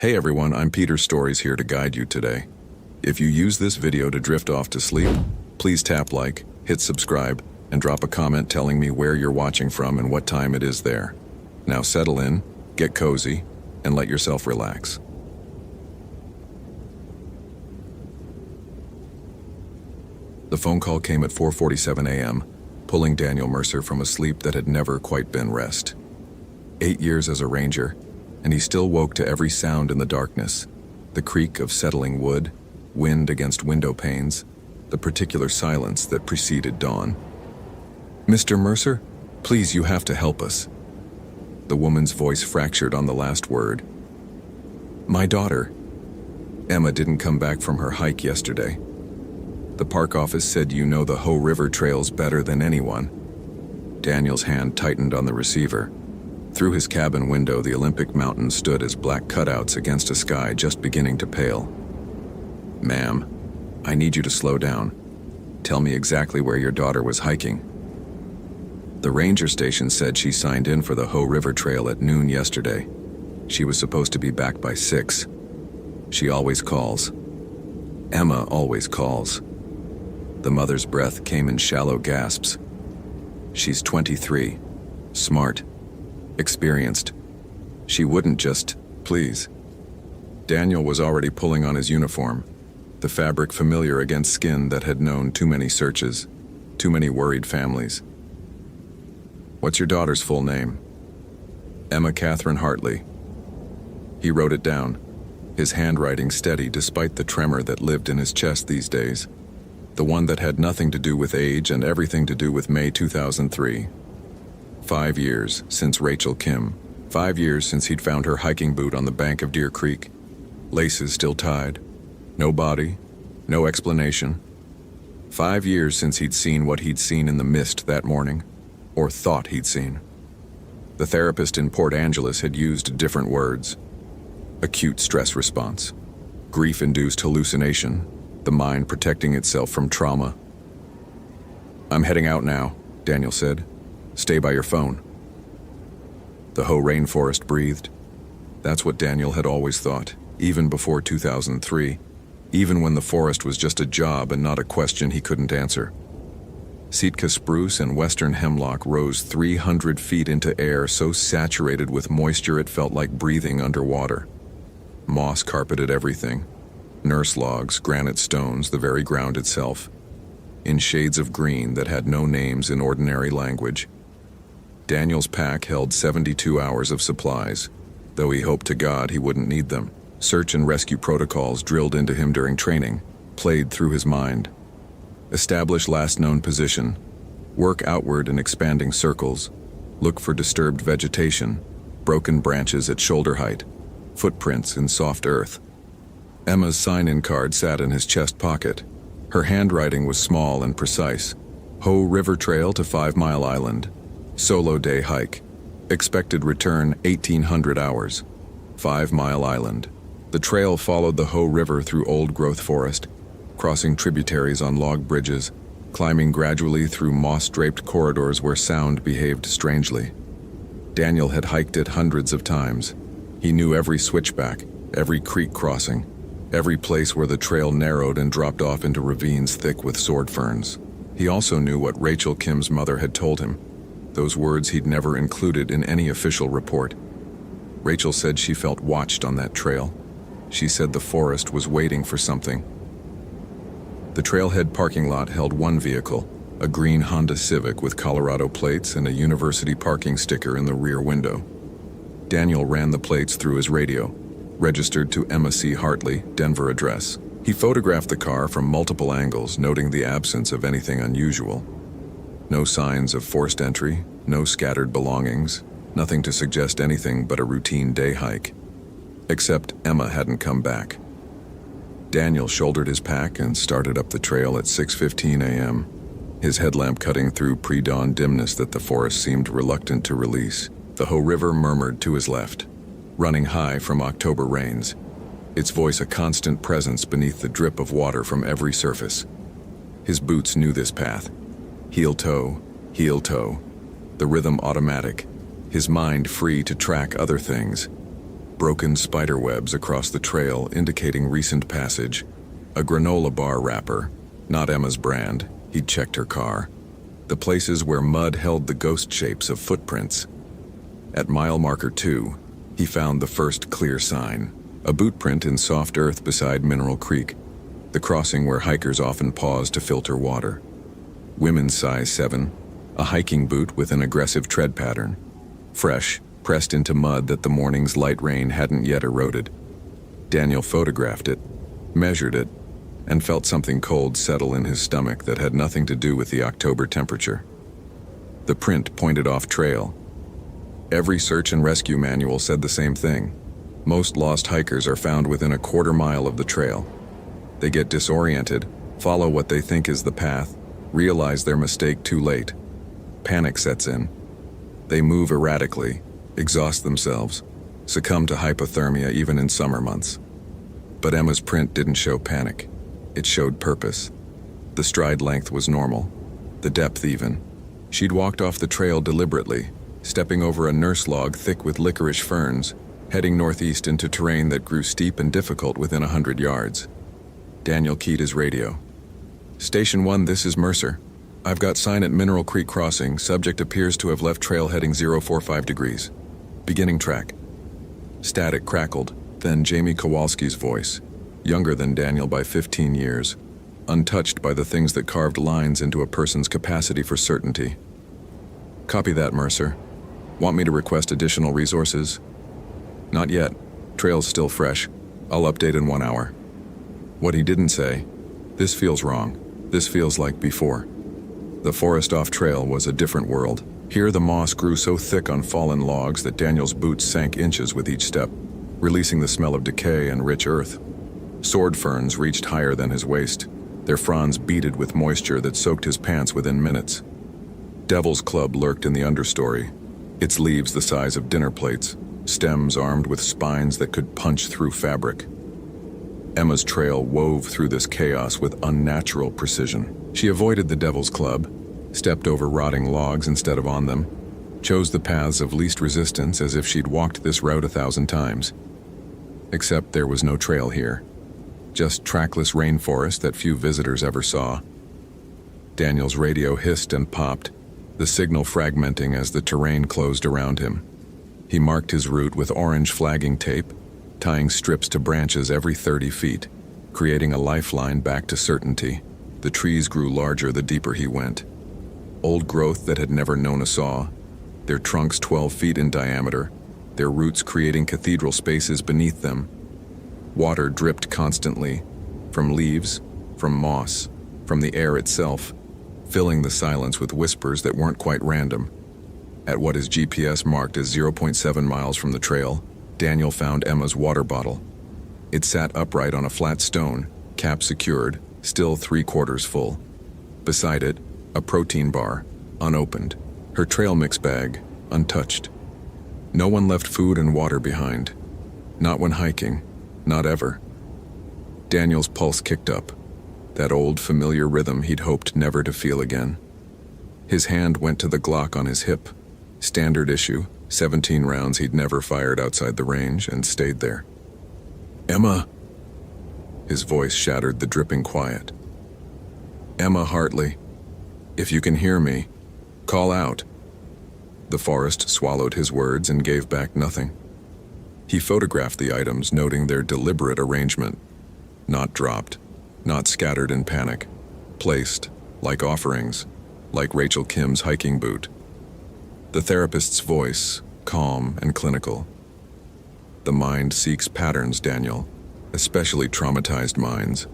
Hey everyone, I'm Peter Stories here to guide you today. If you use this video to drift off to sleep, please tap like, hit subscribe, and drop a comment telling me where you're watching from and what time it is there. Now settle in, get cozy, and let yourself relax. The phone call came at 4:47 a.m., pulling Daniel Mercer from a sleep that had never quite been rest. 8 years as a ranger, and he still woke to every sound in the darkness. The creak of settling wood, wind against window panes, the particular silence that preceded dawn. "Mr. Mercer, please, you have to help us." The woman's voice fractured on the last word. "My daughter. Emma didn't come back from her hike yesterday. The park office said you know the Hoh River trails better than anyone." Daniel's hand tightened on the receiver. Through his cabin window, the Olympic Mountains stood as black cutouts against a sky just beginning to pale. "Ma'am, I need you to slow down. Tell me exactly where your daughter was hiking." The ranger station said she signed in for the Hoh River Trail at noon yesterday. She was supposed to be back by 6. She always calls. Emma always calls. The mother's breath came in shallow gasps. She's 23, smart, experienced. She wouldn't just, please. Daniel was already pulling on his uniform, the fabric familiar against skin that had known too many searches, too many worried families. "What's your daughter's full name?" "Emma Catherine Hartley." He wrote it down, his handwriting steady despite the tremor that lived in his chest these days, the one that had nothing to do with age and everything to do with May 2003. 5 years since Rachel Kim. 5 years since he'd found her hiking boot on the bank of Deer Creek. Laces still tied. No body. No explanation. 5 years since he'd seen what he'd seen in the mist that morning. Or thought he'd seen. The therapist in Port Angeles had used different words. Acute stress response. Grief-induced hallucination. The mind protecting itself from trauma. "I'm heading out now," Daniel said. "Stay by your phone." The Hoh rainforest breathed. That's what Daniel had always thought, even before 2003, even when the forest was just a job and not a question he couldn't answer. Sitka spruce and western hemlock rose 300 feet into air so saturated with moisture it felt like breathing underwater. Moss carpeted everything. Nurse logs, granite stones, the very ground itself, in shades of green that had no names in ordinary language. Daniel's pack held 72 hours of supplies, though he hoped to God he wouldn't need them. Search and rescue protocols drilled into him during training, played through his mind. Establish last known position. Work outward in expanding circles. Look for disturbed vegetation, broken branches at shoulder height, footprints in soft earth. Emma's sign-in card sat in his chest pocket. Her handwriting was small and precise. Hoh River Trail to 5 Mile Island. Solo day hike. Expected return 1800 hours. 5 Mile Island. The trail followed the Hoh River through old-growth forest, crossing tributaries on log bridges, climbing gradually through moss-draped corridors where sound behaved strangely. Daniel had hiked it hundreds of times. He knew every switchback, every creek crossing, every place where the trail narrowed and dropped off into ravines thick with sword ferns. He also knew what Rachel Kim's mother had told him, those words he'd never included in any official report. Rachel said she felt watched on that trail. She said the forest was waiting for something. The trailhead parking lot held one vehicle, a green Honda Civic with Colorado plates and a university parking sticker in the rear window. Daniel ran the plates through his radio, registered to Emma C. Hartley, Denver address. He photographed the car from multiple angles, noting the absence of anything unusual. No signs of forced entry, no scattered belongings, nothing to suggest anything but a routine day hike. Except Emma hadn't come back. Daniel shouldered his pack and started up the trail at 6:15 a.m., his headlamp cutting through pre-dawn dimness that the forest seemed reluctant to release. The Hoh River murmured to his left, running high from October rains, its voice a constant presence beneath the drip of water from every surface. His boots knew this path. Heel-toe, the rhythm automatic, his mind free to track other things. broken spider webs across the trail indicating recent passage, a granola bar wrapper, not Emma's brand, he'd checked her car, the places where mud held the ghost shapes of footprints. At mile marker 2, he found the first clear sign, a boot print in soft earth beside Mineral Creek, the crossing where hikers often pause to filter water. Women's size 7, a hiking boot with an aggressive tread pattern. Fresh, pressed into mud that the morning's light rain hadn't yet eroded. Daniel photographed it, measured it, and felt something cold settle in his stomach that had nothing to do with the October temperature. The print pointed off trail. Every search and rescue manual said the same thing. Most lost hikers are found within a quarter mile of the trail. They get disoriented, follow what they think is the path, realize their mistake too late. Panic sets in. They move erratically, exhaust themselves, succumb to hypothermia even in summer months. But Emma's print didn't show panic. It showed purpose. The stride length was normal, the depth even. She'd walked off the trail deliberately, stepping over a nurse log thick with licorice ferns, heading northeast into terrain that grew steep and difficult within 100 yards. Daniel keyed his radio. Station 1, this is Mercer. I've got sign at Mineral Creek Crossing. Subject appears to have left trail heading 045 degrees. Beginning track. Static crackled, then Jamie Kowalski's voice, younger than Daniel by 15 years, untouched by the things that carved lines into a person's capacity for certainty. Copy that, Mercer. Want me to request additional resources? Not yet. Trail's still fresh. I'll update in 1 hour. What he didn't say, this feels wrong. This feels like before. The forest off trail was a different world. Here the moss grew so thick on fallen logs that Daniel's boots sank inches with each step, releasing the smell of decay and rich earth. Sword ferns reached higher than his waist, their fronds beaded with moisture that soaked his pants within minutes. Devil's Club lurked in the understory, its leaves the size of dinner plates, stems armed with spines that could punch through fabric. Emma's trail wove through this chaos with unnatural precision. She avoided the Devil's Club, stepped over rotting logs instead of on them, chose the paths of least resistance as if she'd walked this route 1,000 times. Except there was no trail here, just trackless rainforest that few visitors ever saw. Daniel's radio hissed and popped, the signal fragmenting as the terrain closed around him. He marked his route with orange flagging tape, tying strips to branches every 30 feet, creating a lifeline back to certainty. The trees grew larger the deeper he went. Old growth that had never known a saw, their trunks 12 feet in diameter, their roots creating cathedral spaces beneath them. Water dripped constantly, from leaves, from moss, from the air itself, filling the silence with whispers that weren't quite random. At what his GPS marked as 0.7 miles from the trail, Daniel found Emma's water bottle. It sat upright on a flat stone, cap secured, still 3/4 full. Beside it, a protein bar, unopened, her trail mix bag, untouched. No one left food and water behind. Not when hiking, not ever. Daniel's pulse kicked up, that old familiar rhythm he'd hoped never to feel again. His hand went to the Glock on his hip, standard issue, 17 rounds he'd never fired outside the range, and stayed there. Emma! His voice shattered the dripping quiet. Emma Hartley, if you can hear me, call out. The forest swallowed his words and gave back nothing. He photographed the items, noting their deliberate arrangement. Not dropped, not scattered in panic, placed, like offerings, like Rachel Kim's hiking boot. The therapist's voice, calm and clinical. The mind seeks patterns, Daniel, especially traumatized minds.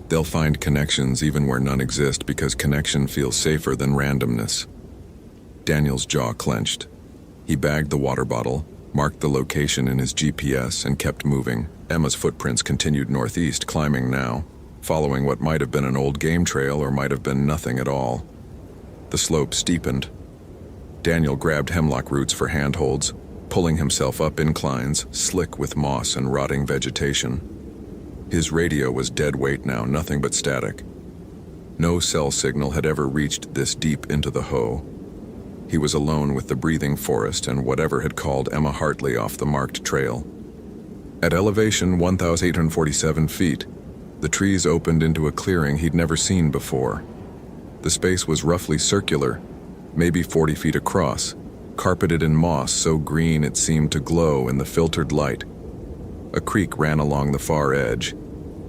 They'll find connections even where none exist because connection feels safer than randomness. Daniel's jaw clenched. He bagged the water bottle, marked the location in his GPS, and kept moving. Emma's footprints continued northeast, climbing now, following what might have been an old game trail or might have been nothing at all. The slope steepened. Daniel grabbed hemlock roots for handholds, pulling himself up inclines, slick with moss and rotting vegetation. His radio was dead weight now, nothing but static. No cell signal had ever reached this deep into the hoe. He was alone with the breathing forest and whatever had called Emma Hartley off the marked trail. At elevation 1,847 feet, the trees opened into a clearing he'd never seen before. The space was roughly circular, maybe 40 feet across, carpeted in moss so green it seemed to glow in the filtered light. A creek ran along the far edge,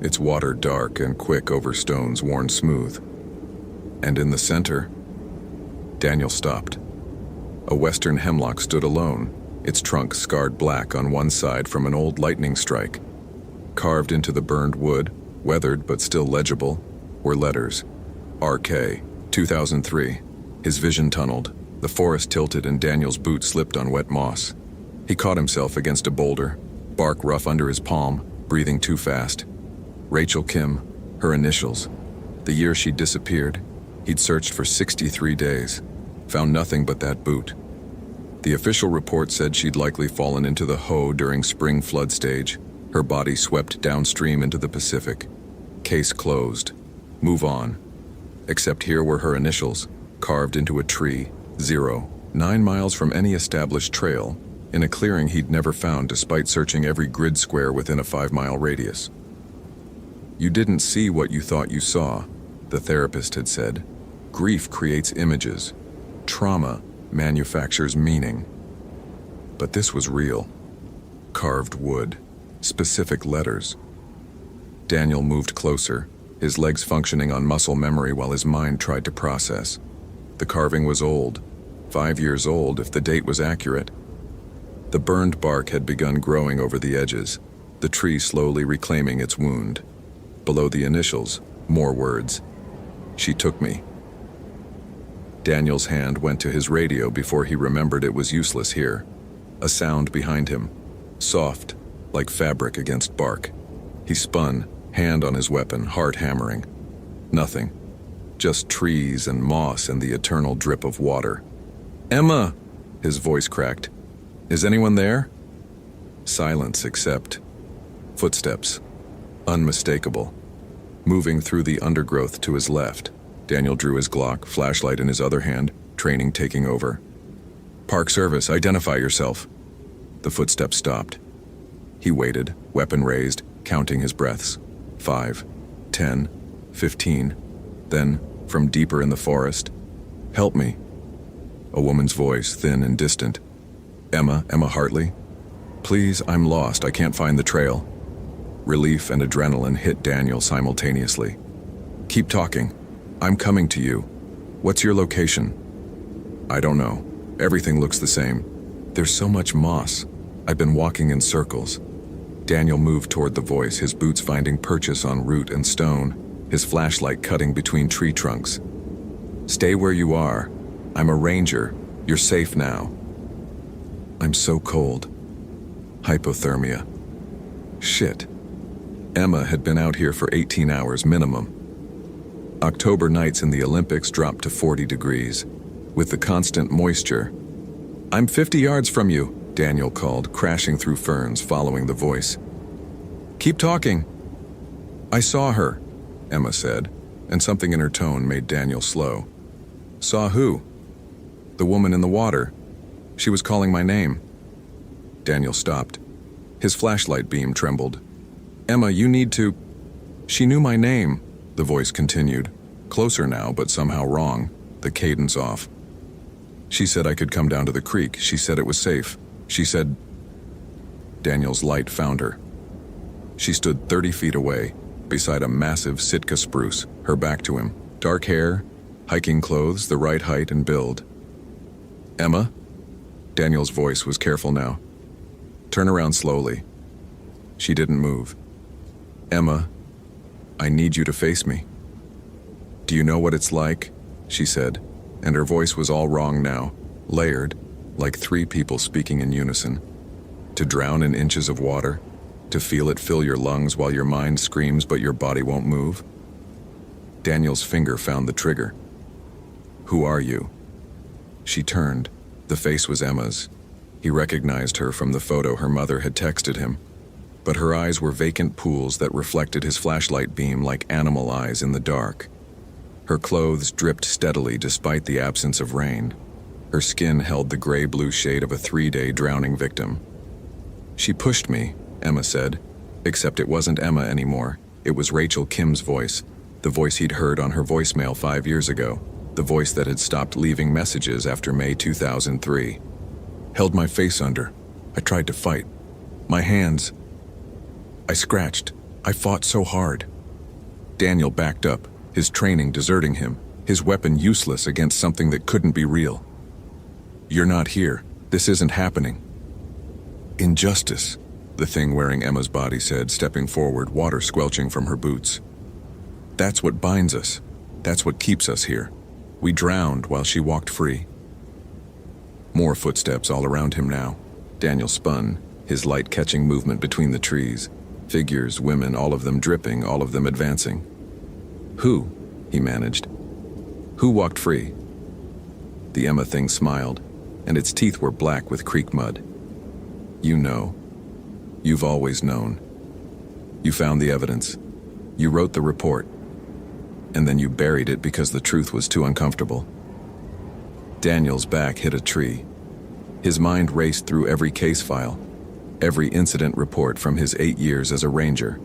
its water dark and quick over stones worn smooth. And in the center, Daniel stopped. A western hemlock stood alone, its trunk scarred black on one side from an old lightning strike. Carved into the burned wood, weathered but still legible, were letters. RK, 2003. His vision tunneled. The forest tilted and Daniel's boot slipped on wet moss. He caught himself against a boulder, bark rough under his palm, breathing too fast. Rachel Kim, her initials. The year she disappeared, he'd searched for 63 days. Found nothing but that boot. The official report said she'd likely fallen into the Ho during spring flood stage. Her body swept downstream into the Pacific. Case closed. Move on. Except here were her initials, carved into a tree, 0, 9 miles from any established trail, in a clearing he'd never found despite searching every grid square within a 5-mile radius. You didn't see what you thought you saw, the therapist had said. Grief creates images. Trauma manufactures meaning. But this was real. Carved wood. Specific letters. Daniel moved closer, his legs functioning on muscle memory while his mind tried to process. The carving was old, 5 years old if the date was accurate. The burned bark had begun growing over the edges, the tree slowly reclaiming its wound. Below the initials, more words. She took me. Daniel's hand went to his radio before he remembered it was useless here. A sound behind him, soft, like fabric against bark. He spun, hand on his weapon, heart hammering. Nothing. Just trees and moss and the eternal drip of water. "Emma!" His voice cracked. "Is anyone there?" Silence except footsteps. Unmistakable. Moving through the undergrowth to his left. Daniel drew his Glock, flashlight in his other hand, training taking over. "Park Service, identify yourself." The footsteps stopped. He waited, weapon raised, counting his breaths. 5, 10, 15. Then, from deeper in the forest, "Help me." A woman's voice, thin and distant. Emma Hartley? "Please, I'm lost. I can't find the trail." Relief and adrenaline hit Daniel simultaneously. "Keep talking. I'm coming to you. What's your location?" "I don't know. Everything looks the same. There's so much moss. I've been walking in circles." Daniel moved toward the voice, his boots finding purchase on root and stone, his flashlight cutting between tree trunks. "Stay where you are. I'm a ranger. You're safe now." "I'm so cold. Hypothermia. Shit." Emma had been out here for 18 hours minimum. October nights in the Olympics dropped to 40 degrees, with the constant moisture. "I'm 50 yards from you," Daniel called, crashing through ferns, following the voice. "Keep talking." "I saw her," Emma said, and something in her tone made Daniel slow. "Saw who?" "The woman in the water. She was calling my name." Daniel stopped. His flashlight beam trembled. "Emma, you need to—" "She knew my name," the voice continued. Closer now, but somehow wrong, the cadence off. "She said I could come down to the creek. She said it was safe. She said—" Daniel's light found her. She stood 30 feet away, beside a massive Sitka spruce, her back to him. Dark hair, hiking clothes, the right height and build. "Emma?" Daniel's voice was careful now. "Turn around slowly." She didn't move. "Emma, I need you to face me." "Do you know what it's like?" she said, and her voice was all wrong now, layered, like 3 people speaking in unison. "To drown in inches of water? To feel it fill your lungs while your mind screams but your body won't move?" Daniel's finger found the trigger. "Who are you?" She turned. The face was Emma's. He recognized her from the photo her mother had texted him. But her eyes were vacant pools that reflected his flashlight beam like animal eyes in the dark. Her clothes dripped steadily despite the absence of rain. Her skin held the gray-blue shade of a 3-day drowning victim. "She pushed me," Emma said. Except it wasn't Emma anymore. It was Rachel Kim's voice. The voice he'd heard on her voicemail 5 years ago. The voice that had stopped leaving messages after May 2003. Held my face under. I tried to fight. My hands. I scratched. I fought so hard. Daniel backed up, his training deserting him, his weapon useless against something that couldn't be real. You're not here. This isn't happening. Injustice, the thing wearing Emma's body said, stepping forward, water squelching from her boots. That's what binds us. That's what keeps us here. We drowned while she walked free. More footsteps all around him now. Daniel spun, his light catching movement between the trees. Figures, women, all of them dripping, all of them advancing. Who? He managed. Who walked free? The Emma thing smiled, and its teeth were black with creek mud. You know. You've always known. You found the evidence. You wrote the report. And then you buried it because the truth was too uncomfortable. Daniel's back hit a tree. His mind raced through every case file, every incident report from his 8 years as a ranger.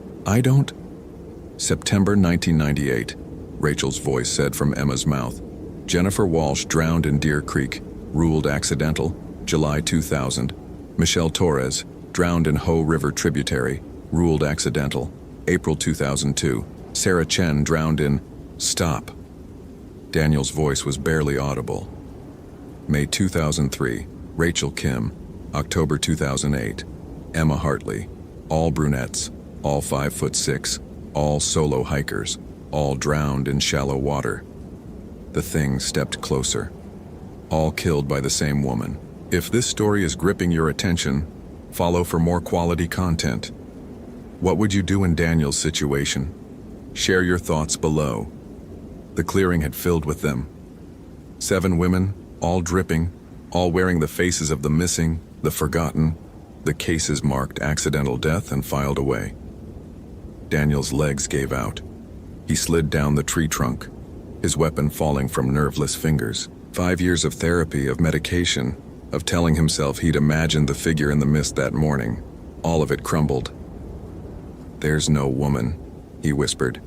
September 1998, Rachel's voice said from Emma's mouth. Jennifer Walsh drowned in Deer Creek, ruled accidental, July 2000. Michelle Torres, drowned in Ho River tributary, ruled accidental, April 2002. Sarah Chen drowned in... Stop. Daniel's voice was barely audible. May 2003, Rachel Kim, October 2008. Emma Hartley, all brunettes, all 5'6", all solo hikers, all drowned in shallow water. The thing stepped closer. All killed by the same woman. If this story is gripping your attention, follow for more quality content. What would you do in Daniel's situation? Share your thoughts below. The clearing had filled with them. 7 women, all dripping, all wearing the faces of the missing, the forgotten. The cases marked accidental death and filed away. Daniel's legs gave out. He slid down the tree trunk, his weapon falling from nerveless fingers. 5 years of therapy, of medication, of telling himself he'd imagined the figure in the mist that morning. All of it crumbled. There's no woman, he whispered.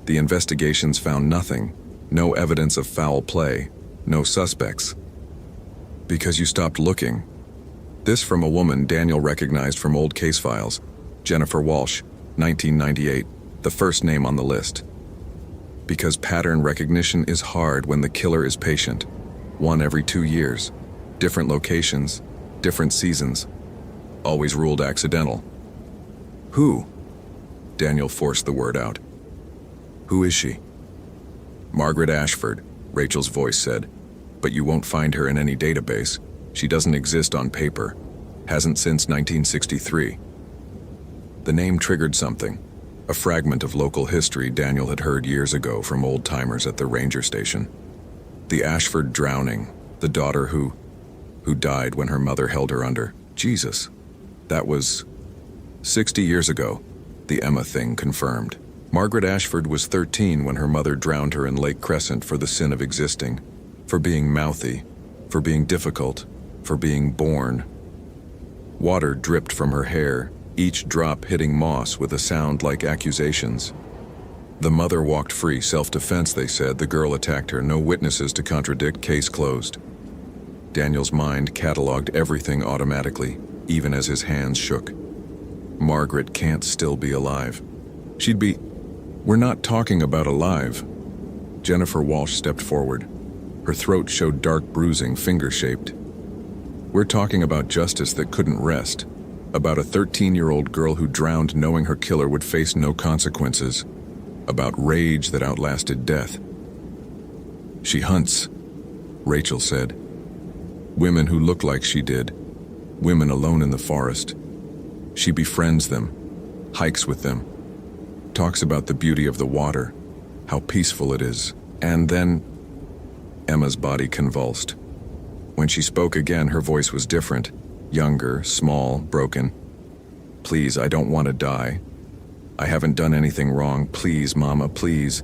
The investigations found nothing, no evidence of foul play, no suspects. Because you stopped looking. This from a woman Daniel recognized from old case files. Jennifer Walsh, 1998, the first name on the list. Because pattern recognition is hard when the killer is patient. 1 every 2 years. Different locations, different seasons. Always ruled accidental. Who? Daniel forced the word out. Who is she? Margaret Ashford, Rachel's voice said. But you won't find her in any database. She doesn't exist on paper. Hasn't since 1963. The name triggered something. A fragment of local history Daniel had heard years ago from old-timers at the ranger station. The Ashford drowning, the daughter who died when her mother held her under. Jesus. That was 60 years ago, the Emma thing confirmed. Margaret Ashford was 13 when her mother drowned her in Lake Crescent for the sin of existing, for being mouthy, for being difficult, for being born. Water dripped from her hair, each drop hitting moss with a sound like accusations. The mother walked free, self-defense, they said. The girl attacked her, no witnesses to contradict, case closed. Daniel's mind cataloged everything automatically, even as his hands shook. Margaret can't still be alive. She'd be... We're not talking about alive. Jennifer Walsh stepped forward. Her throat showed dark bruising, finger-shaped. We're talking about justice that couldn't rest. About a 13-year-old girl who drowned knowing her killer would face no consequences. About rage that outlasted death. She hunts, Rachel said. Women who look like she did. Women alone in the forest. She befriends them, hikes with them, talks about the beauty of the water, how peaceful it is. And then Emma's body convulsed. When she spoke again, her voice was different, younger, small, broken. Please, I don't want to die. I haven't done anything wrong. Please, Mama, please.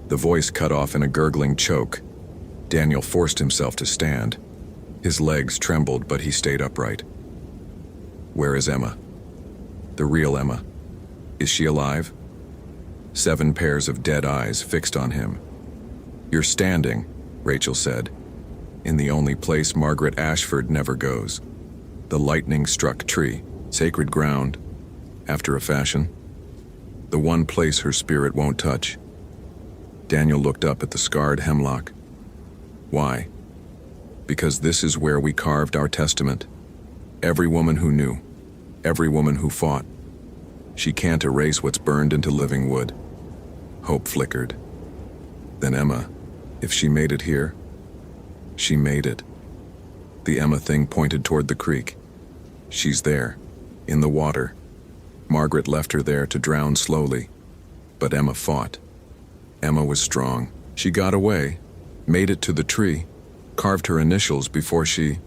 The voice cut off in a gurgling choke. Daniel forced himself to stand. His legs trembled, but he stayed upright. Where is Emma? The real Emma. Is she alive? 7 pairs of dead eyes fixed on him. You're standing, Rachel said, in the only place Margaret Ashford never goes. The lightning-struck tree, sacred ground, after a fashion. The one place her spirit won't touch. Daniel looked up at the scarred hemlock. Why? Because this is where we carved our testament. Every woman who knew, every woman who fought. She can't erase what's burned into living wood. Hope flickered. Then Emma, if she made it here, she made it. The Emma thing pointed toward the creek. She's there, in the water. Margaret left her there to drown slowly, but Emma fought. Emma was strong. She got away, made it to the tree, carved her initials before she...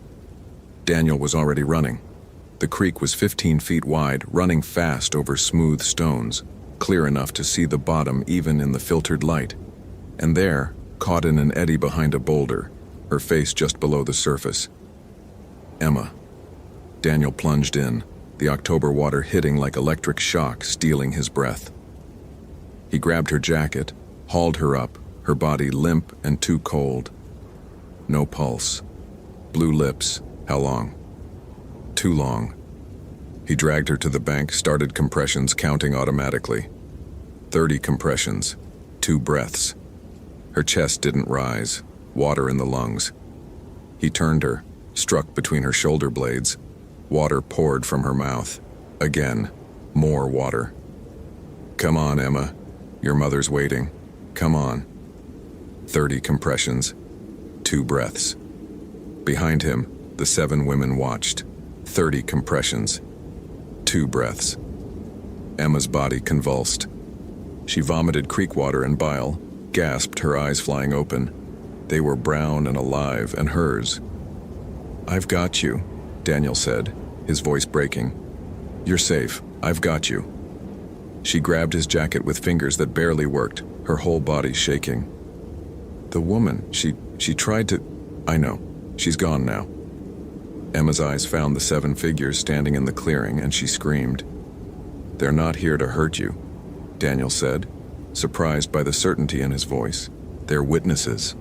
Daniel was already running. The creek was 15 feet wide, running fast over smooth stones, clear enough to see the bottom even in the filtered light. And there, caught in an eddy behind a boulder, her face just below the surface. Emma. Daniel plunged in, the October water hitting like electric shock, stealing his breath. He grabbed her jacket, hauled her up, her body limp and too cold. No pulse. Blue lips. How long? Too long. He dragged her to the bank, started compressions, counting automatically. 30 compressions. 2 breaths. Her chest didn't rise, water in the lungs. He turned her, struck between her shoulder blades. Water poured from her mouth. Again, more water. Come on, Emma. Your mother's waiting. Come on. 30 compressions. 2 breaths. Behind him, the 7 women watched. 30 compressions. 2 breaths. Emma's body convulsed. She vomited creek water and bile, gasped, her eyes flying open. They were brown and alive, and hers. I've got you, Daniel said, his voice breaking. You're safe. I've got you. She grabbed his jacket with fingers that barely worked, her whole body shaking. The woman, she tried to... I know. She's gone now. Emma's eyes found the 7 figures standing in the clearing, and she screamed. They're not here to hurt you, Daniel said, surprised by the certainty in his voice. They're witnesses.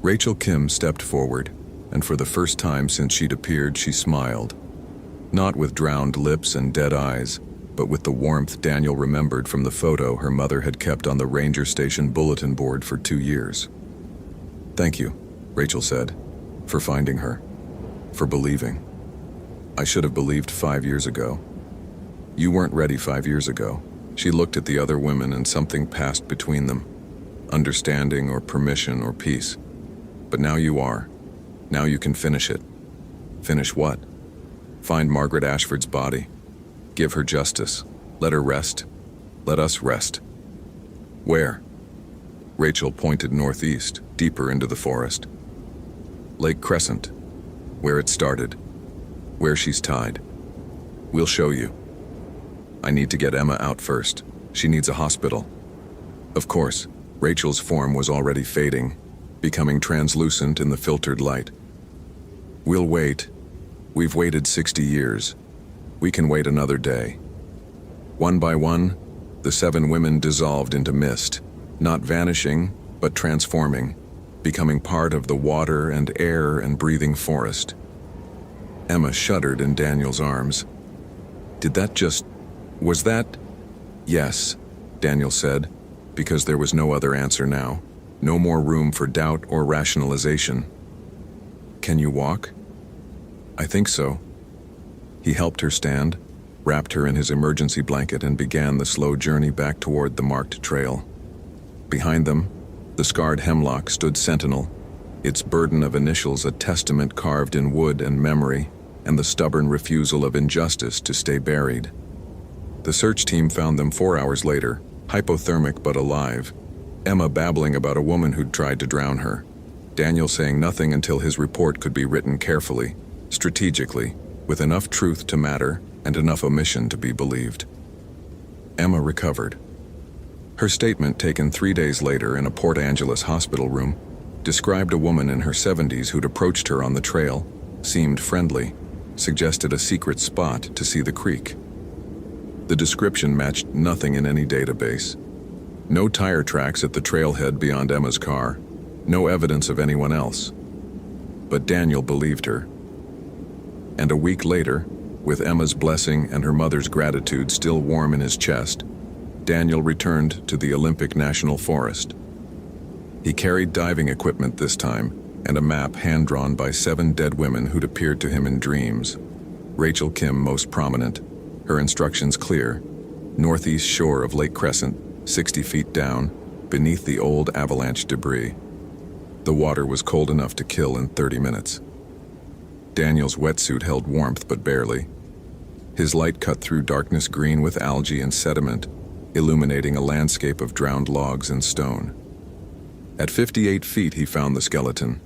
Rachel Kim stepped forward, and for the first time since she'd appeared, she smiled. Not with drowned lips and dead eyes, but with the warmth Daniel remembered from the photo her mother had kept on the ranger station bulletin board for 2 years. Thank you, Rachel said, for finding her, for believing. I should have believed 5 years ago. You weren't ready 5 years ago. She looked at the other women and something passed between them. Understanding or permission or peace. But now you are. Now you can finish it. Finish what? Find Margaret Ashford's body. Give her justice. Let her rest. Let us rest. Where? Rachel pointed northeast, deeper into the forest. Lake Crescent. Where it started. Where she's tied. We'll show you. I need to get Emma out first. She needs a hospital. Of course, Rachel's form was already fading, becoming translucent in the filtered light. We'll wait. We've waited 60 years. We can wait another day. One by one, the 7 women dissolved into mist, not vanishing, but transforming, becoming part of the water and air and breathing forest. Emma shuddered in Daniel's arms. Was that? Yes, Daniel said, because there was no other answer now, no more room for doubt or rationalization. Can you walk? I think so. He helped her stand, wrapped her in his emergency blanket, and began the slow journey back toward the marked trail. Behind them, the scarred hemlock stood sentinel, its burden of initials a testament carved in wood and memory, and the stubborn refusal of injustice to stay buried. The search team found them 4 hours later, hypothermic but alive, Emma babbling about a woman who'd tried to drown her, Daniel saying nothing until his report could be written carefully, strategically, with enough truth to matter and enough omission to be believed. Emma recovered. Her statement, taken 3 days later in a Port Angeles hospital room, described a woman in her 70s who'd approached her on the trail, seemed friendly, suggested a secret spot to see the creek. The description matched nothing in any database. No tire tracks at the trailhead beyond Emma's car, no evidence of anyone else. But Daniel believed her. And a week later, with Emma's blessing and her mother's gratitude still warm in his chest, Daniel returned to the Olympic National Forest. He carried diving equipment this time, and a map hand-drawn by 7 dead women who'd appeared to him in dreams. Rachel Kim most prominent, her instructions clear: northeast shore of Lake Crescent, 60 feet down, beneath the old avalanche debris. The water was cold enough to kill in 30 minutes. Daniel's wetsuit held warmth, but barely. His light cut through darkness green with algae and sediment, illuminating a landscape of drowned logs and stone. At 58 feet, he found the skeleton.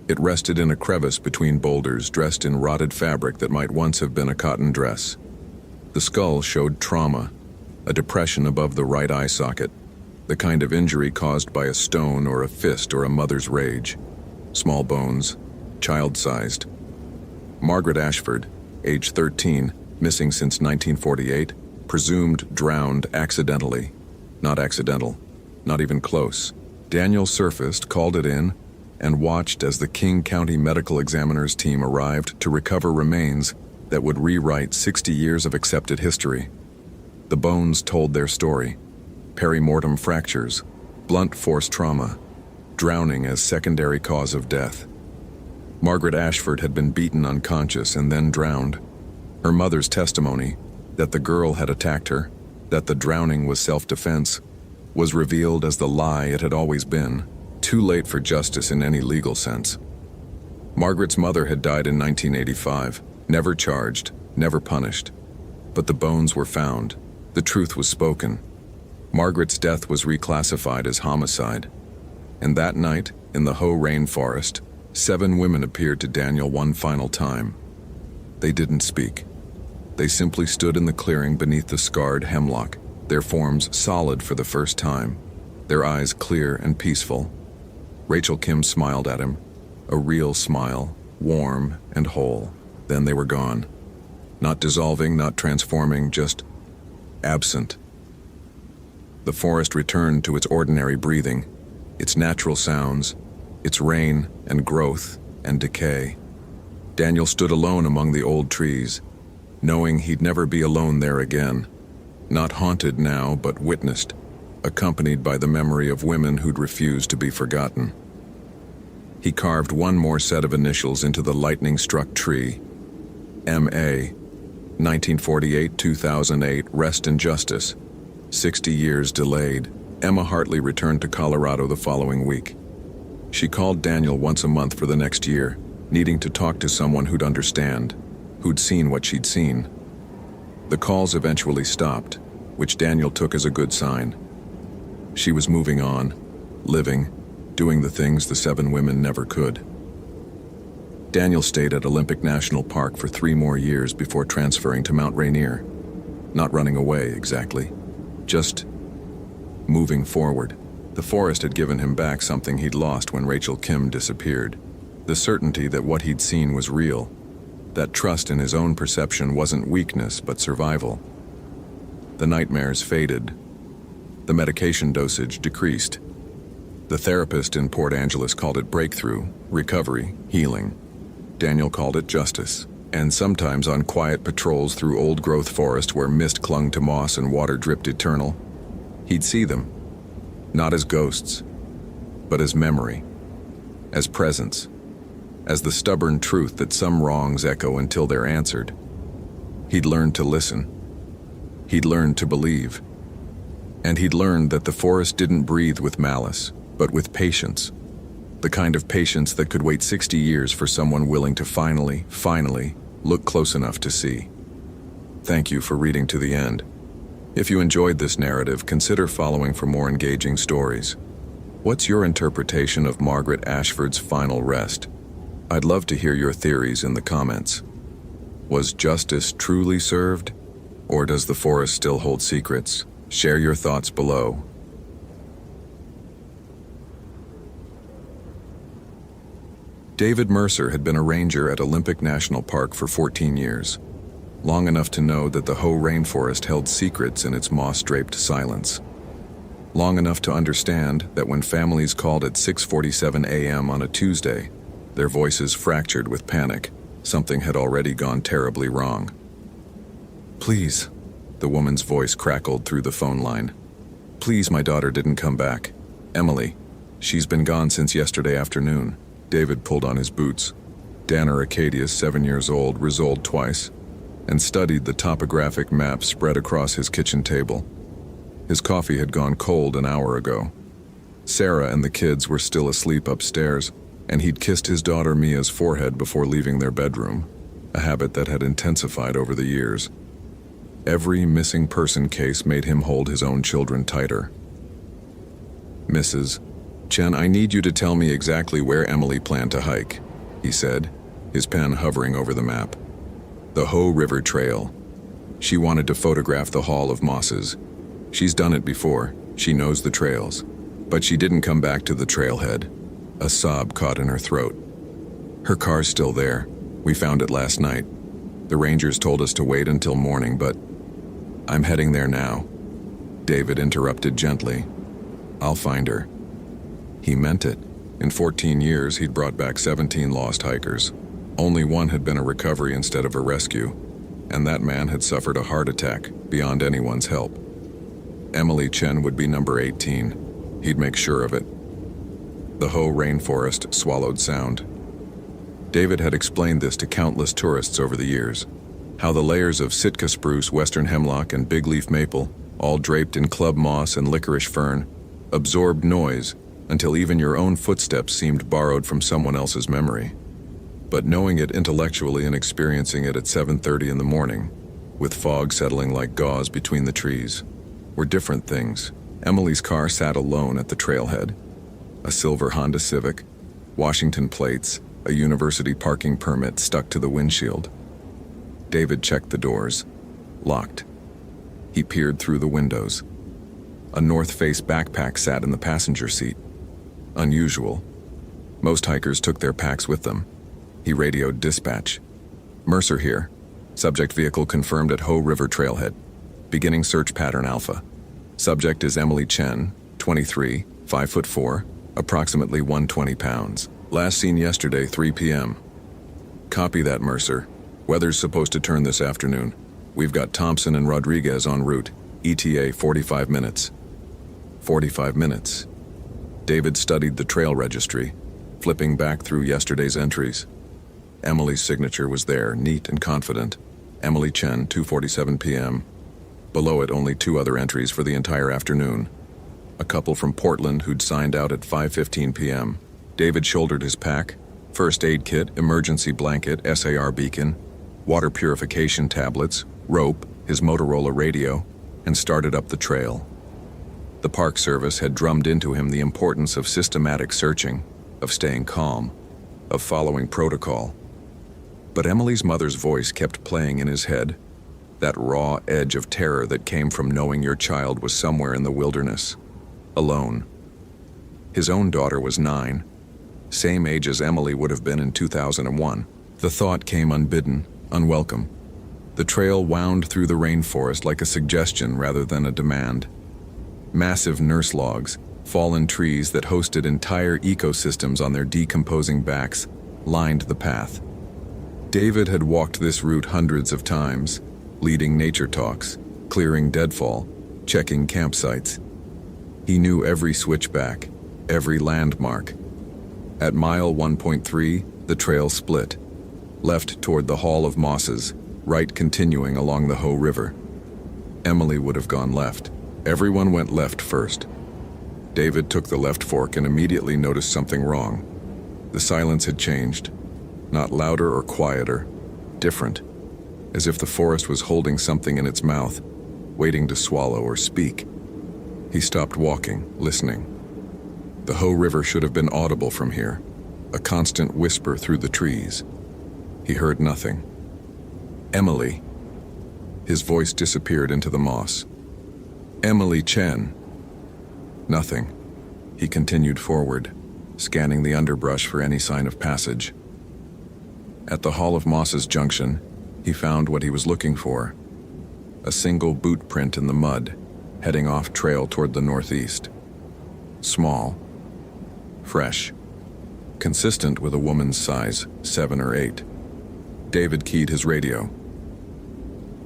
It rested in a crevice between boulders, dressed in rotted fabric that might once have been a cotton dress. The skull showed trauma, a depression above the right eye socket, the kind of injury caused by a stone or a fist or a mother's rage. Small bones, child-sized. Margaret Ashford, age 13, missing since 1948, presumed drowned accidentally. Not accidental, not even close. Daniel surfaced, called it in, and watched as the King County Medical Examiner's team arrived to recover remains that would rewrite 60 years of accepted history. The bones told their story: perimortem fractures, blunt force trauma, drowning as secondary cause of death. Margaret Ashford had been beaten unconscious and then drowned. Her mother's testimony, that the girl had attacked her, that the drowning was self-defense, was revealed as the lie it had always been, too late for justice in any legal sense. Margaret's mother had died in 1985, never charged, never punished. But the bones were found. The truth was spoken. Margaret's death was reclassified as homicide. And that night, in the Hoh rainforest, 7 women appeared to Daniel one final time. They didn't speak. They simply stood in the clearing beneath the scarred hemlock, their forms solid for the first time, their eyes clear and peaceful. Rachel Kim smiled at him, a real smile, warm and whole. Then they were gone. Not dissolving, not transforming, just absent. The forest returned to its ordinary breathing, its natural sounds, its rain and growth and decay. Daniel stood alone among the old trees, knowing he'd never be alone there again. Not haunted now, but witnessed, accompanied by the memory of women who'd refused to be forgotten. He carved one more set of initials into the lightning-struck tree. M.A. 1948-2008, rest in justice. 60 years delayed. Emma Hartley returned to Colorado the following week. She called Daniel once a month for the next year, needing to talk to someone who'd understand, who'd seen what she'd seen. The calls eventually stopped, which Daniel took as a good sign. She was moving on, living, doing the things the 7 women never could. Daniel stayed at Olympic National Park for 3 more years before transferring to Mount Rainier. Not running away, exactly. Just moving forward. The forest had given him back something he'd lost when Rachel Kim disappeared. The certainty that what he'd seen was real. That trust in his own perception wasn't weakness, but survival. The nightmares faded. The medication dosage decreased. The therapist in Port Angeles called it breakthrough, recovery, healing. Daniel called it justice. And sometimes on quiet patrols through old-growth forest where mist clung to moss and water dripped eternal, he'd see them, not as ghosts, but as memory, as presence, as the stubborn truth that some wrongs echo until they're answered. He'd learned to listen. He'd learned to believe. And he'd learned that the forest didn't breathe with malice, but with patience. The kind of patience that could wait 60 years for someone willing to finally look close enough to see. Thank you for reading to the end. If you enjoyed this narrative, consider following for more engaging stories. What's your interpretation of Margaret Ashford's final rest? I'd love to hear your theories in the comments. Was justice truly served? Or does the forest still hold secrets? Share your thoughts below. David Mercer had been a ranger at Olympic National Park for 14 years. long enough to know that the Hoh rainforest held secrets in its moss-draped silence. Long enough to understand that when families called at 6:47 a.m. on a Tuesday, their voices fractured with panic. Something had already gone terribly wrong. "Please," the woman's voice crackled through the phone line. "Please, my daughter didn't come back. Emily, she's been gone since yesterday afternoon." David pulled on his boots. Danner Acadius, 7 years old, resoled twice, and studied the topographic map spread across his kitchen table. His coffee had gone cold an hour ago. Sarah and the kids were still asleep upstairs, and he'd kissed his daughter Mia's forehead before leaving their bedroom, a habit that had intensified over the years. Every missing person case made him hold his own children tighter. "Mrs. Chen, I need you to tell me exactly where Emily planned to hike," he said, his pen hovering over the map. "The Hoh River Trail. She wanted to photograph the Hall of Mosses. She's done it before, she knows the trails. But she didn't come back to the trailhead." A sob caught in her throat. "Her car's still there. We found it last night. The rangers told us to wait until morning, but I'm heading there now." David interrupted gently. "I'll find her." He meant it. In 14 years, he'd brought back 17 lost hikers. Only one had been a recovery instead of a rescue, and that man had suffered a heart attack beyond anyone's help. Emily Chen would be number 18. He'd make sure of it. The Hoh rainforest swallowed sound. David had explained this to countless tourists over the years, how the layers of Sitka spruce, western hemlock, and big-leaf maple, all draped in club moss and licorice fern, absorbed noise until even your own footsteps seemed borrowed from someone else's memory. But knowing it intellectually and experiencing it at 7:30 in the morning, with fog settling like gauze between the trees, were different things. Emily's car sat alone at the trailhead. A silver Honda Civic, Washington plates, a university parking permit stuck to the windshield. David checked the doors. Locked. He peered through the windows. A North Face backpack sat in the passenger seat. Unusual. Most hikers took their packs with them. He radioed dispatch. "Mercer here. Subject vehicle confirmed at Hoh River Trailhead. Beginning search pattern Alpha. Subject is Emily Chen, 23, 5'4", approximately 120 pounds. Last seen yesterday, 3 p.m. Copy that, Mercer. Weather's supposed to turn this afternoon. We've got Thompson and Rodriguez en route. ETA 45 minutes. 45 minutes. David studied the trail registry, flipping back through yesterday's entries. Emily's signature was there, neat and confident. Emily Chen, 2:47 p.m. Below it, only 2 other entries for the entire afternoon. A couple from Portland who'd signed out at 5:15 p.m. David shouldered his pack, first aid kit, emergency blanket, SAR beacon, water purification tablets, rope, his Motorola radio, and started up the trail. The Park Service had drummed into him the importance of systematic searching, of staying calm, of following protocol. But Emily's mother's voice kept playing in his head, that raw edge of terror that came from knowing your child was somewhere in the wilderness, alone. His own daughter was 9, same age as Emily would have been in 2001. The thought came unbidden, unwelcome. The trail wound through the rainforest like a suggestion rather than a demand. Massive nurse logs, fallen trees that hosted entire ecosystems on their decomposing backs, lined the path. David had walked this route hundreds of times, leading nature talks, clearing deadfall, checking campsites. He knew every switchback, every landmark. At mile 1.3, the trail split, left toward the Hall of Mosses, right continuing along the Hoh River. Emily would have gone left. Everyone went left first. David took the left fork and immediately noticed something wrong. The silence had changed, not louder or quieter, different, as if the forest was holding something in its mouth, waiting to swallow or speak. He stopped walking, listening. The Hoh River should have been audible from here, a constant whisper through the trees. He heard nothing. Emily. His voice disappeared into the moss. Emily Chen. Nothing. He continued forward, scanning the underbrush for any sign of passage. At the Hall of Mosses junction, He found what he was looking for. A single boot print in the mud, heading off trail toward the northeast. Small, fresh, consistent with a woman's size, 7 or 8. David keyed his radio.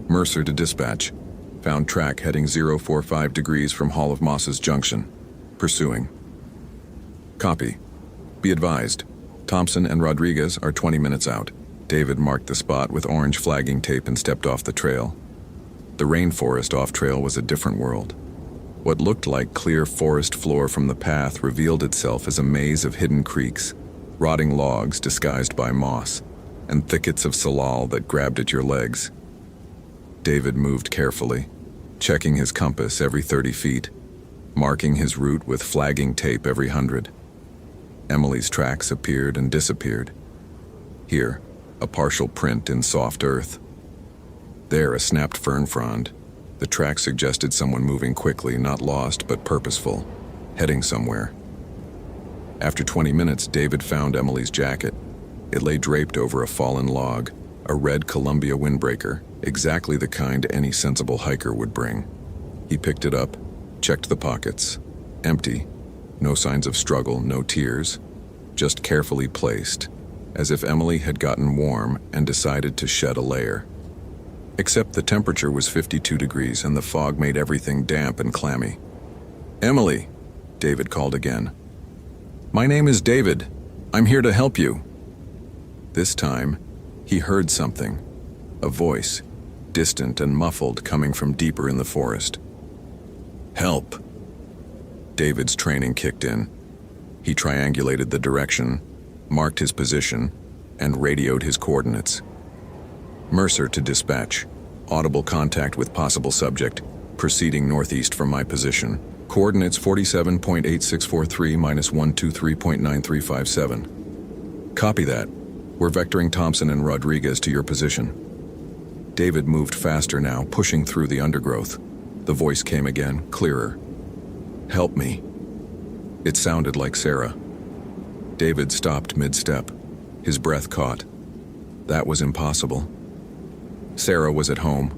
Mercer to dispatch. Found track heading 045 degrees from Hall of Mosses Junction. Pursuing. Copy. Be advised. Thompson and Rodriguez are 20 minutes out. David marked the spot with orange flagging tape and stepped off the trail. The rainforest off-trail was a different world. What looked like clear forest floor from the path revealed itself as a maze of hidden creeks, rotting logs disguised by moss, and thickets of salal that grabbed at your legs. David moved carefully, checking his compass every 30 feet, marking his route with flagging tape every 100. Emily's tracks appeared and disappeared. Here, a partial print in soft earth. There, a snapped fern frond. The track suggested someone moving quickly, not lost, but purposeful, heading somewhere. After 20 minutes, David found Emily's jacket. It lay draped over a fallen log, a red Columbia windbreaker, exactly the kind any sensible hiker would bring. He picked it up, checked the pockets. Empty. No signs of struggle, no tears. Just carefully placed, as if Emily had gotten warm and decided to shed a layer. Except the temperature was 52 degrees and the fog made everything damp and clammy. "Emily," David called again. "My name is David. I'm here to help you." This time, he heard something. A voice, distant and muffled, coming from deeper in the forest. "Help." David's training kicked in. He triangulated the direction, marked his position, and radioed his coordinates. Mercer to dispatch. Audible contact with possible subject, proceeding northeast from my position. Coordinates 47.8643 minus 123.9357. Copy that. We're vectoring Thompson and Rodriguez to your position. David moved faster now, pushing through the undergrowth. The voice came again, clearer. "Help me." It sounded like Sarah. David stopped mid-step. His breath caught. That was impossible. Sarah was at home,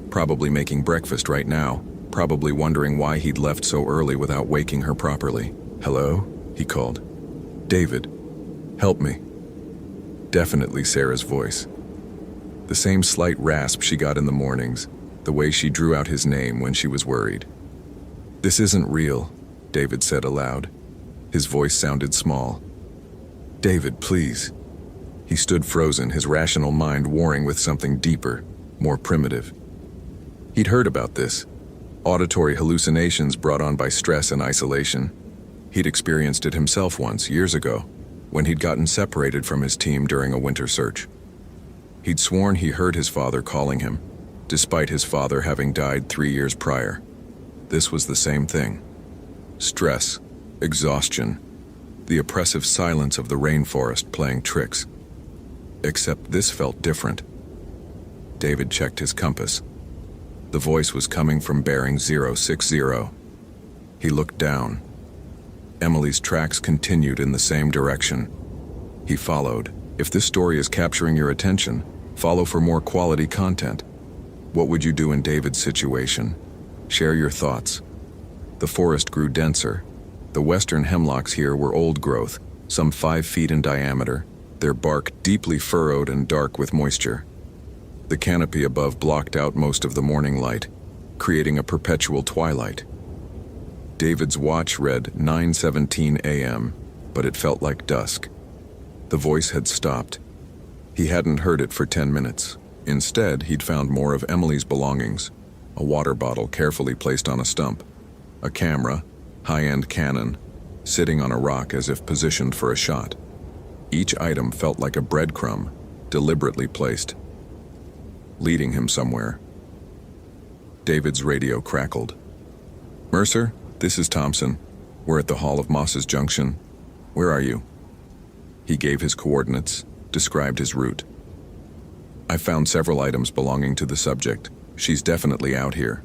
probably making breakfast right now, probably wondering why he'd left so early without waking her properly. "Hello?" he called. "David, help me." Definitely Sarah's voice. The same slight rasp she got in the mornings, the way she drew out his name when she was worried. "This isn't real," David said aloud. His voice sounded small. "David, please." He stood frozen, his rational mind warring with something deeper, more primitive. He'd heard about this. Auditory hallucinations brought on by stress and isolation. He'd experienced it himself once, years ago, when he'd gotten separated from his team during a winter search. He'd sworn he heard his father calling him, despite his father having died 3 years prior. This was the same thing. Stress, exhaustion, the oppressive silence of the rainforest playing tricks. Except this felt different. David checked his compass. The voice was coming from bearing 060. He looked down. Emily's tracks continued in the same direction. He followed. If this story is capturing your attention, follow for more quality content. What would you do in David's situation? Share your thoughts. The forest grew denser. The western hemlocks here were old growth, some 5 feet in diameter, their bark deeply furrowed and dark with moisture. The canopy above blocked out most of the morning light, creating a perpetual twilight. David's watch read 9:17 a.m., but it felt like dusk. The voice had stopped. He hadn't heard it for 10 minutes. Instead, he'd found more of Emily's belongings: a water bottle carefully placed on a stump, a camera, high-end Canon, sitting on a rock as if positioned for a shot. Each item felt like a breadcrumb, deliberately placed, leading him somewhere. David's radio crackled. "Mercer, this is Thompson. We're at the Hall of Mosses Junction. Where are you?" He gave his coordinates, described his route. "I found several items belonging to the subject. She's definitely out here.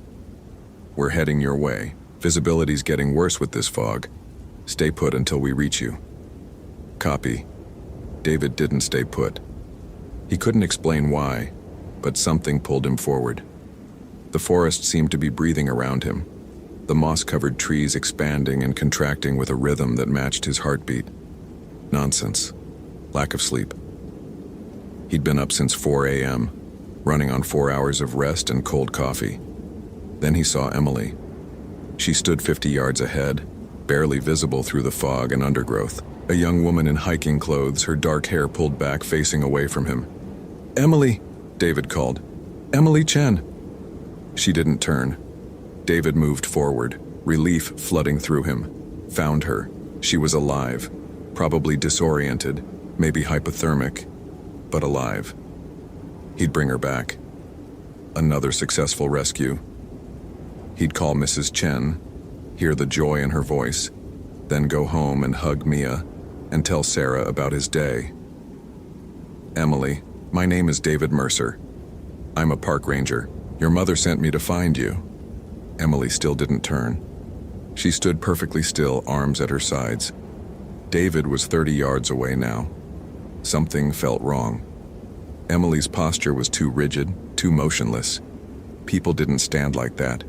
We're heading your way. Visibility's getting worse with this fog. Stay put until we reach you." Copy. David didn't stay put. He couldn't explain why, but something pulled him forward. The forest seemed to be breathing around him, the moss-covered trees expanding and contracting with a rhythm that matched his heartbeat. Nonsense. Lack of sleep. He'd been up since 4 a.m., running on 4 hours of rest and cold coffee. Then he saw Emily. She stood 50 yards ahead, barely visible through the fog and undergrowth. A young woman in hiking clothes, her dark hair pulled back, facing away from him. "Emily!" David called. "Emily Chen!" She didn't turn. David moved forward, relief flooding through him. Found her. She was alive, probably disoriented, maybe hypothermic, but alive. He'd bring her back. Another successful rescue. He'd call Mrs. Chen, hear the joy in her voice, then go home and hug Mia and tell Sarah about his day. "Emily, my name is David Mercer. I'm a park ranger. Your mother sent me to find you." Emily still didn't turn. She stood perfectly still, arms at her sides. David was 30 yards away now. Something felt wrong. Emily's posture was too rigid, too motionless. People didn't stand like that,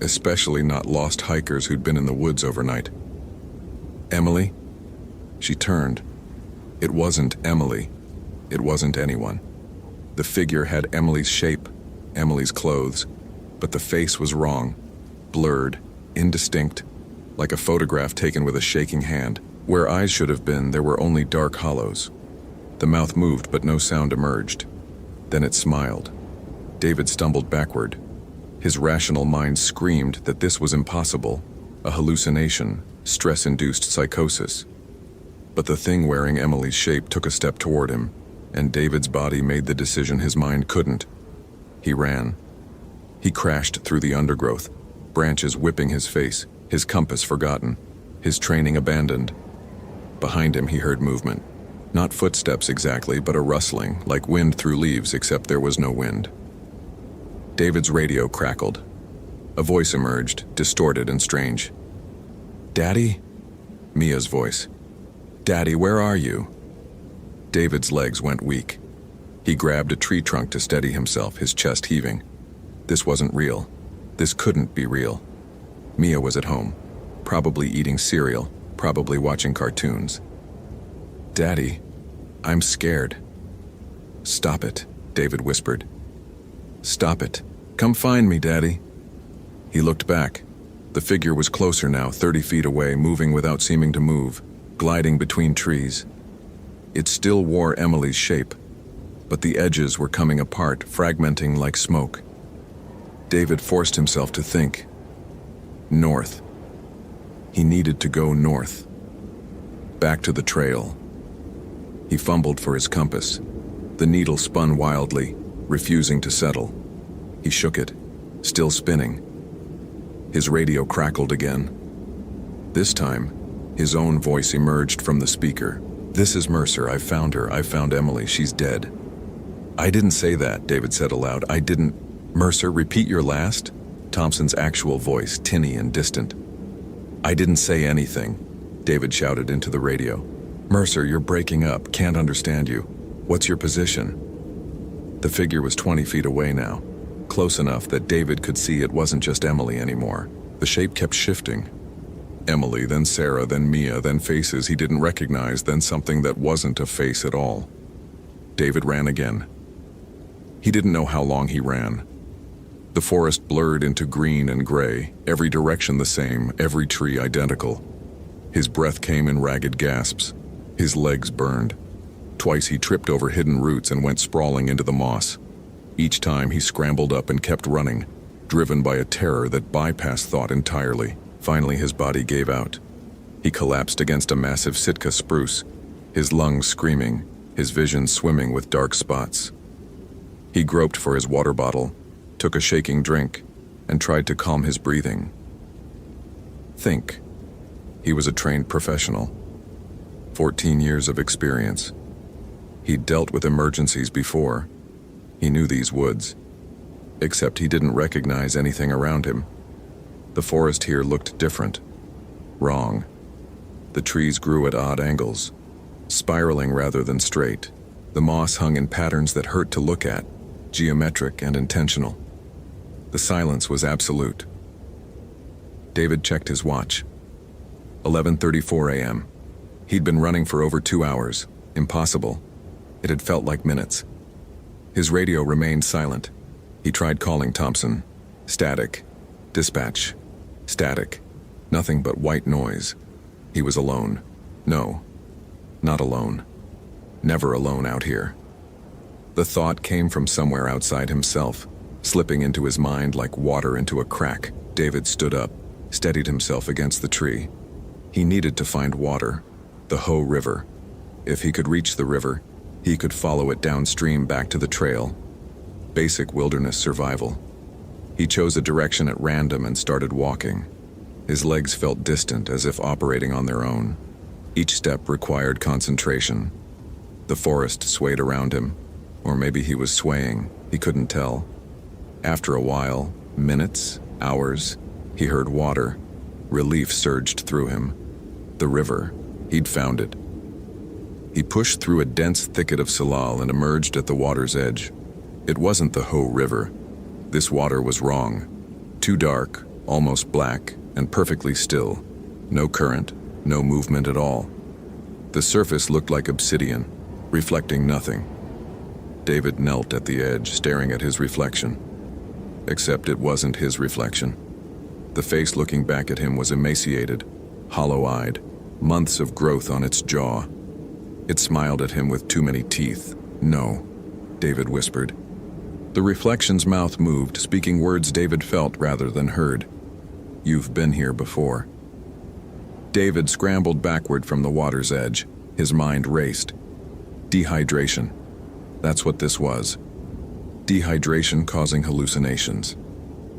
especially not lost hikers who'd been in the woods overnight. "Emily?" She turned. It wasn't Emily. It wasn't anyone. The figure had Emily's shape, Emily's clothes, but the face was wrong, blurred, indistinct, like a photograph taken with a shaking hand. Where eyes should have been, there were only dark hollows. The mouth moved, but no sound emerged. Then it smiled. David stumbled backward. His rational mind screamed that this was impossible, a hallucination, stress-induced psychosis. But the thing wearing Emily's shape took a step toward him, and David's body made the decision his mind couldn't. He ran. He crashed through the undergrowth, branches whipping his face, his compass forgotten, his training abandoned. Behind him he heard movement. Not footsteps exactly, but a rustling, like wind through leaves, except there was no wind. David's radio crackled. A voice emerged, distorted and strange. "Daddy?" Mia's voice. "Daddy, where are you?" David's legs went weak. He grabbed a tree trunk to steady himself, his chest heaving. This wasn't real. This couldn't be real. Mia was at home, probably eating cereal, probably watching cartoons. "Daddy, I'm scared." "Stop it," David whispered. "Stop it. Come find me, Daddy." He looked back. The figure was closer now, 30 feet away, moving without seeming to move, gliding between trees. It still wore Emily's shape, but the edges were coming apart, fragmenting like smoke. David forced himself to think. North. He needed to go north. Back to the trail. He fumbled for his compass. The needle spun wildly, refusing to settle. He shook it, still spinning. His radio crackled again. This time, his own voice emerged from the speaker. "This is Mercer. I found her. I found Emily. She's dead." "I didn't say that," David said aloud. "I didn't." "Mercer, repeat your last?" Thompson's actual voice, tinny and distant. "I didn't say anything," David shouted into the radio. "Mercer, you're breaking up. Can't understand you. What's your position?" The figure was 20 feet away now, close enough that David could see it wasn't just Emily anymore. The shape kept shifting. Emily, then Sarah, then Mia, then faces he didn't recognize, then something that wasn't a face at all. David ran again. He didn't know how long he ran. The forest blurred into green and gray, every direction the same, every tree identical. His breath came in ragged gasps. His legs burned. Twice he tripped over hidden roots and went sprawling into the moss. Each time he scrambled up and kept running, driven by a terror that bypassed thought entirely. Finally his body gave out. He collapsed against a massive Sitka spruce, his lungs screaming, his vision swimming with dark spots. He groped for his water bottle, took a shaking drink, and tried to calm his breathing. Think. He was a trained professional. 14 years of experience. He'd dealt with emergencies before. He knew these woods. Except he didn't recognize anything around him. The forest here looked different. Wrong. The trees grew at odd angles, spiraling rather than straight. The moss hung in patterns that hurt to look at. geometric and intentional. The silence was absolute. David checked his watch. 11:34 a.m. He'd been running for over 2 hours. Impossible. It had felt like minutes. His radio remained silent. He tried calling Thompson. Static. Dispatch. Static. Nothing but white noise. He was alone. No. Not alone. Never alone out here. The thought came from somewhere outside himself, slipping into his mind like water into a crack. David stood up, steadied himself against the tree. He needed to find water, the Ho River. If he could reach the river, he could follow it downstream back to the trail. Basic wilderness survival. He chose a direction at random and started walking. His legs felt distant, as if operating on their own. Each step required concentration. The forest swayed around him, or maybe he was swaying, he couldn't tell. After a while, minutes, hours, he heard water. Relief surged through him. The river. He'd found it. He pushed through a dense thicket of salal and emerged at the water's edge. It wasn't the Ho River. This water was wrong. Too dark, almost black, and perfectly still. No current, no movement at all. The surface looked like obsidian, reflecting nothing. David knelt at the edge, staring at his reflection. Except it wasn't his reflection. The face looking back at him was emaciated, hollow-eyed, months of growth on its jaw. It smiled at him with too many teeth. "No," David whispered. The reflection's mouth moved, speaking words David felt rather than heard. "You've been here before." David scrambled backward from the water's edge. His mind raced. Dehydration. That's what this was. Dehydration causing hallucinations.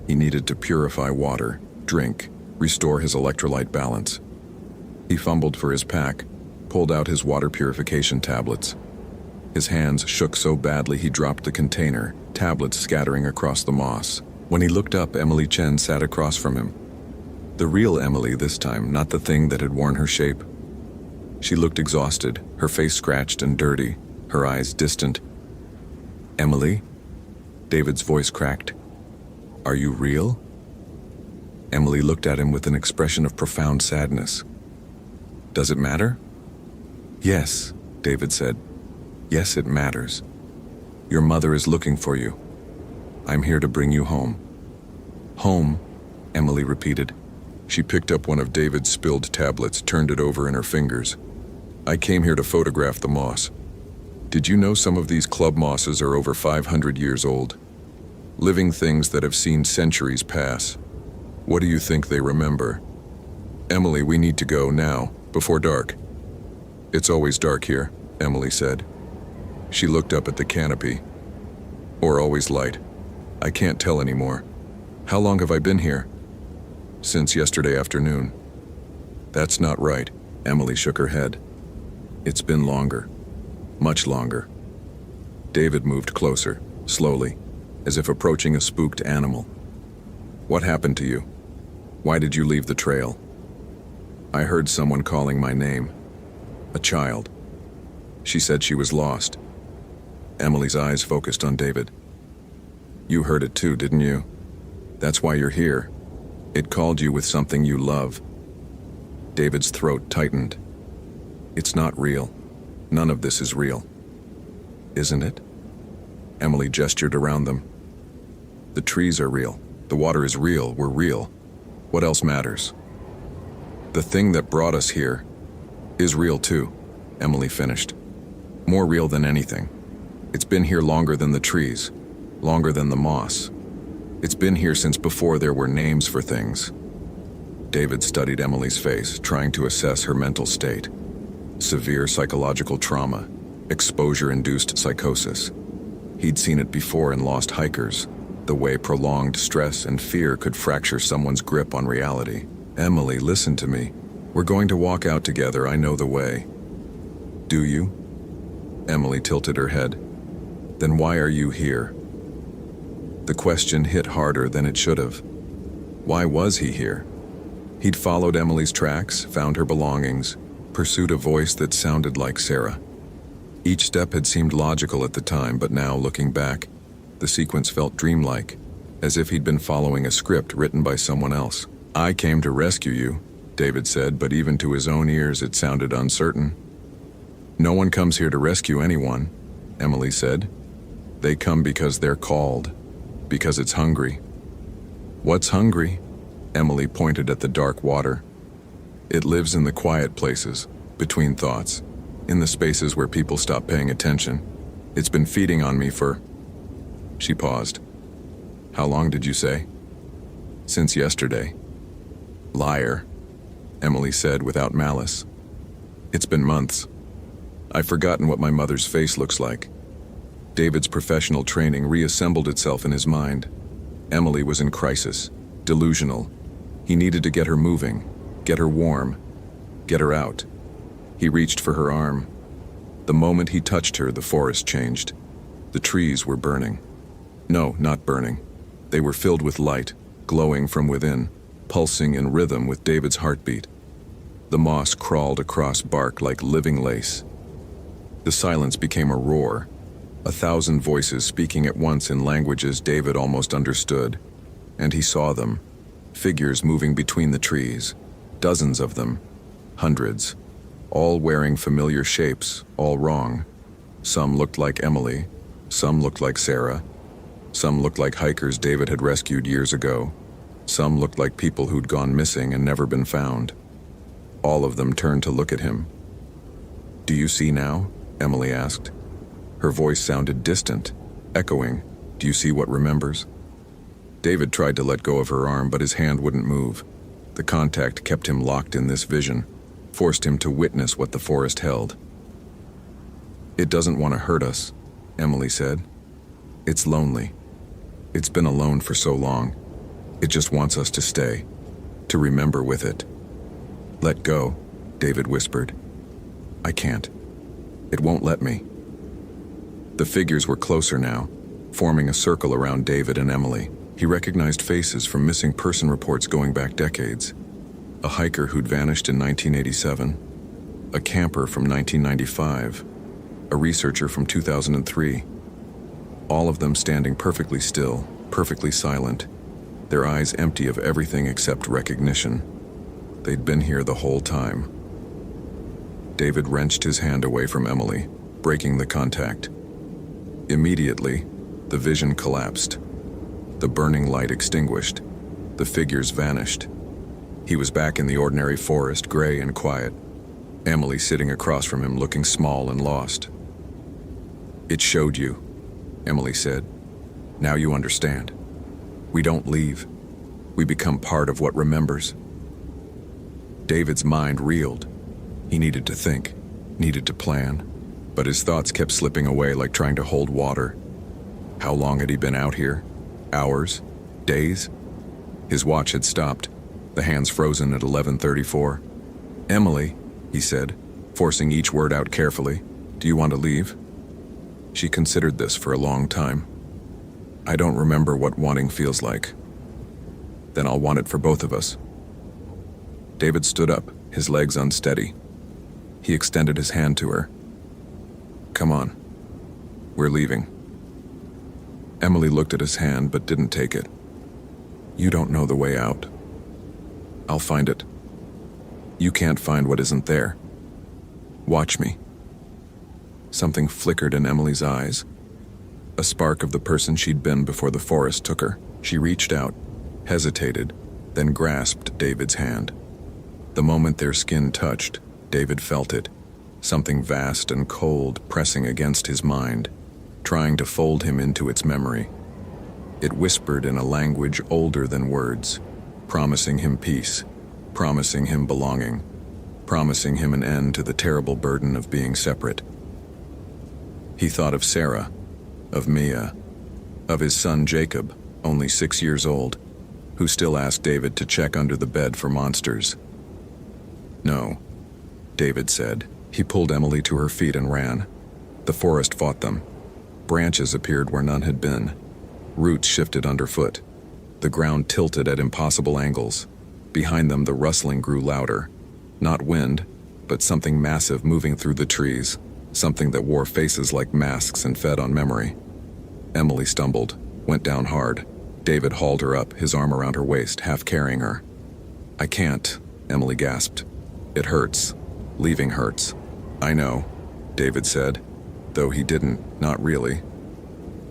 He needed to purify water, drink, restore his electrolyte balance. He fumbled for his pack, pulled out his water purification tablets. His hands shook so badly he dropped the container, tablets scattering across the moss. When he looked up, Emily Chen sat across from him. The real Emily this time, not the thing that had worn her shape. She looked exhausted, her face scratched and dirty, her eyes distant. "Emily?" David's voice cracked. "Are you real?" Emily looked at him with an expression of profound sadness. "Does it matter?" "Yes," David said. "Yes, it matters. Your mother is looking for you. I'm here to bring you home." "Home," Emily repeated. She picked up one of David's spilled tablets, turned it over in her fingers. "I came here to photograph the moss. Did you know some of these club mosses are over 500 years old? Living things that have seen centuries pass. What do you think they remember?" "Emily, we need to go now, before dark." "It's always dark here," Emily said. She looked up at the canopy. "Or always light. I can't tell anymore. How long have I been here?" "Since yesterday afternoon." "That's not right," Emily shook her head. "It's been longer. Much longer." David moved closer, slowly, as if approaching a spooked animal. "What happened to you? Why did you leave the trail?" "I heard someone calling my name. A child. She said she was lost." Emily's eyes focused on David. "You heard it too, didn't you? That's why you're here. It called you with something you love." David's throat tightened. "It's not real. None of this is real." "Isn't it?" Emily gestured around them. "The trees are real. The water is real. We're real. What else matters?" "The thing that brought us here is real too," Emily finished. "More real than anything. It's been here longer than the trees, longer than the moss. It's been here since before there were names for things." David studied Emily's face, trying to assess her mental state. Severe psychological trauma, exposure-induced psychosis. He'd seen it before in lost hikers, the way prolonged stress and fear could fracture someone's grip on reality. "Emily, listen to me. We're going to walk out together. I know the way." "Do you?" Emily tilted her head. "Then why are you here?" The question hit harder than it should have. Why was he here? He'd followed Emily's tracks, found her belongings, pursued a voice that sounded like Sarah. Each step had seemed logical at the time, but now, looking back, The sequence felt dreamlike, as if he'd been following a script written by someone else. "I came to rescue you," David said, but even to his own ears it sounded uncertain. "No one comes here to rescue anyone," Emily said. "They come because they're called, because it's hungry." "What's hungry?" Emily pointed at the dark water. "It lives in the quiet places, between thoughts, in the spaces where people stop paying attention. It's been feeding on me for..." She paused. "How long did you say?" "Since yesterday." "Liar," Emily said without malice. "It's been months. I've forgotten what my mother's face looks like." David's professional training reassembled itself in his mind. Emily was in crisis, delusional. He needed to get her moving, get her warm, get her out. He reached for her arm. The moment he touched her, the forest changed. The trees were burning. No, not burning. They were filled with light, glowing from within, pulsing in rhythm with David's heartbeat. The moss crawled across bark like living lace. The silence became a roar, 1,000 voices speaking at once in languages David almost understood. And he saw them, figures moving between the trees, dozens of them, hundreds, all wearing familiar shapes, all wrong. Some looked like Emily, some looked like Sarah, some looked like hikers David had rescued years ago, some looked like people who'd gone missing and never been found. All of them turned to look at him. "Do you see now?" Emily asked. Her voice sounded distant, echoing. "Do you see what remembers?" David tried to let go of her arm, but his hand wouldn't move. The contact kept him locked in this vision, forced him to witness what the forest held. "It doesn't want to hurt us," Emily said. "It's lonely. It's been alone for so long. It just wants us to stay, to remember with it." "Let go," David whispered. "I can't. It won't let me." The figures were closer now, forming a circle around David and Emily. He recognized faces from missing person reports going back decades. A hiker who'd vanished in 1987, a camper from 1995, a researcher from 2003. All of them standing perfectly still, perfectly silent, their eyes empty of everything except recognition. They'd been here the whole time. David wrenched his hand away from Emily, breaking the contact. Immediately, the vision collapsed. The burning light extinguished. The figures vanished. He was back in the ordinary forest, gray and quiet. Emily sitting across from him, looking small and lost. "It showed you," Emily said. "Now you understand. We don't leave. We become part of what remembers." David's mind reeled. He needed to think, needed to plan, but his thoughts kept slipping away like trying to hold water. How long had he been out here? Hours? Days? His watch had stopped, the hands frozen at 11:34. "Emily," he said, forcing each word out carefully, "do you want to leave?" She considered this for a long time. "I don't remember what wanting feels like." "Then I'll want it for both of us." David stood up, his legs unsteady. He extended his hand to her. "Come on. We're leaving." Emily looked at his hand but didn't take it. "You don't know the way out." "I'll find it." "You can't find what isn't there. Watch me." Something flickered in Emily's eyes. A spark of the person she'd been before the forest took her. She reached out, hesitated, then grasped David's hand. The moment their skin touched, David felt it, something vast and cold pressing against his mind, trying to fold him into its memory. It whispered in a language older than words, promising him peace, promising him belonging, promising him an end to the terrible burden of being separate. He thought of Sarah, of Mia, of his son Jacob, only 6 years old, who still asked David to check under the bed for monsters. "No," David said. He pulled Emily to her feet and ran. The forest fought them. Branches appeared where none had been. Roots shifted underfoot. The ground tilted at impossible angles. Behind them the rustling grew louder. Not wind, but something massive moving through the trees, something that wore faces like masks and fed on memory. Emily stumbled, went down hard. David hauled her up, his arm around her waist, half carrying her. "I can't," Emily gasped. "It hurts. Leaving hurts." "I know," David said, though he didn't, not really.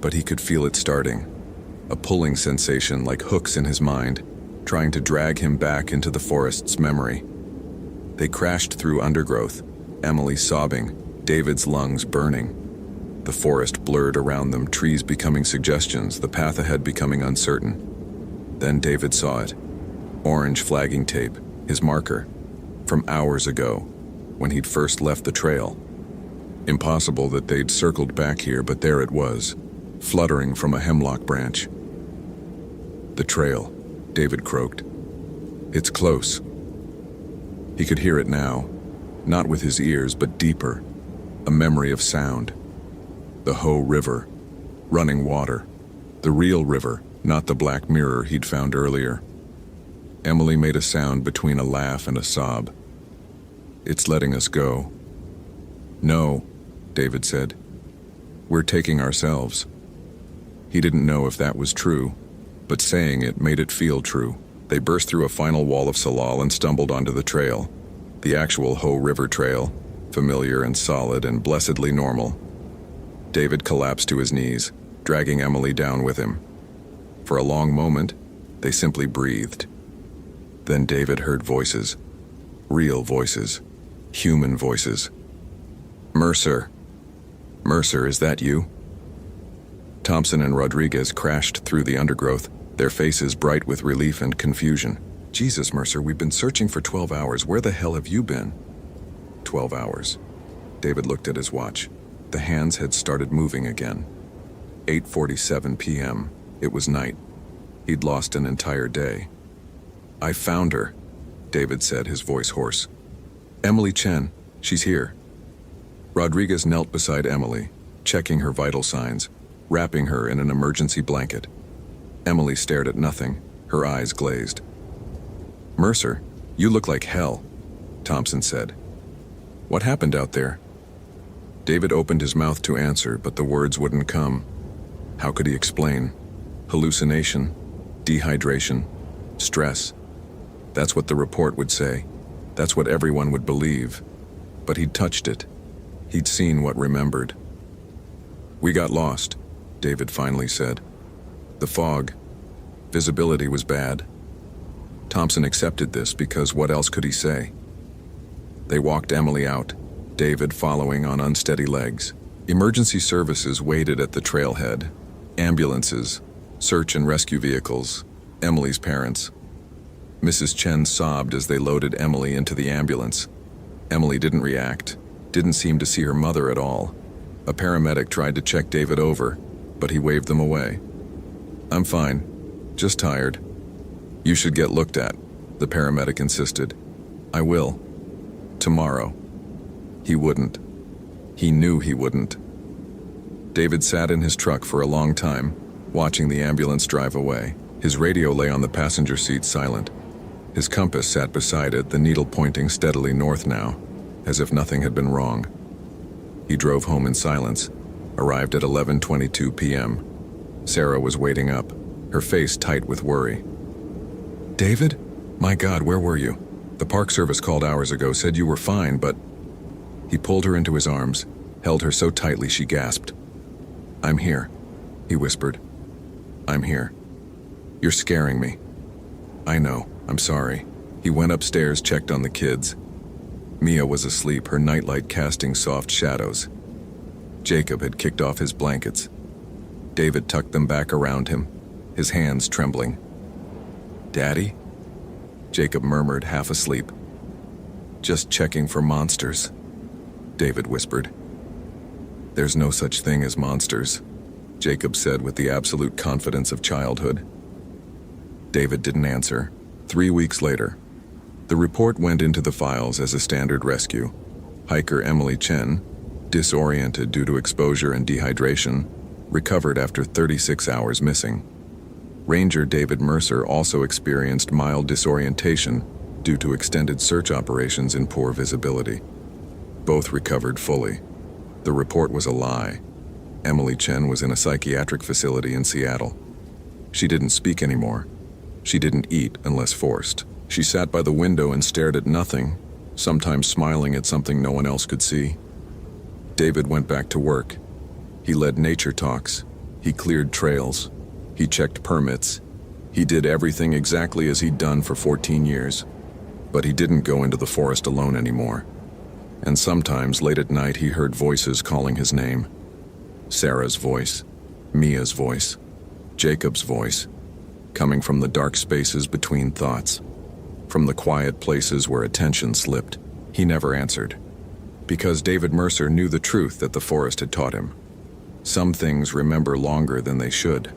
But he could feel it starting, a pulling sensation like hooks in his mind, trying to drag him back into the forest's memory. They crashed through undergrowth, Emily sobbing, David's lungs burning. The forest blurred around them, trees becoming suggestions, the path ahead becoming uncertain. Then David saw it. Orange flagging tape, his marker, from hours ago, when he'd first left the trail. Impossible that they'd circled back here, but there it was, fluttering from a hemlock branch. "The trail," David croaked. "It's close." He could hear it now, not with his ears, but deeper, a memory of sound. The Hoh River, running water, the real river, not the black mirror he'd found earlier. Emily made a sound between a laugh and a sob. "It's letting us go." "No," David said. "We're taking ourselves." He didn't know if that was true, but saying it made it feel true. They burst through a final wall of salal and stumbled onto the trail. The actual Hoh River Trail, familiar and solid and blessedly normal. David collapsed to his knees, dragging Emily down with him. For a long moment, they simply breathed. Then David heard voices. Real voices. Human voices. "Mercer. Mercer, is that you?" Thompson and Rodriguez crashed through the undergrowth, their faces bright with relief and confusion. "Jesus, Mercer, we've been searching for 12 hours. Where the hell have you been?" 12 hours. David looked at his watch. The hands had started moving again. 8:47 p.m. It was night. He'd lost an entire day. "I found her," David said, his voice hoarse. "Emily Chen, she's here." Rodriguez knelt beside Emily, checking her vital signs, wrapping her in an emergency blanket. Emily stared at nothing, her eyes glazed. "Mercer, you look like hell," Thompson said. "What happened out there?" David opened his mouth to answer, but the words wouldn't come. How could he explain? Hallucination? Dehydration? Stress? That's what the report would say. That's what everyone would believe. But he'd touched it. He'd seen what remembered. "We got lost," David finally said. "The fog. Visibility was bad." Thompson accepted this because what else could he say? They walked Emily out, David following on unsteady legs. Emergency services waited at the trailhead. Ambulances, search and rescue vehicles, Emily's parents. Mrs. Chen sobbed as they loaded Emily into the ambulance. Emily didn't react, didn't seem to see her mother at all. A paramedic tried to check David over, but he waved them away. "I'm fine, just tired." "You should get looked at," the paramedic insisted. "I will. Tomorrow." He wouldn't. He knew he wouldn't. David sat in his truck for a long time, watching the ambulance drive away. His radio lay on the passenger seat silent. His compass sat beside it, the needle pointing steadily north now, as if nothing had been wrong. He drove home in silence, arrived at 11:22 p.m. Sarah was waiting up, her face tight with worry. "David? My God, where were you? The Park Service called hours ago, said you were fine, but..." He pulled her into his arms, held her so tightly she gasped. "I'm here," he whispered. "I'm here. You're scaring me." "I know, I'm sorry." He went upstairs, checked on the kids. Mia was asleep, her nightlight casting soft shadows. Jacob had kicked off his blankets. David tucked them back around him, his hands trembling. "Daddy?" Jacob murmured, half asleep. "Just checking for monsters," David whispered. "There's no such thing as monsters," Jacob said with the absolute confidence of childhood. David didn't answer. 3 weeks later, the report went into the files as a standard rescue. Hiker Emily Chen, disoriented due to exposure and dehydration, recovered after 36 hours missing. Ranger David Mercer also experienced mild disorientation due to extended search operations in poor visibility. Both recovered fully. The report was a lie. Emily Chen was in a psychiatric facility in Seattle. She didn't speak anymore. She didn't eat unless forced. She sat by the window and stared at nothing, sometimes smiling at something no one else could see. David went back to work. He led nature talks. He cleared trails. He checked permits. He did everything exactly as he'd done for 14 years. But he didn't go into the forest alone anymore. And sometimes, late at night, he heard voices calling his name. Sarah's voice, Mia's voice, Jacob's voice, coming from the dark spaces between thoughts. From the quiet places where attention slipped. He never answered. Because David Mercer knew the truth that the forest had taught him. Some things remember longer than they should.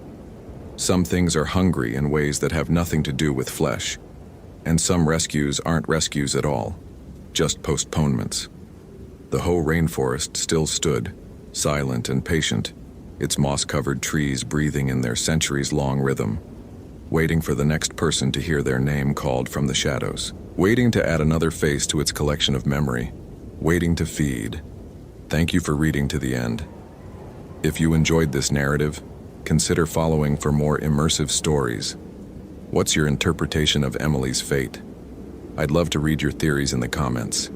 Some things are hungry in ways that have nothing to do with flesh. And some rescues aren't rescues at all, just postponements. The Hoh rainforest still stood, silent and patient, its moss-covered trees breathing in their centuries-long rhythm, waiting for the next person to hear their name called from the shadows, waiting to add another face to its collection of memory, waiting to feed. Thank you for reading to the end. If you enjoyed this narrative, consider following for more immersive stories. What's your interpretation of Emily's fate? I'd love to read your theories in the comments.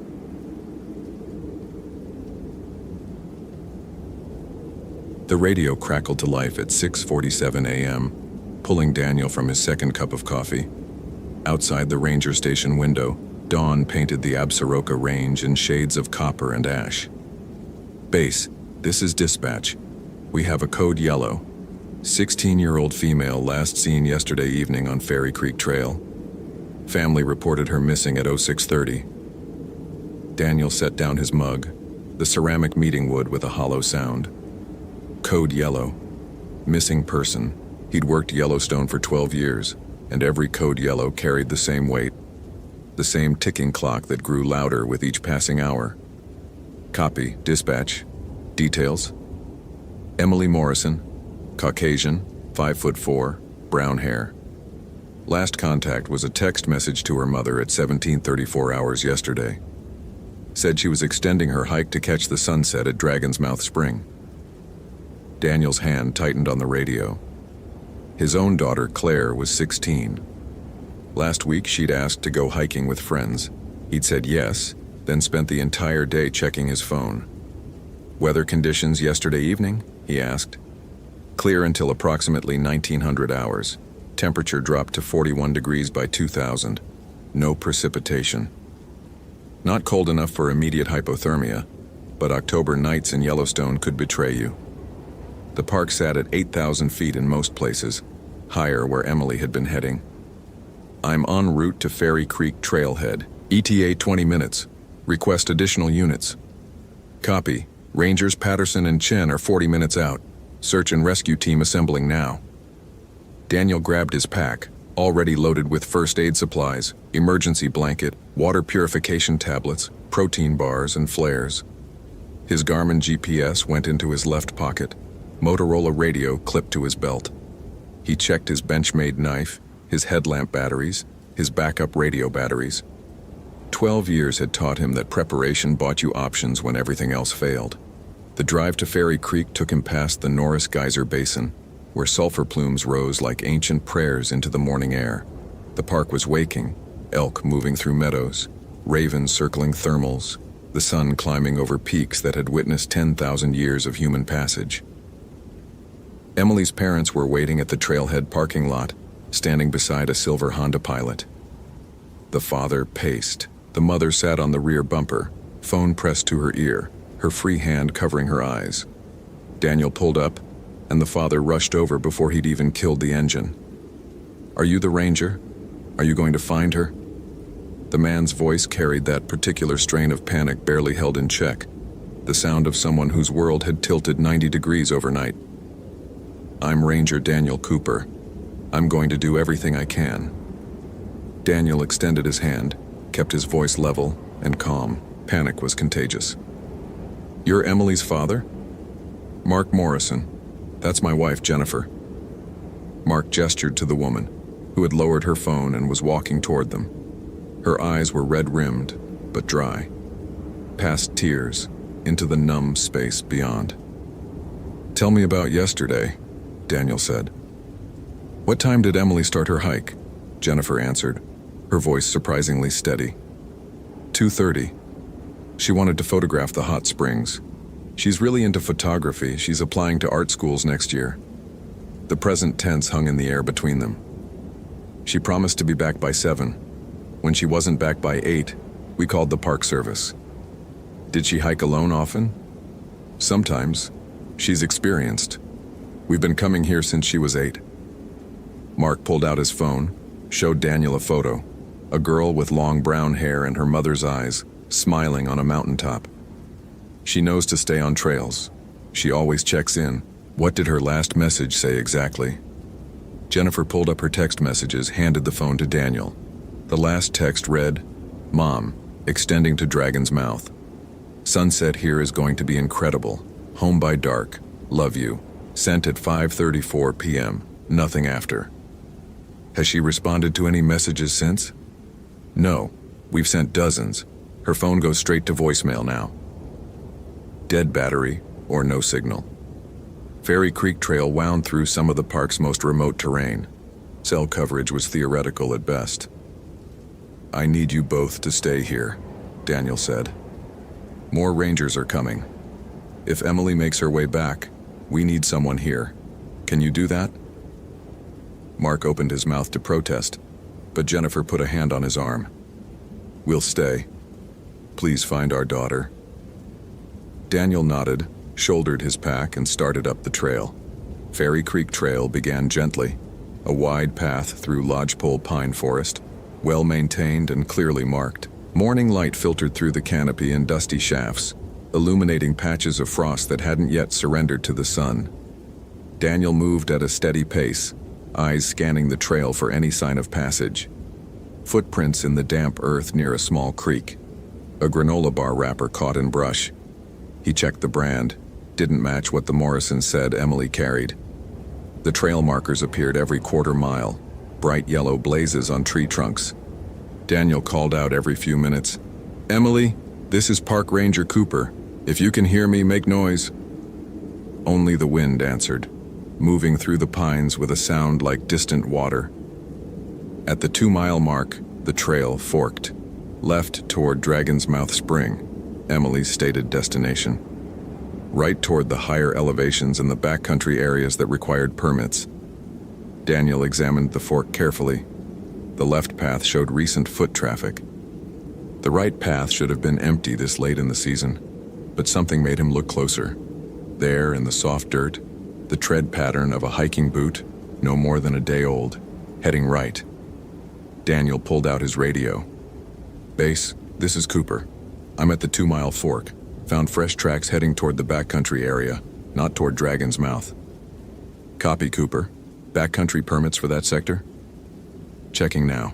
The radio crackled to life at 6:47 a.m., pulling Daniel from his second cup of coffee. Outside the ranger station window, dawn painted the Absaroka Range in shades of copper and ash. Base, this is dispatch. We have a code yellow. 16-year-old female last seen yesterday evening on Fairy Creek Trail. Family reported her missing at 06:30. Daniel set down his mug, the ceramic meeting wood with a hollow sound. Code yellow. Missing person. He'd worked Yellowstone for 12 years, and every code yellow carried the same weight. The same ticking clock that grew louder with each passing hour. Copy, dispatch. Details. Emily Morrison, Caucasian, 5'4", brown hair. Last contact was a text message to her mother at 17:34 hours yesterday. Said she was extending her hike to catch the sunset at Dragon's Mouth Spring. Daniel's hand tightened on the radio. His own daughter, Claire, was 16. Last week, she'd asked to go hiking with friends. He'd said yes, then spent the entire day checking his phone. Weather conditions yesterday evening? He asked. Clear until approximately 1900 hours. Temperature dropped to 41 degrees by 2000. No precipitation. Not cold enough for immediate hypothermia, but October nights in Yellowstone could betray you. The park sat at 8,000 feet in most places, higher where Emily had been heading. I'm en route to Fairy Creek Trailhead. ETA 20 minutes. Request additional units. Copy. Rangers Patterson and Chen are 40 minutes out. Search and rescue team assembling now. Daniel grabbed his pack, already loaded with first aid supplies, emergency blanket, water purification tablets, protein bars, and flares. His Garmin GPS went into his left pocket, Motorola radio clipped to his belt. He checked his Benchmade knife, his headlamp batteries, his backup radio batteries. 12 years had taught him that preparation bought you options when everything else failed. The drive to Fairy Creek took him past the Norris Geyser Basin, where sulfur plumes rose like ancient prayers into the morning air. The park was waking, elk moving through meadows, ravens circling thermals, the sun climbing over peaks that had witnessed 10,000 years of human passage. Emily's parents were waiting at the trailhead parking lot, standing beside a silver Honda Pilot. The father paced. The mother sat on the rear bumper, phone pressed to her ear, her free hand covering her eyes. Daniel pulled up, and the father rushed over before he'd even killed the engine. Are you the ranger? Are you going to find her? The man's voice carried that particular strain of panic barely held in check, the sound of someone whose world had tilted 90 degrees overnight. I'm Ranger Daniel Cooper. I'm going to do everything I can. Daniel extended his hand, kept his voice level and calm. Panic was contagious. You're Emily's father? Mark Morrison. That's my wife, Jennifer. Mark gestured to the woman, who had lowered her phone and was walking toward them. Her eyes were red-rimmed, but dry. Past tears, into the numb space beyond. Tell me about yesterday, Daniel said. What time did Emily start her hike? Jennifer answered, her voice surprisingly steady. 2:30. She wanted to photograph the hot springs. She's really into photography. She's applying to art schools next year. The present tense hung in the air between them. She promised to be back by 7. When she wasn't back by 8, we called the park service. Did she hike alone often? Sometimes. She's experienced. We've been coming here since she was 8. Mark pulled out his phone, showed Daniel a photo. A girl with long brown hair and her mother's eyes, smiling on a mountaintop. She knows to stay on trails. She always checks in. What did her last message say exactly? Jennifer pulled up her text messages, handed the phone to Daniel. The last text read, "Mom," extending to Dragon's Mouth. "Sunset here is going to be incredible. Home by dark. Love you." Sent at 5:34 p.m. Nothing after. Has she responded to any messages since? No. We've sent dozens. Her phone goes straight to voicemail now. Dead battery or no signal. Fairy Creek Trail wound through some of the park's most remote terrain. Cell coverage was theoretical at best. "I need you both to stay here," Daniel said. "More rangers are coming. If Emily makes her way back, we need someone here. Can you do that?" Mark opened his mouth to protest, but Jennifer put a hand on his arm. "We'll stay. Please find our daughter." Daniel nodded, shouldered his pack, and started up the trail. Fairy Creek Trail began gently, a wide path through lodgepole pine forest, well-maintained and clearly marked. Morning light filtered through the canopy in dusty shafts, illuminating patches of frost that hadn't yet surrendered to the sun. Daniel moved at a steady pace, eyes scanning the trail for any sign of passage. Footprints in the damp earth near a small creek. A granola bar wrapper caught in brush. He checked the brand. Didn't match what the Morrison said Emily carried. The trail markers appeared every quarter mile, bright yellow blazes on tree trunks. Daniel called out every few minutes, "Emily, this is Park Ranger Cooper. If you can hear me, make noise." Only the wind answered, moving through the pines with a sound like distant water. At the 2-mile mark, the trail forked, left toward Dragon's Mouth Spring, Emily's stated destination. Right toward the higher elevations in the backcountry areas that required permits. Daniel examined the fork carefully. The left path showed recent foot traffic. The right path should have been empty this late in the season, but something made him look closer. There, in the soft dirt, the tread pattern of a hiking boot, no more than a day old, heading right. Daniel pulled out his radio. "Base, this is Cooper. I'm at the 2-mile fork. Found fresh tracks heading toward the backcountry area, not toward Dragon's Mouth." "Copy, Cooper. Backcountry permits for that sector?" "Checking now."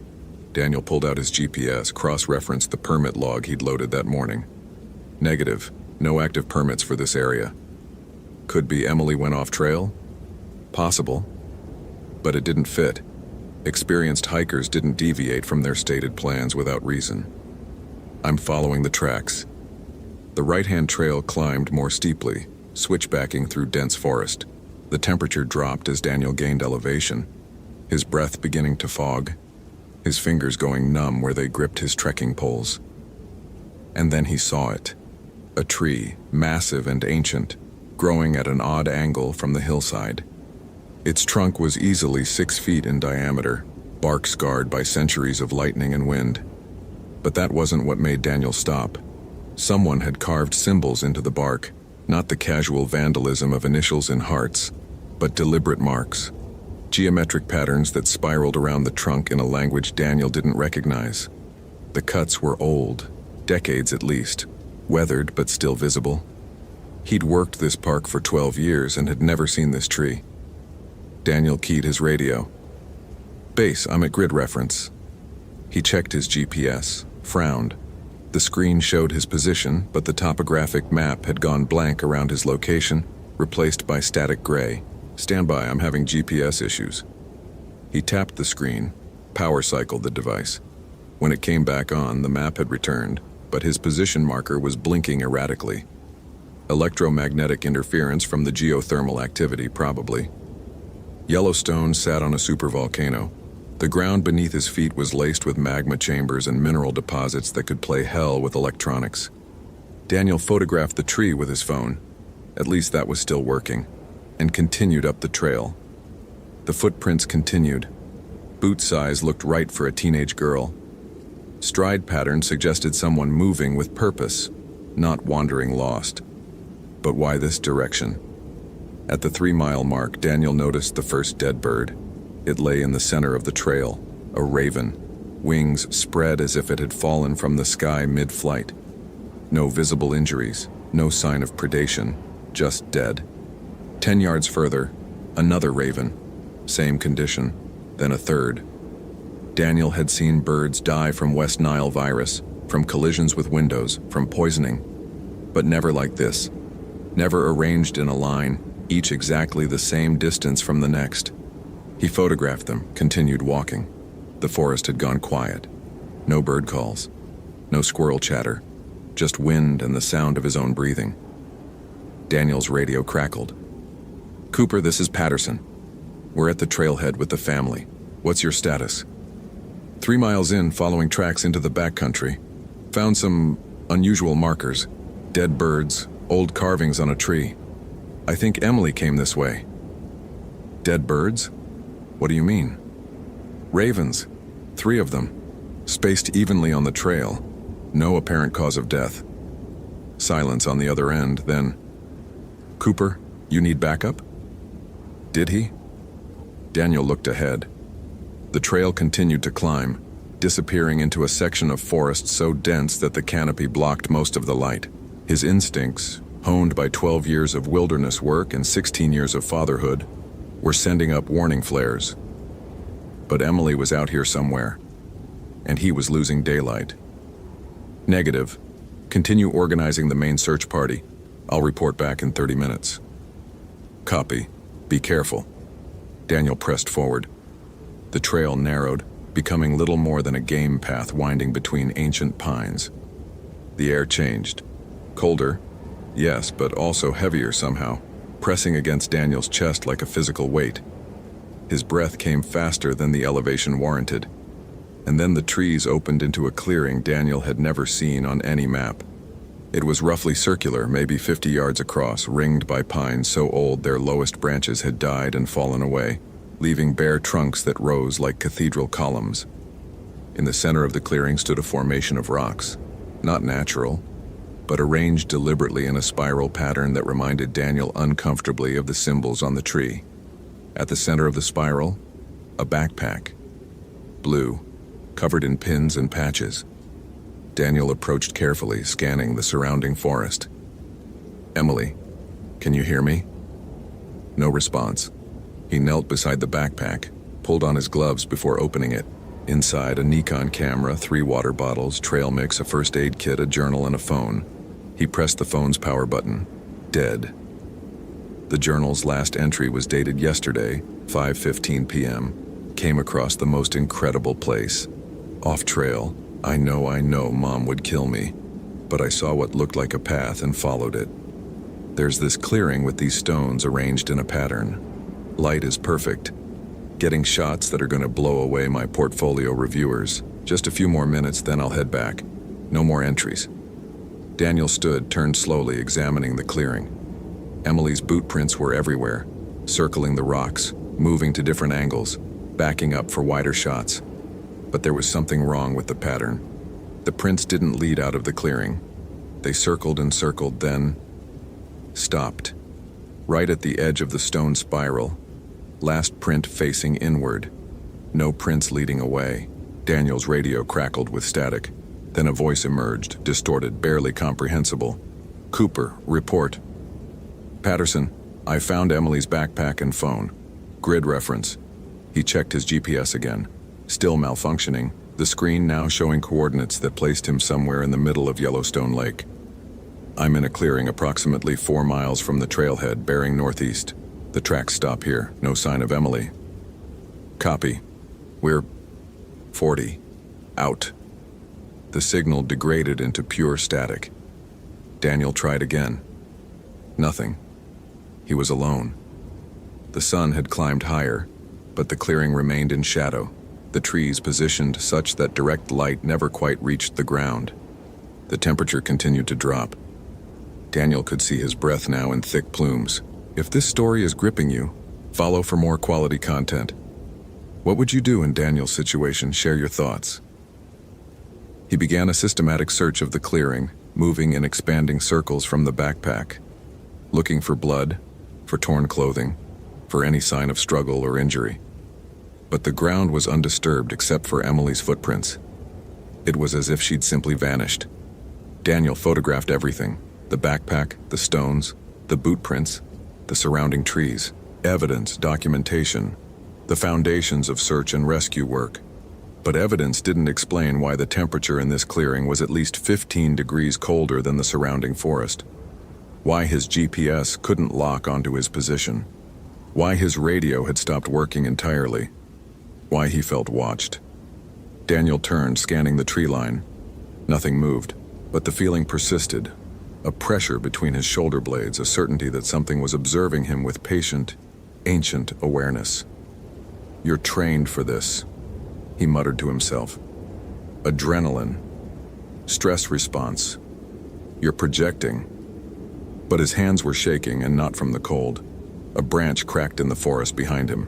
Daniel pulled out his GPS, cross-referenced the permit log he'd loaded that morning. "Negative. No active permits for this area." Could be Emily went off trail? Possible. But it didn't fit. Experienced hikers didn't deviate from their stated plans without reason. "I'm following the tracks." The right-hand trail climbed more steeply, switchbacking through dense forest. The temperature dropped as Daniel gained elevation, his breath beginning to fog, his fingers going numb where they gripped his trekking poles. And then he saw it. A tree, massive and ancient, growing at an odd angle from the hillside. Its trunk was easily 6 feet in diameter, bark scarred by centuries of lightning and wind. But that wasn't what made Daniel stop. Someone had carved symbols into the bark, not the casual vandalism of initials in hearts, but deliberate marks. Geometric patterns that spiraled around the trunk in a language Daniel didn't recognize. The cuts were old, decades at least, weathered but still visible. He'd worked this park for 12 years and had never seen this tree. Daniel keyed his radio. "Base, I'm at grid reference." He checked his GPS, frowned. The screen showed his position, but the topographic map had gone blank around his location, replaced by static gray. "Stand by, I'm having GPS issues." He tapped the screen, power cycled the device. When it came back on, the map had returned, but his position marker was blinking erratically. Electromagnetic interference from the geothermal activity, probably. Yellowstone sat on a supervolcano. The ground beneath his feet was laced with magma chambers and mineral deposits that could play hell with electronics. Daniel photographed the tree with his phone. At least that was still working, and continued up the trail. The footprints continued. Boot size looked right for a teenage girl. Stride pattern suggested someone moving with purpose, not wandering lost. But why this direction? At the 3-mile mark, Daniel noticed the first dead bird. It lay in the center of the trail, a raven, wings spread as if it had fallen from the sky mid-flight. No visible injuries, no sign of predation, just dead. 10 yards further, another raven, same condition, then a third. Daniel had seen birds die from West Nile virus, from collisions with windows, from poisoning, but never like this. Never arranged in a line, each exactly the same distance from the next. He photographed them, continued walking. The forest had gone quiet. No bird calls, no squirrel chatter, just wind and the sound of his own breathing. Daniel's radio crackled. "Cooper, this is Patterson. We're at the trailhead with the family. What's your status?" 3 miles in, following tracks into the backcountry. Found some unusual markers. Dead birds, old carvings on a tree. I think Emily came this way. Dead birds? What do you mean? Ravens. 3 of them. Spaced evenly on the trail. No apparent cause of death. Silence on the other end, then, "Cooper, you need backup?" Did he? Daniel looked ahead. The trail continued to climb, disappearing into a section of forest so dense that the canopy blocked most of the light. His instincts, honed by 12 years of wilderness work and 16 years of fatherhood, were sending up warning flares. But Emily was out here somewhere, and he was losing daylight. Negative. Continue organizing the main search party. I'll report back in 30 minutes. Copy. Be careful. Daniel pressed forward. The trail narrowed, becoming little more than a game path winding between ancient pines. The air changed. Colder, yes, but also heavier somehow, pressing against Daniel's chest like a physical weight. His breath came faster than the elevation warranted. And then the trees opened into a clearing Daniel had never seen on any map. It was roughly circular, maybe 50 yards across, ringed by pines so old their lowest branches had died and fallen away, leaving bare trunks that rose like cathedral columns. In the center of the clearing stood a formation of rocks, not natural, but arranged deliberately in a spiral pattern that reminded Daniel uncomfortably of the symbols on the tree. At the center of the spiral, a backpack, blue, covered in pins and patches. Daniel approached carefully, scanning the surrounding forest. "Emily, can you hear me?" No response. He knelt beside the backpack, pulled on his gloves before opening it. Inside, a Nikon camera, 3 water bottles, trail mix, a first aid kit, a journal, and a phone. He pressed the phone's power button. Dead. The journal's last entry was dated yesterday, 5:15 p.m. Came across the most incredible place. Off trail. I know, Mom would kill me. But I saw what looked like a path and followed it. There's this clearing with these stones arranged in a pattern. Light is perfect. Getting shots that are going to blow away my portfolio reviewers. Just a few more minutes, then I'll head back. No more entries. Daniel stood, turned slowly, examining the clearing. Emily's boot prints were everywhere, circling the rocks, moving to different angles, backing up for wider shots. But there was something wrong with the pattern. The prints didn't lead out of the clearing. They circled and circled, then stopped. Right at the edge of the stone spiral. Last print facing inward. No prints leading away. Daniel's radio crackled with static. Then a voice emerged, distorted, barely comprehensible. "Cooper, report." "Patterson, I found Emily's backpack and phone. Grid reference." He checked his GPS again. Still malfunctioning, the screen now showing coordinates that placed him somewhere in the middle of Yellowstone Lake. "I'm in a clearing approximately 4 miles from the trailhead, bearing northeast. The tracks stop here. No sign of Emily." "Copy. We're 40. Out." The signal degraded into pure static. Daniel tried again. Nothing. He was alone. The sun had climbed higher, but the clearing remained in shadow, the trees positioned such that direct light never quite reached the ground. The temperature continued to drop. Daniel could see his breath now in thick plumes. If this story is gripping you, follow for more quality content. What would you do in Daniel's situation? Share your thoughts. He began a systematic search of the clearing, moving in expanding circles from the backpack, looking for blood, for torn clothing, for any sign of struggle or injury. But the ground was undisturbed except for Emily's footprints. It was as if she'd simply vanished. Daniel photographed everything: the backpack, the stones, the boot prints, the surrounding trees. Evidence, documentation, the foundations of search and rescue work. But evidence didn't explain why the temperature in this clearing was at least 15 degrees colder than the surrounding forest. Why his GPS couldn't lock onto his position. Why his radio had stopped working entirely. Why he felt watched. Daniel turned, scanning the tree line. Nothing moved, but the feeling persisted. A pressure between his shoulder blades, a certainty that something was observing him with patient, ancient awareness. "You're trained for this," he muttered to himself. "Adrenaline. Stress response. You're projecting." But his hands were shaking, and not from the cold. A branch cracked in the forest behind him.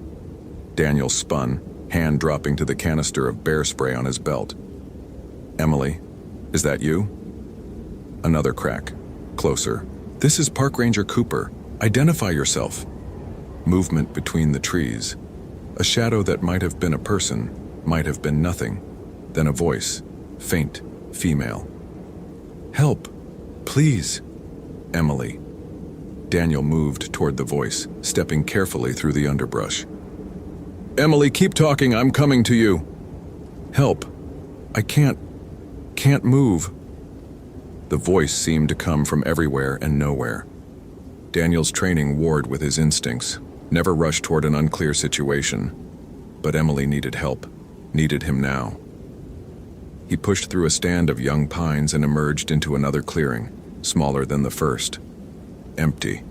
Daniel spun, hand dropping to the canister of bear spray on his belt. "Emily, is that you?" Another crack. Closer. "This is Park Ranger Cooper. Identify yourself." Movement between the trees. A shadow that might have been a person, might have been nothing. Then a voice, faint, female. "Help, please, Emily." Daniel moved toward the voice, stepping carefully through the underbrush. "Emily, keep talking, I'm coming to you." "Help, I can't move." The voice seemed to come from everywhere and nowhere. Daniel's training warred with his instincts, never rushed toward an unclear situation. But Emily needed help, needed him now. He pushed through a stand of young pines and emerged into another clearing, smaller than the first. Empty.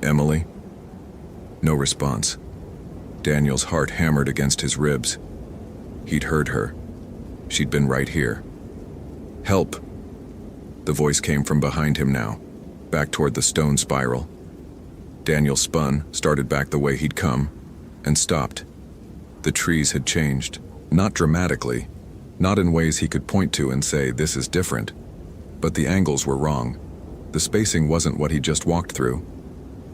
"Emily?" No response. Daniel's heart hammered against his ribs. He'd heard her. She'd been right here. "Help!" The voice came from behind him now, back toward the stone spiral. Daniel spun, started back the way he'd come, and stopped. The trees had changed, not dramatically, not in ways he could point to and say, "This is different." But the angles were wrong. The spacing wasn't what he'd just walked through.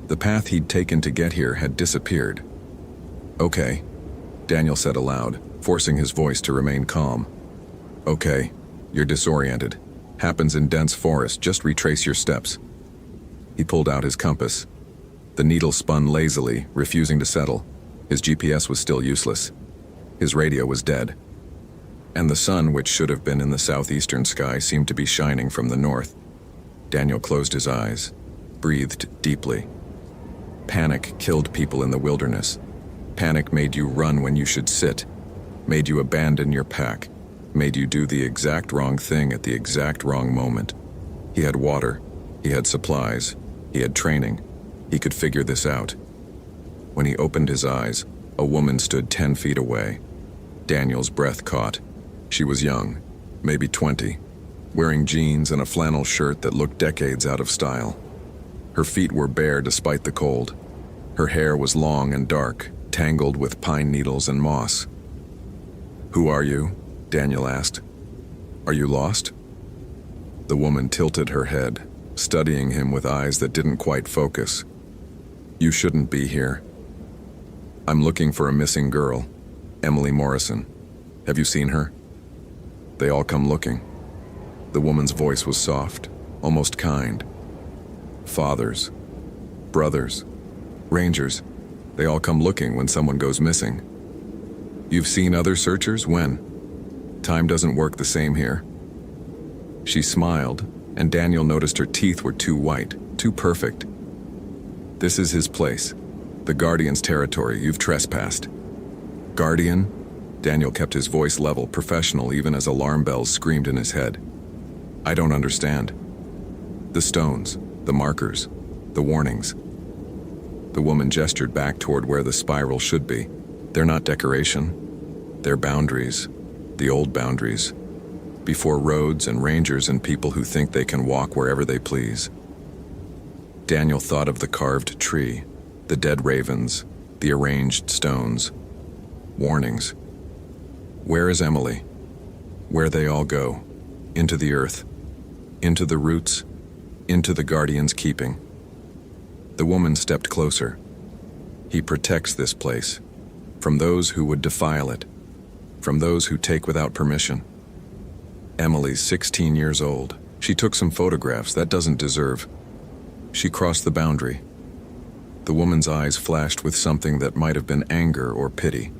The path he'd taken to get here had disappeared. "Okay," Daniel said aloud, forcing his voice to remain calm. "Okay, you're disoriented. Happens in dense forest, just retrace your steps." He pulled out his compass. The needle spun lazily, refusing to settle. His GPS was still useless. His radio was dead. And the sun, which should have been in the southeastern sky, seemed to be shining from the north. Daniel closed his eyes, breathed deeply. Panic killed people in the wilderness. Panic made you run when you should sit, made you abandon your pack, made you do the exact wrong thing at the exact wrong moment. He had water, he had supplies, he had training. He could figure this out. When he opened his eyes, a woman stood 10 feet away. Daniel's breath caught. She was young, maybe 20, wearing jeans and a flannel shirt that looked decades out of style. Her feet were bare despite the cold. Her hair was long and dark, tangled with pine needles and moss. "Who are you?" Daniel asked. "Are you lost?" The woman tilted her head, studying him with eyes that didn't quite focus. "You shouldn't be here. I'm looking for a missing girl, Emily Morrison. Have you seen her?" "They all come looking." The woman's voice was soft, almost kind. "Fathers, brothers, rangers, they all come looking when someone goes missing." "You've seen other searchers? When?" "Time doesn't work the same here." She smiled, and Daniel noticed her teeth were too white, too perfect. "This is his place, the Guardian's territory. You've trespassed." "Guardian?" Daniel kept his voice level, professional, even as alarm bells screamed in his head. "I don't understand." "The stones. The markers, the warnings. The woman gestured back toward where the spiral should be. They're not decoration. They're boundaries, the old boundaries, before roads and rangers and people who think they can walk wherever they please. Daniel thought of the carved tree, the dead ravens, the arranged stones. Warnings. Where is Emily? Where they all go. Into the earth. Into the roots. Into the guardian's keeping. The woman stepped closer. He protects this place. From those who would defile it. From those who take without permission. Emily's 16 years old. She took some photographs. That doesn't deserve. She crossed the boundary. The woman's eyes flashed with something that might have been anger or pity.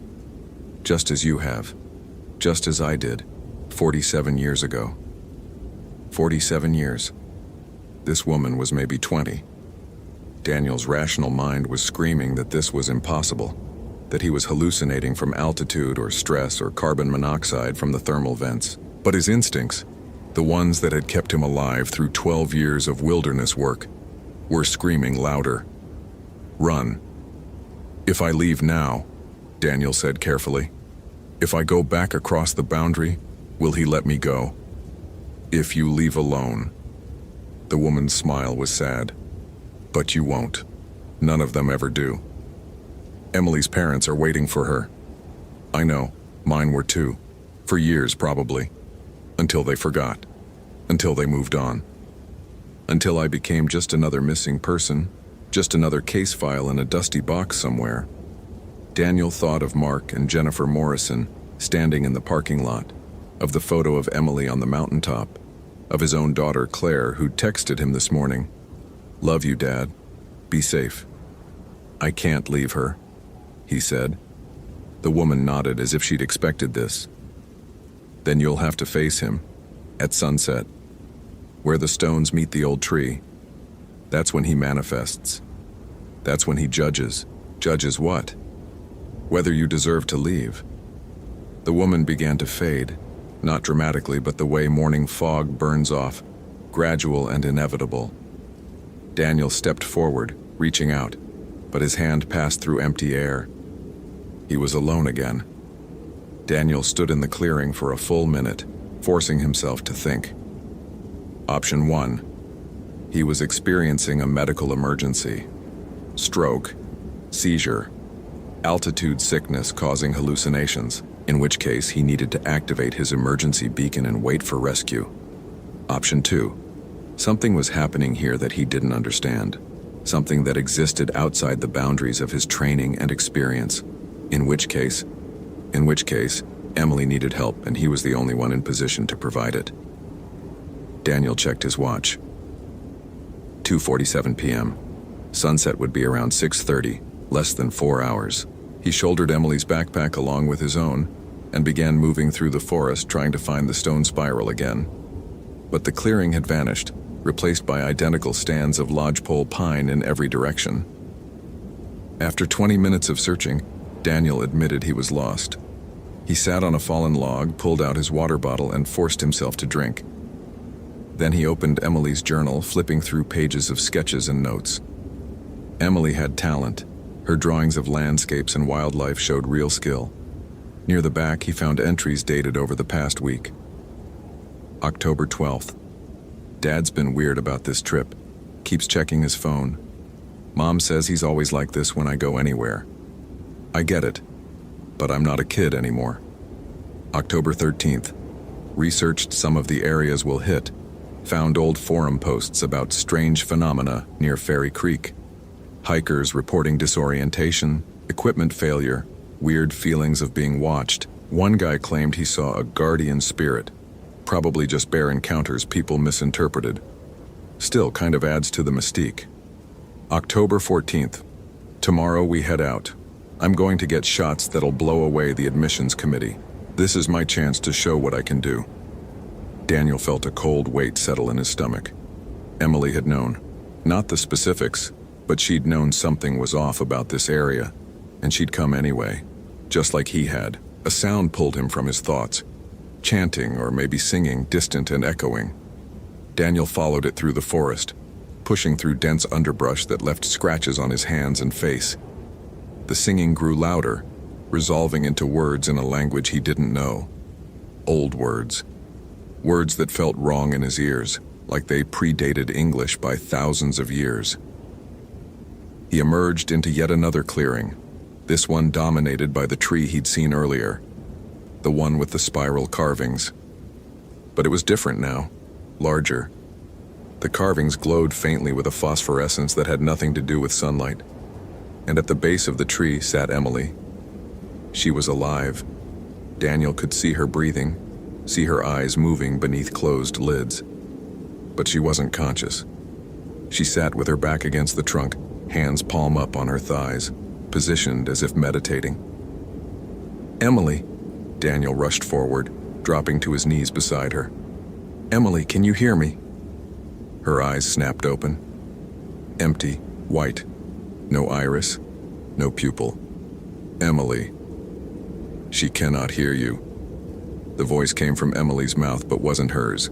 Just as you have. Just as I did, 47 years ago. 47 years. This woman was maybe 20. Daniel's rational mind was screaming that this was impossible, that he was hallucinating from altitude or stress or carbon monoxide from the thermal vents. But his instincts, the ones that had kept him alive through 12 years of wilderness work, were screaming louder. Run. If I leave now, Daniel said carefully, if I go back across the boundary, will he let me go? If you leave alone. The woman's smile was sad. But you won't. None of them ever do. Emily's parents are waiting for her. I know, mine were too. For years, probably. Until they forgot. Until they moved on. Until I became just another missing person, just another case file in a dusty box somewhere. Daniel thought of Mark and Jennifer Morrison standing in the parking lot, of the photo of Emily on the mountaintop, of his own daughter Claire who texted him this morning, "Love you, Dad. Be safe." "I can't leave her," he said. The woman nodded as if she'd expected this. "Then you'll have to face him, at sunset, where the stones meet the old tree. That's when he manifests. That's when he judges. Judges what? Whether you deserve to leave." The woman began to fade, not dramatically, but the way morning fog burns off, gradual and inevitable. Daniel stepped forward, reaching out, but his hand passed through empty air. He was alone again. Daniel stood in the clearing for a full minute, forcing himself to think. Option 1. He was experiencing a medical emergency. Stroke, seizure, altitude sickness causing hallucinations, in which case he needed to activate his emergency beacon and wait for rescue. Option 2. Something was happening here that he didn't understand. Something that existed outside the boundaries of his training and experience. In which case, Emily needed help and he was the only one in position to provide it. Daniel checked his watch. 2:47 p.m. Sunset would be around 6:30, less than 4 hours. He shouldered Emily's backpack along with his own and began moving through the forest trying to find the stone spiral again. But the clearing had vanished, replaced by identical stands of lodgepole pine in every direction. After 20 minutes of searching, Daniel admitted he was lost. He sat on a fallen log, pulled out his water bottle, and forced himself to drink. Then he opened Emily's journal, flipping through pages of sketches and notes. Emily had talent. Her drawings of landscapes and wildlife showed real skill. Near the back, he found entries dated over the past week. October 12th. Dad's been weird about this trip. Keeps checking his phone. Mom says he's always like this when I go anywhere. I get it, but I'm not a kid anymore. October 13th. Researched some of the areas we'll hit. Found old forum posts about strange phenomena near Fairy Creek. Hikers reporting disorientation, equipment failure, weird feelings of being watched. One guy claimed he saw a guardian spirit. Probably just bear encounters people misinterpreted. Still kind of adds to the mystique. October 14th. Tomorrow we head out. I'm going to get shots that'll blow away the admissions committee. This is my chance to show what I can do. Daniel felt a cold weight settle in his stomach. Emily had known. Not the specifics, but she'd known something was off about this area, and she'd come anyway, just like he had. A sound pulled him from his thoughts, chanting or maybe singing, distant and echoing. Daniel followed it through the forest. pushing through dense underbrush that left scratches on his hands and face. The singing grew louder, resolving into words in a language he didn't know. Old words. Words that felt wrong in his ears, like they predated English by thousands of years. He emerged into yet another clearing, this one dominated by the tree he'd seen earlier, the one with the spiral carvings. But it was different now, larger. The carvings glowed faintly with a phosphorescence that had nothing to do with sunlight. And at the base of the tree sat Emily. She was alive. Daniel could see her breathing, see her eyes moving beneath closed lids. But she wasn't conscious. She sat with her back against the trunk, hands palm up on her thighs, positioned as if meditating. "Emily," Daniel rushed forward, dropping to his knees beside her. "Emily, can you hear me?" Her eyes snapped open. Empty, white. No iris, no pupil. "Emily." "She cannot hear you." The voice came from Emily's mouth but wasn't hers.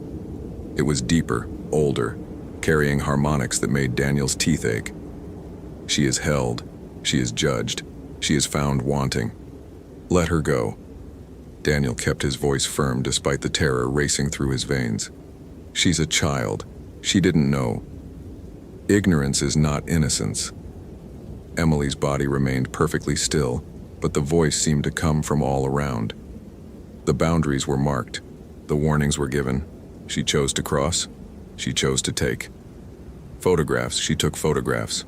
It was deeper, older, carrying harmonics that made Daniel's teeth ache. "She is held. She is judged. She is found wanting. Let her go." Daniel kept his voice firm despite the terror racing through his veins. "She's a child. She didn't know. Ignorance is not innocence." Emily's body remained perfectly still, but the voice seemed to come from all around. The boundaries were marked. The warnings were given. She chose to cross. She chose to take. Photographs, she took photographs.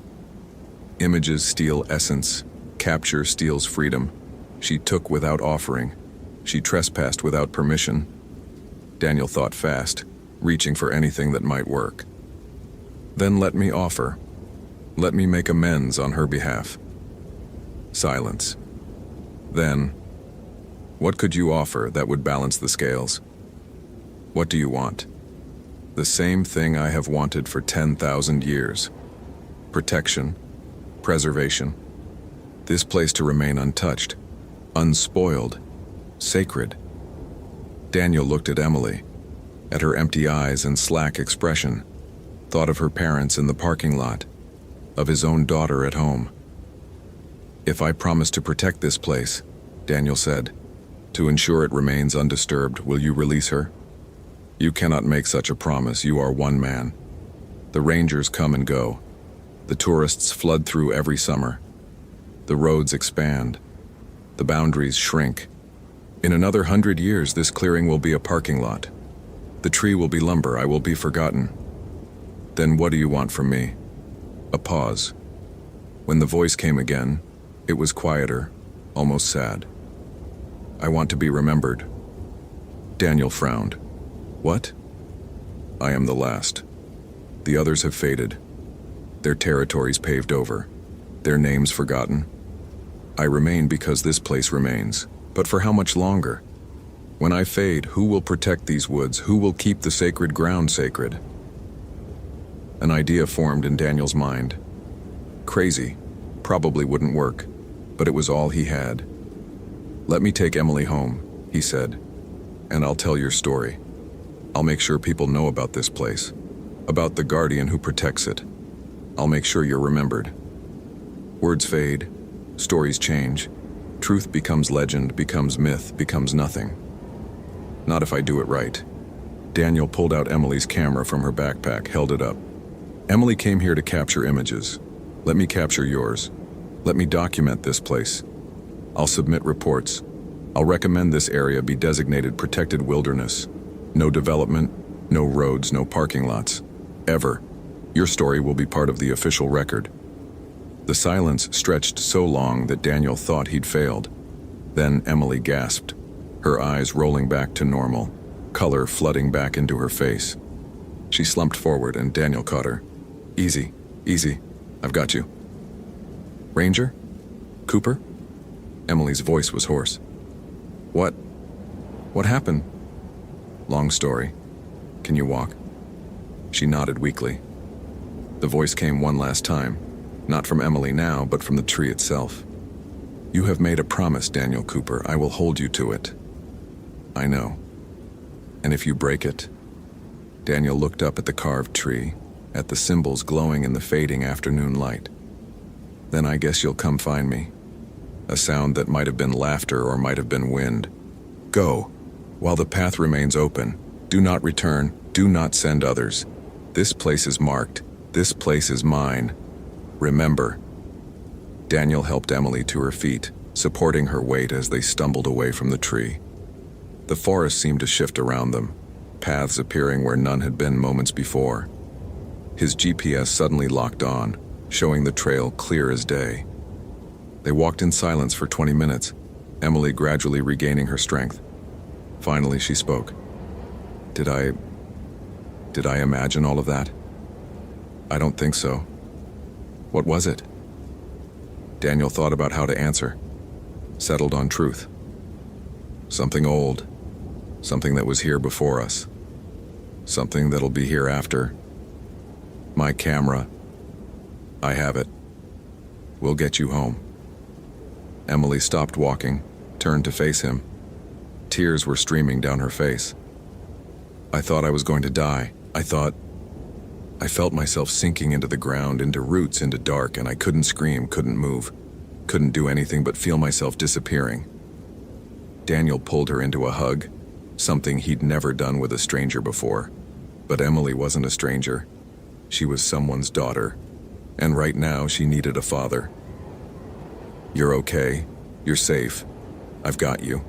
Images steal essence. Capture steals freedom. She took without offering. She trespassed without permission. Daniel thought fast, reaching for anything that might work. "Then let me offer. Let me make amends on her behalf." Silence. Then, "What could you offer that would balance the scales? What do you want?" "The same thing I have wanted for 10,000 years. Protection, preservation. This place to remain untouched, unspoiled, sacred." Daniel looked at Emily, at her empty eyes and slack expression, thought of her parents in the parking lot, of his own daughter at home. "If I promise to protect this place," Daniel said, "to ensure it remains undisturbed, will you release her?" "You cannot make such a promise. You are one man. The rangers come and go. The tourists flood through every summer. The roads expand. The boundaries shrink. In another 100 years, this clearing will be a parking lot. The tree will be lumber. I will be forgotten. Then what do you want from me?" A pause. When the voice came again, it was quieter, almost sad. "I want to be remembered." Daniel frowned. "What?" "I am the last. The others have faded. Their territories paved over. Their names forgotten. I remain because this place remains. But for how much longer? When I fade, who will protect these woods? Who will keep the sacred ground sacred?" An idea formed in Daniel's mind. Crazy, probably wouldn't work, but it was all he had. "Let me take Emily home," he said, "and I'll tell your story. I'll make sure people know about this place, about the guardian who protects it. I'll make sure you're remembered." Words fade, stories change, truth becomes legend, becomes myth, becomes nothing. "Not if I do it right." Daniel pulled out Emily's camera from her backpack, held it up. "Emily came here to capture images. Let me capture yours. Let me document this place. I'll submit reports. I'll recommend this area be designated protected wilderness. No development, no roads, no parking lots. Ever. Your story will be part of the official record." The silence stretched so long that Daniel thought he'd failed. Then Emily gasped, her eyes rolling back to normal, color flooding back into her face. She slumped forward and Daniel caught her. "Easy, easy. I've got you." "Ranger? Cooper?" Emily's voice was hoarse. What happened?" "Long story. Can you walk?" She nodded weakly. The voice came one last time, not from Emily now, but from the tree itself. "You have made a promise, Daniel Cooper. I will hold you to it." "I know. And if you break it?" Daniel looked up at the carved tree, at the symbols glowing in the fading afternoon light. "Then I guess you'll come find me." A sound that might have been laughter or might have been wind. "Go. While the path remains open, do not return, do not send others. This place is marked. This place is mine. Remember." Daniel helped Emily to her feet, supporting her weight as they stumbled away from the tree. The forest seemed to shift around them, paths appearing where none had been moments before. His GPS suddenly locked on, showing the trail clear as day. They walked in silence for 20 minutes, Emily gradually regaining her strength. Finally, she spoke. Did I imagine all of that? I don't think so. What was it?" Daniel thought about how to answer, settled on truth. "Something old, something that was here before us, something that'll be here after. My camera. I have it. We'll get you home." Emily stopped walking, turned to face him. Tears were streaming down her face. "I thought I was going to die. I felt myself sinking into the ground, into roots, into dark, and I couldn't scream, couldn't move, couldn't do anything but feel myself disappearing." Daniel pulled her into a hug, something he'd never done with a stranger before. But Emily wasn't a stranger. She was someone's daughter, and right now she needed a father. "You're okay. You're safe. I've got you."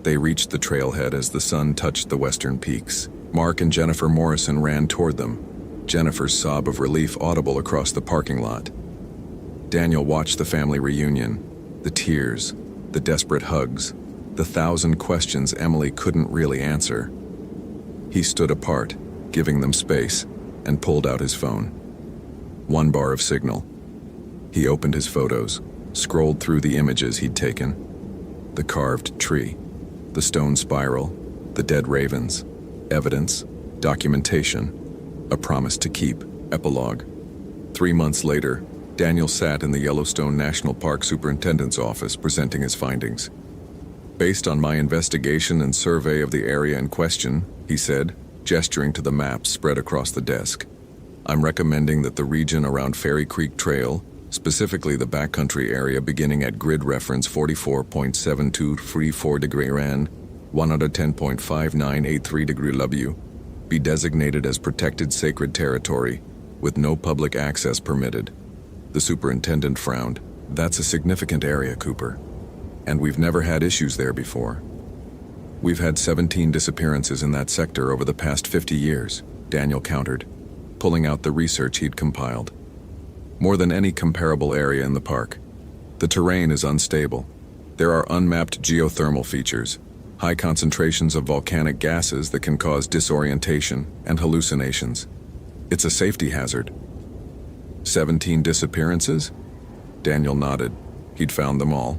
They reached the trailhead as the sun touched the western peaks. Mark and Jennifer Morrison ran toward them, Jennifer's sob of relief audible across the parking lot. Daniel watched the family reunion, the tears, the desperate hugs, the 1,000 questions Emily couldn't really answer. He stood apart, giving them space, and pulled out his phone. 1 bar of signal. He opened his photos, scrolled through the images he'd taken. The carved tree, the stone spiral, the dead ravens, evidence, documentation, a promise to keep, epilogue. 3 months later, Daniel sat in the Yellowstone National Park Superintendent's office presenting his findings. "Based on my investigation and survey of the area in question," he said, gesturing to the maps spread across the desk, "I'm recommending that the region around Fairy Creek Trail, specifically the backcountry area beginning at grid reference 44.7234 degree RAN, 110.5983 degree W, be designated as protected sacred territory, with no public access permitted." The superintendent frowned. "That's a significant area, Cooper. And we've never had issues there before." "We've had 17 disappearances in that sector over the past 50 years, Daniel countered, pulling out the research he'd compiled. "More than any comparable area in the park. The terrain is unstable. There are unmapped geothermal features, high concentrations of volcanic gases that can cause disorientation and hallucinations. It's a safety hazard." 17 disappearances? Daniel nodded. He'd found them all.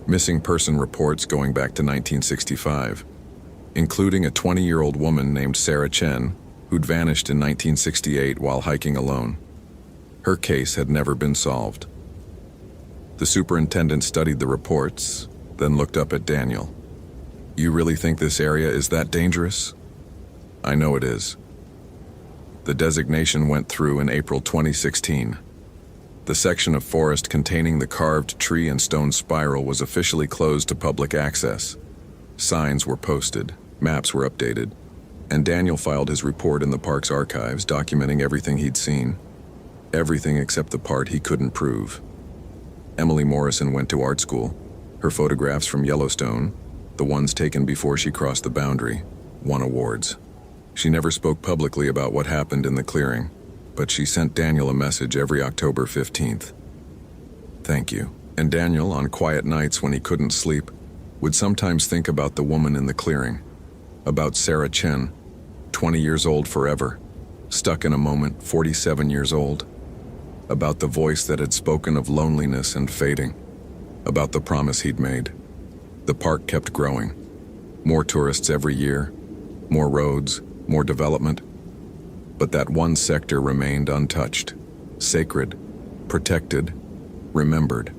Missing person reports going back to 1965, including a 20-year-old woman named Sarah Chen, who'd vanished in 1968 while hiking alone. Her case had never been solved. The superintendent studied the reports, then looked up at Daniel. "You really think this area is that dangerous?" "I know it is." The designation went through in April 2016. The section of forest containing the carved tree and stone spiral was officially closed to public access. Signs were posted, maps were updated, and Daniel filed his report in the park's archives documenting everything he'd seen. Everything except the part he couldn't prove. Emily Morrison went to art school. Her photographs from Yellowstone, the ones taken before she crossed the boundary, won awards. She never spoke publicly about what happened in the clearing, but she sent Daniel a message every October 15th. "Thank you." And Daniel, on quiet nights when he couldn't sleep, would sometimes think about the woman in the clearing, about Sarah Chen, 20 years old forever, stuck in a moment, 47 years old, about the voice that had spoken of loneliness and fading, about the promise he'd made. The park kept growing. More tourists every year, more roads, more development. But that one sector remained untouched, sacred, protected, remembered.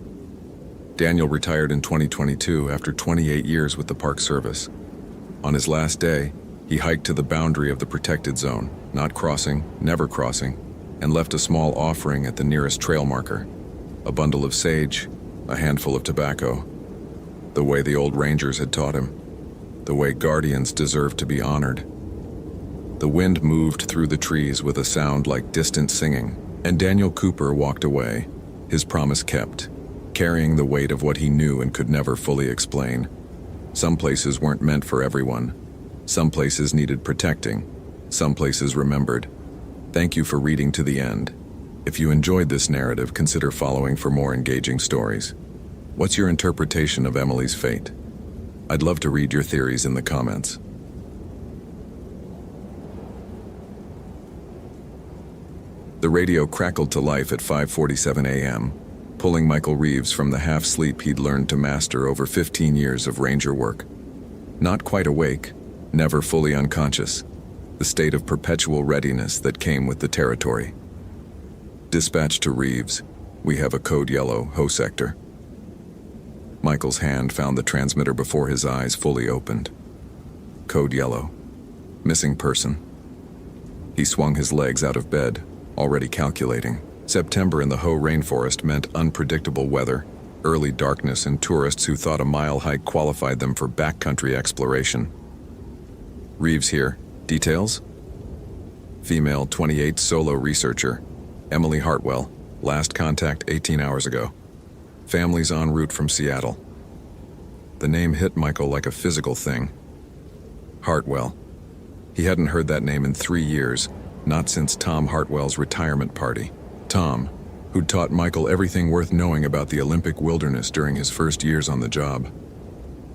Daniel retired in 2022 after 28 years with the Park Service. On his last day, He hiked to the boundary of the protected zone, not crossing, never crossing, and left a small offering at the nearest trail marker. A bundle of sage, a handful of tobacco. The way the old rangers had taught him. The way guardians deserved to be honored. The wind moved through the trees with a sound like distant singing, and Daniel Cooper walked away, his promise kept, carrying the weight of what he knew and could never fully explain. Some places weren't meant for everyone. Some places needed protecting. Some places remembered. Thank you for reading to the end. If you enjoyed this narrative, consider following for more engaging stories. What's your interpretation of Emily's fate? I'd love to read your theories in the comments. The radio crackled to life at 5:47 a.m., pulling Michael Reeves from the half-sleep he'd learned to master over 15 years of ranger work. Not quite awake, never fully unconscious, the state of perpetual readiness that came with the territory. Dispatch to Reeves, we have a code yellow, Ho sector. Michael's hand found the transmitter before his eyes fully opened. Code yellow. Missing person. He swung his legs out of bed, already calculating. September in the Ho rainforest meant unpredictable weather, early darkness, and tourists who thought a mile hike qualified them for backcountry exploration. Reeves here. Details? Female, 28, solo researcher. Emily Hartwell. Last contact 18 hours ago. Family's en route from Seattle. The name hit Michael like a physical thing. Hartwell. He hadn't heard that name in 3 years, not since Tom Hartwell's retirement party. Tom, who'd taught Michael everything worth knowing about the Olympic wilderness during his first years on the job.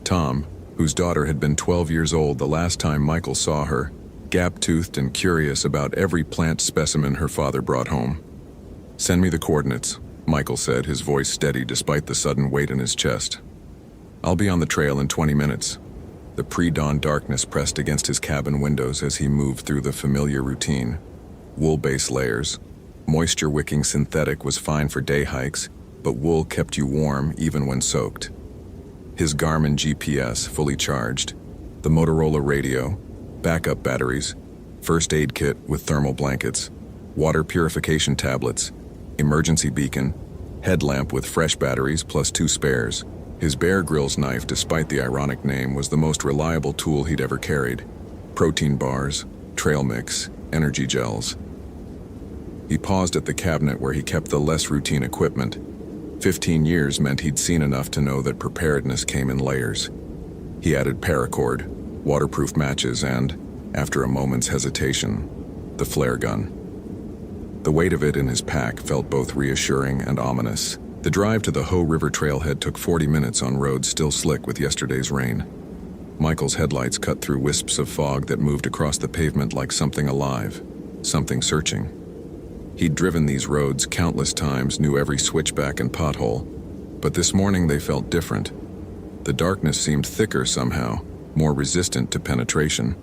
Tom, whose daughter had been 12 years old the last time Michael saw her, gap-toothed and curious about every plant specimen her father brought home. Send me the coordinates, Michael said, his voice steady despite the sudden weight in his chest. I'll be on the trail in 20 minutes. The pre-dawn darkness pressed against his cabin windows as he moved through the familiar routine. Wool-based layers. Moisture-wicking synthetic was fine for day hikes, but wool kept you warm even when soaked. His Garmin GPS fully charged. The Motorola radio. Backup batteries. First aid kit with thermal blankets. Water purification tablets. Emergency beacon. Headlamp with fresh batteries plus 2 spares. His Bear Grylls knife, despite the ironic name, was the most reliable tool he'd ever carried. Protein bars, trail mix, energy gels. He paused at the cabinet where he kept the less routine equipment. 15 years meant he'd seen enough to know that preparedness came in layers. He added paracord, waterproof matches, and, after a moment's hesitation, the flare gun. The weight of it in his pack felt both reassuring and ominous. The drive to the Ho River trailhead took 40 minutes on roads still slick with yesterday's rain. Michael's headlights cut through wisps of fog that moved across the pavement like something alive, something searching. He'd driven these roads countless times, knew every switchback and pothole, but this morning they felt different. The darkness seemed thicker somehow, more resistant to penetration.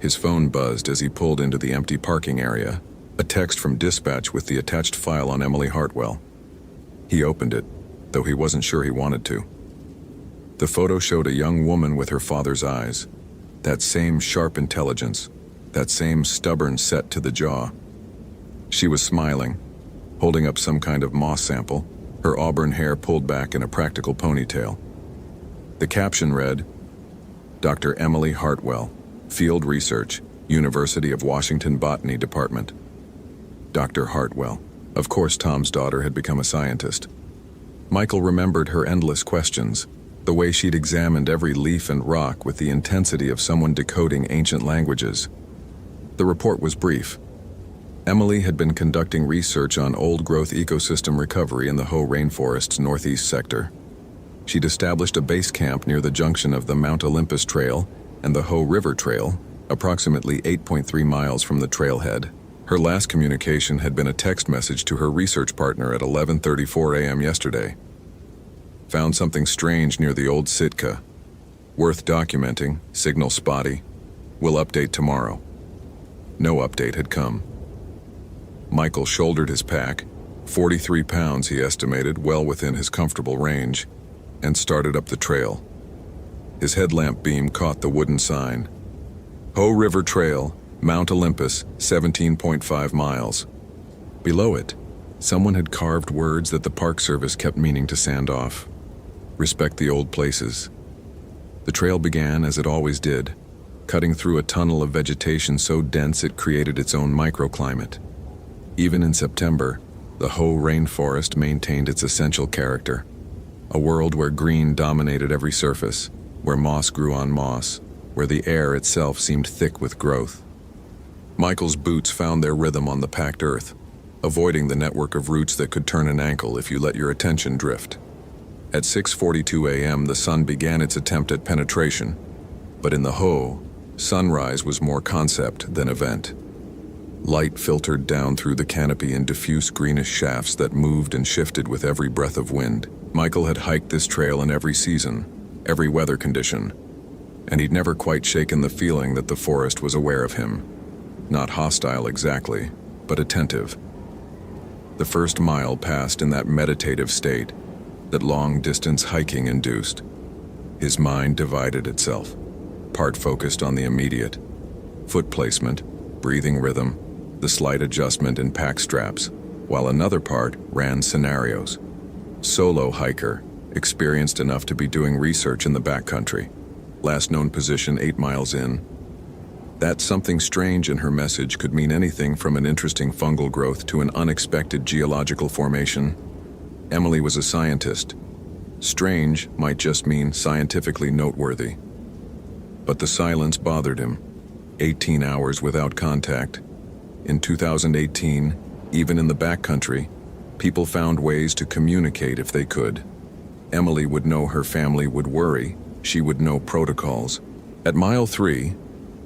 His phone buzzed as he pulled into the empty parking area, a text from dispatch with the attached file on Emily Hartwell. He opened it, though he wasn't sure he wanted to. The photo showed a young woman with her father's eyes, that same sharp intelligence, that same stubborn set to the jaw. She was smiling, holding up some kind of moss sample, her auburn hair pulled back in a practical ponytail. The caption read, Dr. Emily Hartwell, Field Research, University of Washington Botany Department. Dr. Hartwell. Of course, Tom's daughter had become a scientist. Michael remembered her endless questions, the way she'd examined every leaf and rock with the intensity of someone decoding ancient languages. The report was brief. Emily had been conducting research on old-growth ecosystem recovery in the Ho rainforest's northeast sector. She'd established a base camp near the junction of the Mount Olympus Trail and the Ho River Trail, approximately 8.3 miles from the trailhead. Her last communication had been a text message to her research partner at 11:34 a.m. yesterday. Found something strange near the old Sitka. Worth documenting, signal spotty. Will update tomorrow. No update had come. Michael shouldered his pack, 43 pounds he estimated, well within his comfortable range, and started up the trail. His headlamp beam caught the wooden sign. Ho River Trail, Mount Olympus, 17.5 miles. Below it, someone had carved words that the Park Service kept meaning to sand off. Respect the old places. The trail began, as it always did, cutting through a tunnel of vegetation so dense it created its own microclimate. Even in September, the Ho rainforest maintained its essential character. A world where green dominated every surface, where moss grew on moss, where the air itself seemed thick with growth. Michael's boots found their rhythm on the packed earth, avoiding the network of roots that could turn an ankle if you let your attention drift. At 6:42 a.m., the sun began its attempt at penetration, but in the Ho, sunrise was more concept than event. Light filtered down through the canopy in diffuse greenish shafts that moved and shifted with every breath of wind. Michael had hiked this trail in every season, every weather condition, and he'd never quite shaken the feeling that the forest was aware of him. Not hostile exactly, but attentive. The first mile passed in that meditative state that long-distance hiking induced. His mind divided itself, part focused on the immediate, foot placement, breathing rhythm, the slight adjustment in pack straps, while another part ran scenarios. Solo hiker, experienced enough to be doing research in the backcountry. Last known position 8 miles in. That something strange in her message could mean anything from an interesting fungal growth to an unexpected geological formation. Emily was a scientist. Strange might just mean scientifically noteworthy. But the silence bothered him. 18 hours without contact. In 2018, even in the backcountry, people found ways to communicate if they could. Emily would know her family would worry. She would know protocols. At mile 3,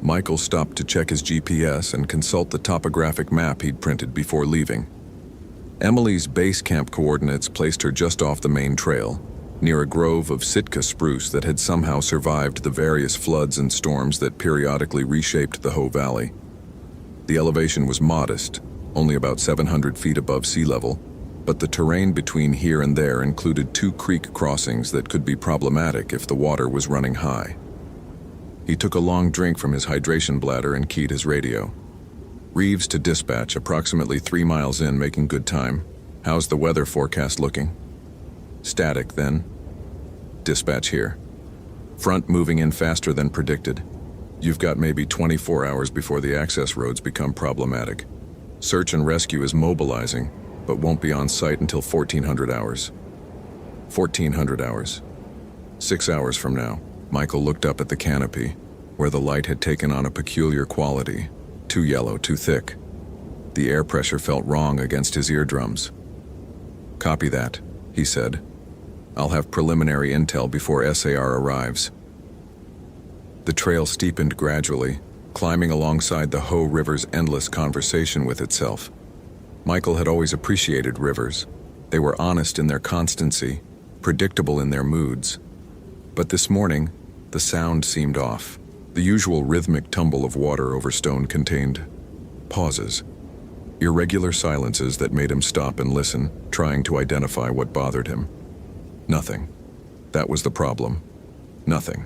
Michael stopped to check his GPS and consult the topographic map he'd printed before leaving. Emily's base camp coordinates placed her just off the main trail, near a grove of Sitka spruce that had somehow survived the various floods and storms that periodically reshaped the Ho Valley. The elevation was modest, only about 700 feet above sea level, but the terrain between here and there included 2 creek crossings that could be problematic if the water was running high. He took a long drink from his hydration bladder and keyed his radio. Reeves to dispatch, approximately 3 miles in, making good time. How's the weather forecast looking? Static, then. Dispatch here. Front moving in faster than predicted. You've got maybe 24 hours before the access roads become problematic. Search and rescue is mobilizing, but won't be on site until 1400 hours. 1400 hours. 6 hours from now. Michael looked up at the canopy, where the light had taken on a peculiar quality. Too yellow, too thick. The air pressure felt wrong against his eardrums. Copy that, he said. I'll have preliminary intel before SAR arrives. The trail steepened gradually, climbing alongside the Ho River's endless conversation with itself. Michael had always appreciated rivers. They were honest in their constancy, predictable in their moods. But this morning, the sound seemed off. The usual rhythmic tumble of water over stone contained pauses, irregular silences that made him stop and listen, trying to identify what bothered him. Nothing. That was the problem. Nothing.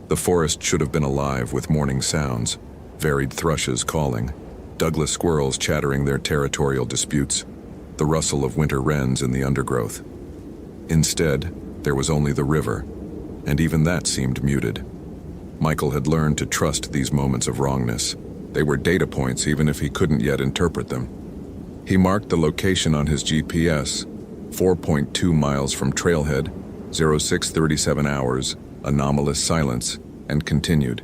The forest should have been alive with morning sounds, varied thrushes calling, Douglas squirrels chattering their territorial disputes, the rustle of winter wrens in the undergrowth. Instead, there was only the river, and even that seemed muted. Michael had learned to trust these moments of wrongness. They were data points even if he couldn't yet interpret them. He marked the location on his GPS, 4.2 miles from trailhead, 0637 hours, anomalous silence, and continued.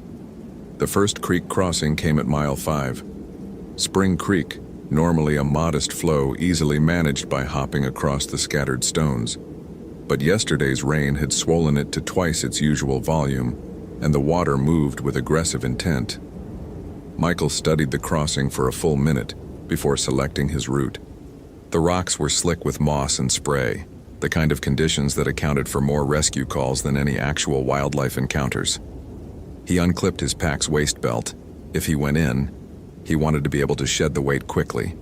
The first creek crossing came at mile 5. Spring Creek, normally a modest flow easily managed by hopping across the scattered stones. But yesterday's rain had swollen it to twice its usual volume, and the water moved with aggressive intent. Michael studied the crossing for a full minute before selecting his route. The rocks were slick with moss and spray, the kind of conditions that accounted for more rescue calls than any actual wildlife encounters. He unclipped his pack's waist belt. If he went in, he wanted to be able to shed the weight quickly,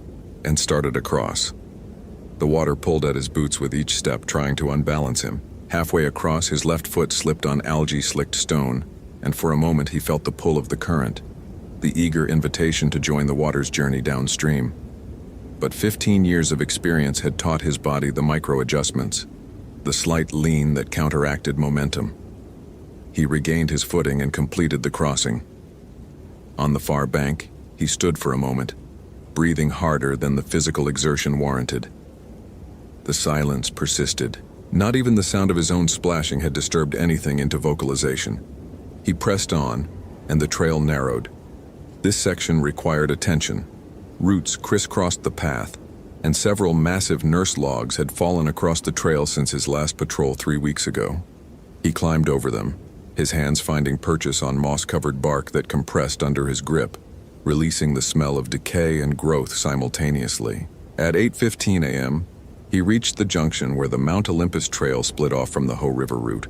and started across. The water pulled at his boots with each step, trying to unbalance him. Halfway across, his left foot slipped on algae-slicked stone, and for a moment he felt the pull of the current. the eager invitation to join the water's journey downstream. But 15 years of experience had taught his body the micro-adjustments, the slight lean that counteracted momentum. He regained his footing and completed the crossing. On the far bank, he stood for a moment, breathing harder than the physical exertion warranted. The silence persisted. Not even the sound of his own splashing had disturbed anything into vocalization. He pressed on, and the trail narrowed. This section required attention. Roots crisscrossed the path, and several massive nurse logs had fallen across the trail since his last patrol 3 weeks ago. He climbed over them, his hands finding purchase on moss-covered bark that compressed under his grip, releasing the smell of decay and growth simultaneously. At 8:15 a.m., he reached the junction where the Mount Olympus Trail split off from the Hoh River route.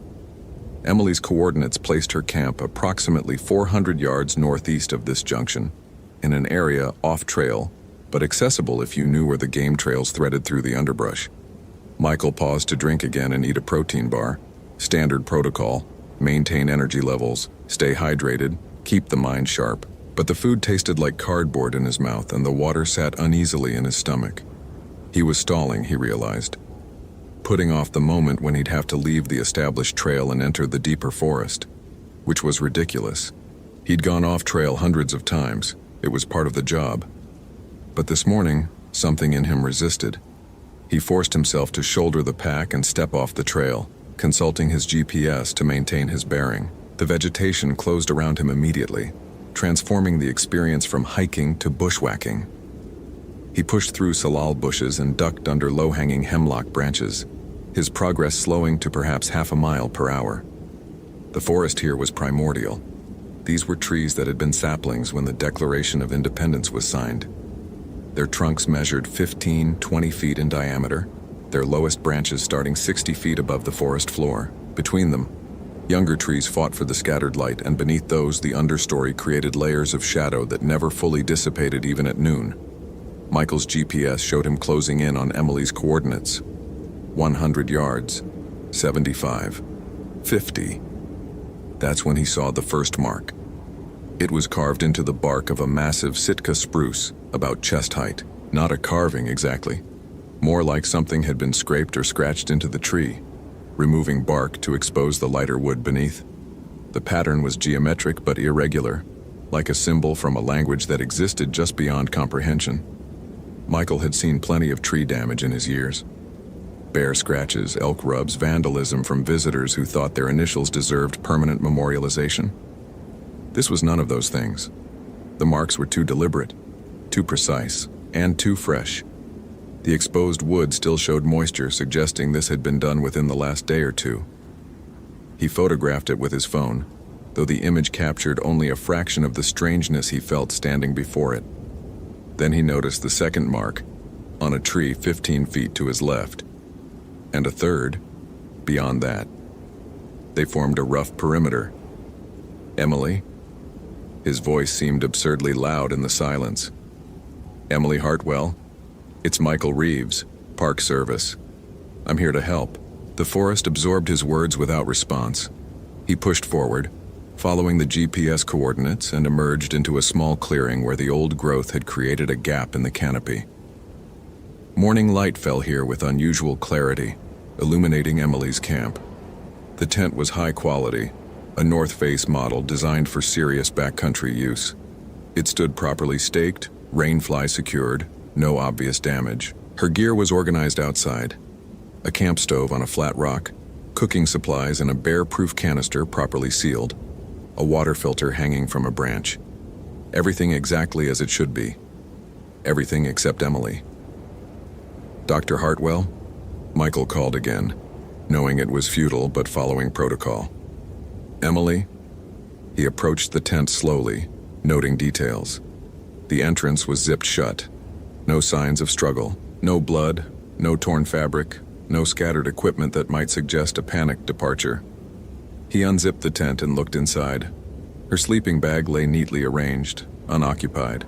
Emily's coordinates placed her camp approximately 400 yards northeast of this junction, in an area off-trail, but accessible if you knew where the game trails threaded through the underbrush. Michael paused to drink again and eat a protein bar. Standard protocol: maintain energy levels, stay hydrated, keep the mind sharp. But the food tasted like cardboard in his mouth, and the water sat uneasily in his stomach. He was stalling, he realized, putting off the moment when he'd have to leave the established trail and enter the deeper forest, which was ridiculous. He'd gone off-trail hundreds of times. It was part of the job. But this morning, something in him resisted. He forced himself to shoulder the pack and step off the trail, consulting his GPS to maintain his bearing. The vegetation closed around him immediately, transforming the experience from hiking to bushwhacking. He pushed through salal bushes and ducked under low-hanging hemlock branches, his progress slowing to perhaps half a mile per hour. The forest here was primordial. These were trees that had been saplings when the Declaration of Independence was signed. Their trunks measured 15-20 feet in diameter, their lowest branches starting 60 feet above the forest floor. Between them, younger trees fought for the scattered light, and beneath those the understory created layers of shadow that never fully dissipated even at noon. Michael's GPS showed him closing in on Emily's coordinates. 100 yards, 75, 50. That's when he saw the first mark. It was carved into the bark of a massive Sitka spruce, about chest height. Not a carving exactly. More like something had been scraped or scratched into the tree, removing bark to expose the lighter wood beneath. The pattern was geometric but irregular, like a symbol from a language that existed just beyond comprehension. Michael had seen plenty of tree damage in his years. Bear scratches, elk rubs, vandalism from visitors who thought their initials deserved permanent memorialization. This was none of those things. The marks were too deliberate, too precise, and too fresh. The exposed wood still showed moisture, suggesting this had been done within the last day or two. He photographed it with his phone, though the image captured only a fraction of the strangeness he felt standing before it. Then he noticed the second mark, on a tree 15 feet to his left, and a third, beyond that. They formed a rough perimeter. Emily? His voice seemed absurdly loud in the silence. Emily Hartwell? It's Michael Reeves, Park Service. I'm here to help. The forest absorbed his words without response. He pushed forward, following the GPS coordinates, and emerged into a small clearing where the old growth had created a gap in the canopy. Morning light fell here with unusual clarity, illuminating Emily's camp. The tent was high quality, a North Face model designed for serious backcountry use. It stood properly staked, rainfly secured, no obvious damage. Her gear was organized outside. A camp stove on a flat rock, cooking supplies in a bear-proof canister properly sealed, a water filter hanging from a branch. Everything exactly as it should be. Everything except Emily. Dr. Hartwell? Michael called again, knowing it was futile but following protocol. Emily? He approached the tent slowly, noting details. The entrance was zipped shut. No signs of struggle, no blood, no torn fabric, no scattered equipment that might suggest a panicked departure. He unzipped the tent and looked inside. Her sleeping bag lay neatly arranged, unoccupied.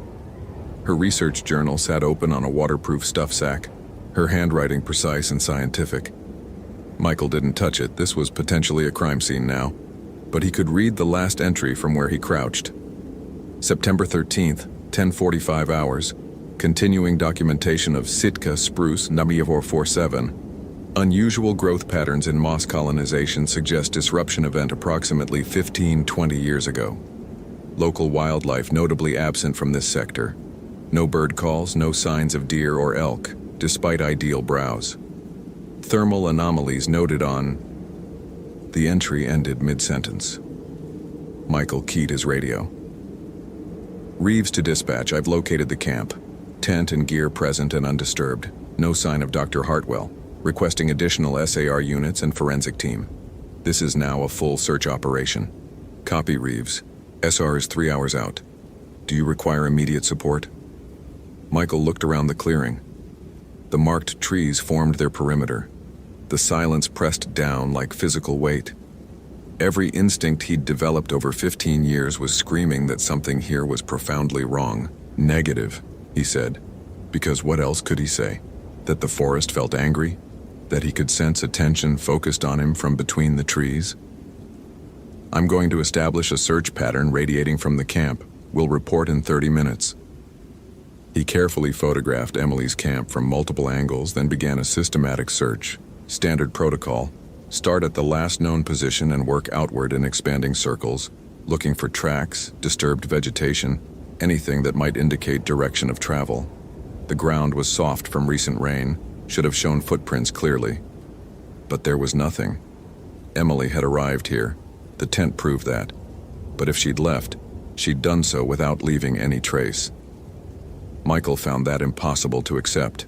Her research journal sat open on a waterproof stuff sack, her handwriting precise and scientific. Michael didn't touch it. This was potentially a crime scene now, but he could read the last entry from where he crouched. September 13th, 10:45 hours. Continuing documentation of Sitka spruce Namiavor 47. Unusual growth patterns in moss colonization suggest disruption event approximately 15-20 years ago. Local wildlife notably absent from this sector. No bird calls, no signs of deer or elk, despite ideal browse. Thermal anomalies noted on... The entry ended mid-sentence. Michael keyed his radio. Reeves to dispatch, I've located the camp. Tent and gear present and undisturbed. No sign of Dr. Hartwell. Requesting additional SAR units and forensic team. This is now a full search operation. Copy, Reeves. SR is 3 hours out. Do you require immediate support? Michael looked around the clearing. The marked trees formed their perimeter. The silence pressed down like physical weight. Every instinct he'd developed over 15 years was screaming that something here was profoundly wrong. Negative, he said. Because what else could he say? That the forest felt angry? That he could sense attention focused on him from between the trees? I'm going to establish a search pattern radiating from the camp. We'll report in 30 minutes. He carefully photographed Emily's camp from multiple angles, then began a systematic search. Standard protocol. Start at the last known position and work outward in expanding circles, looking for tracks, disturbed vegetation, anything that might indicate direction of travel. The ground was soft from recent rain, should have shown footprints clearly. But there was nothing. Emily had arrived here. The tent proved that. But if she'd left, she'd done so without leaving any trace. Michael found that impossible to accept.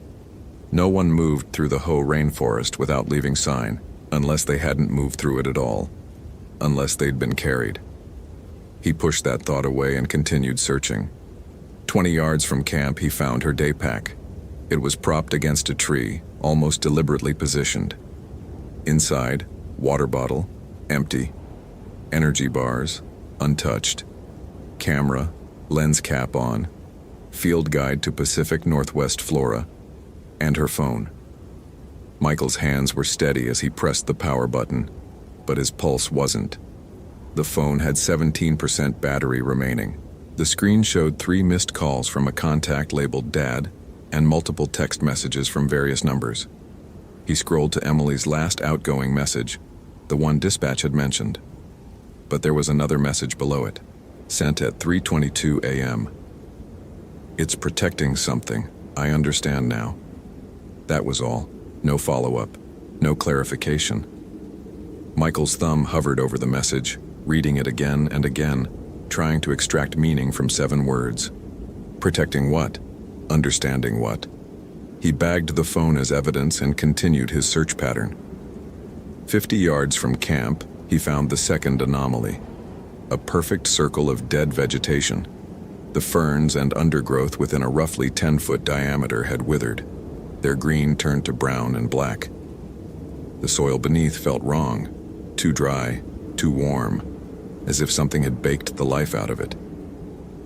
No one moved through the Hoh rainforest without leaving sign, unless they hadn't moved through it at all. Unless they'd been carried. He pushed that thought away and continued searching. 20 yards from camp, he found her day pack. It was propped against a tree, almost deliberately positioned. Inside, water bottle, empty. Energy bars, untouched. Camera, lens cap on. Field guide to Pacific Northwest flora. And her phone. Michael's hands were steady as he pressed the power button, but his pulse wasn't. The phone had 17% battery remaining. The screen showed 3 missed calls from a contact labeled Dad and multiple text messages from various numbers. He scrolled to Emily's last outgoing message, the one dispatch had mentioned. But there was another message below it, sent at 3:22 a.m. It's protecting something, I understand now. That was all. No follow-up. No clarification. Michael's thumb hovered over the message, reading it again and again, trying to extract meaning from 7 words. Protecting what? Understanding what? He bagged the phone as evidence and continued his search pattern. 50 yards from camp, he found the second anomaly. A perfect circle of dead vegetation. The ferns and undergrowth within a roughly 10-foot diameter had withered. Their green turned to brown and black. The soil beneath felt wrong, too dry, too warm, as if something had baked the life out of it.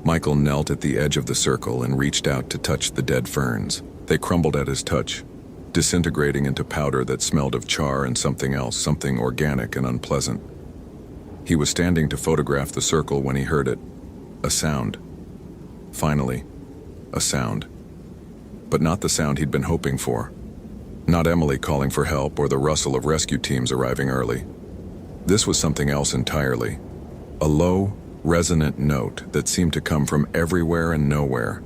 Michael knelt at the edge of the circle and reached out to touch the dead ferns. They crumbled at his touch, disintegrating into powder that smelled of char and something else, something organic and unpleasant. He was standing to photograph the circle when he heard it. A sound. Finally, a sound. But not the sound he'd been hoping for. Not Emily calling for help or the rustle of rescue teams arriving early. This was something else entirely. A low, resonant note that seemed to come from everywhere and nowhere,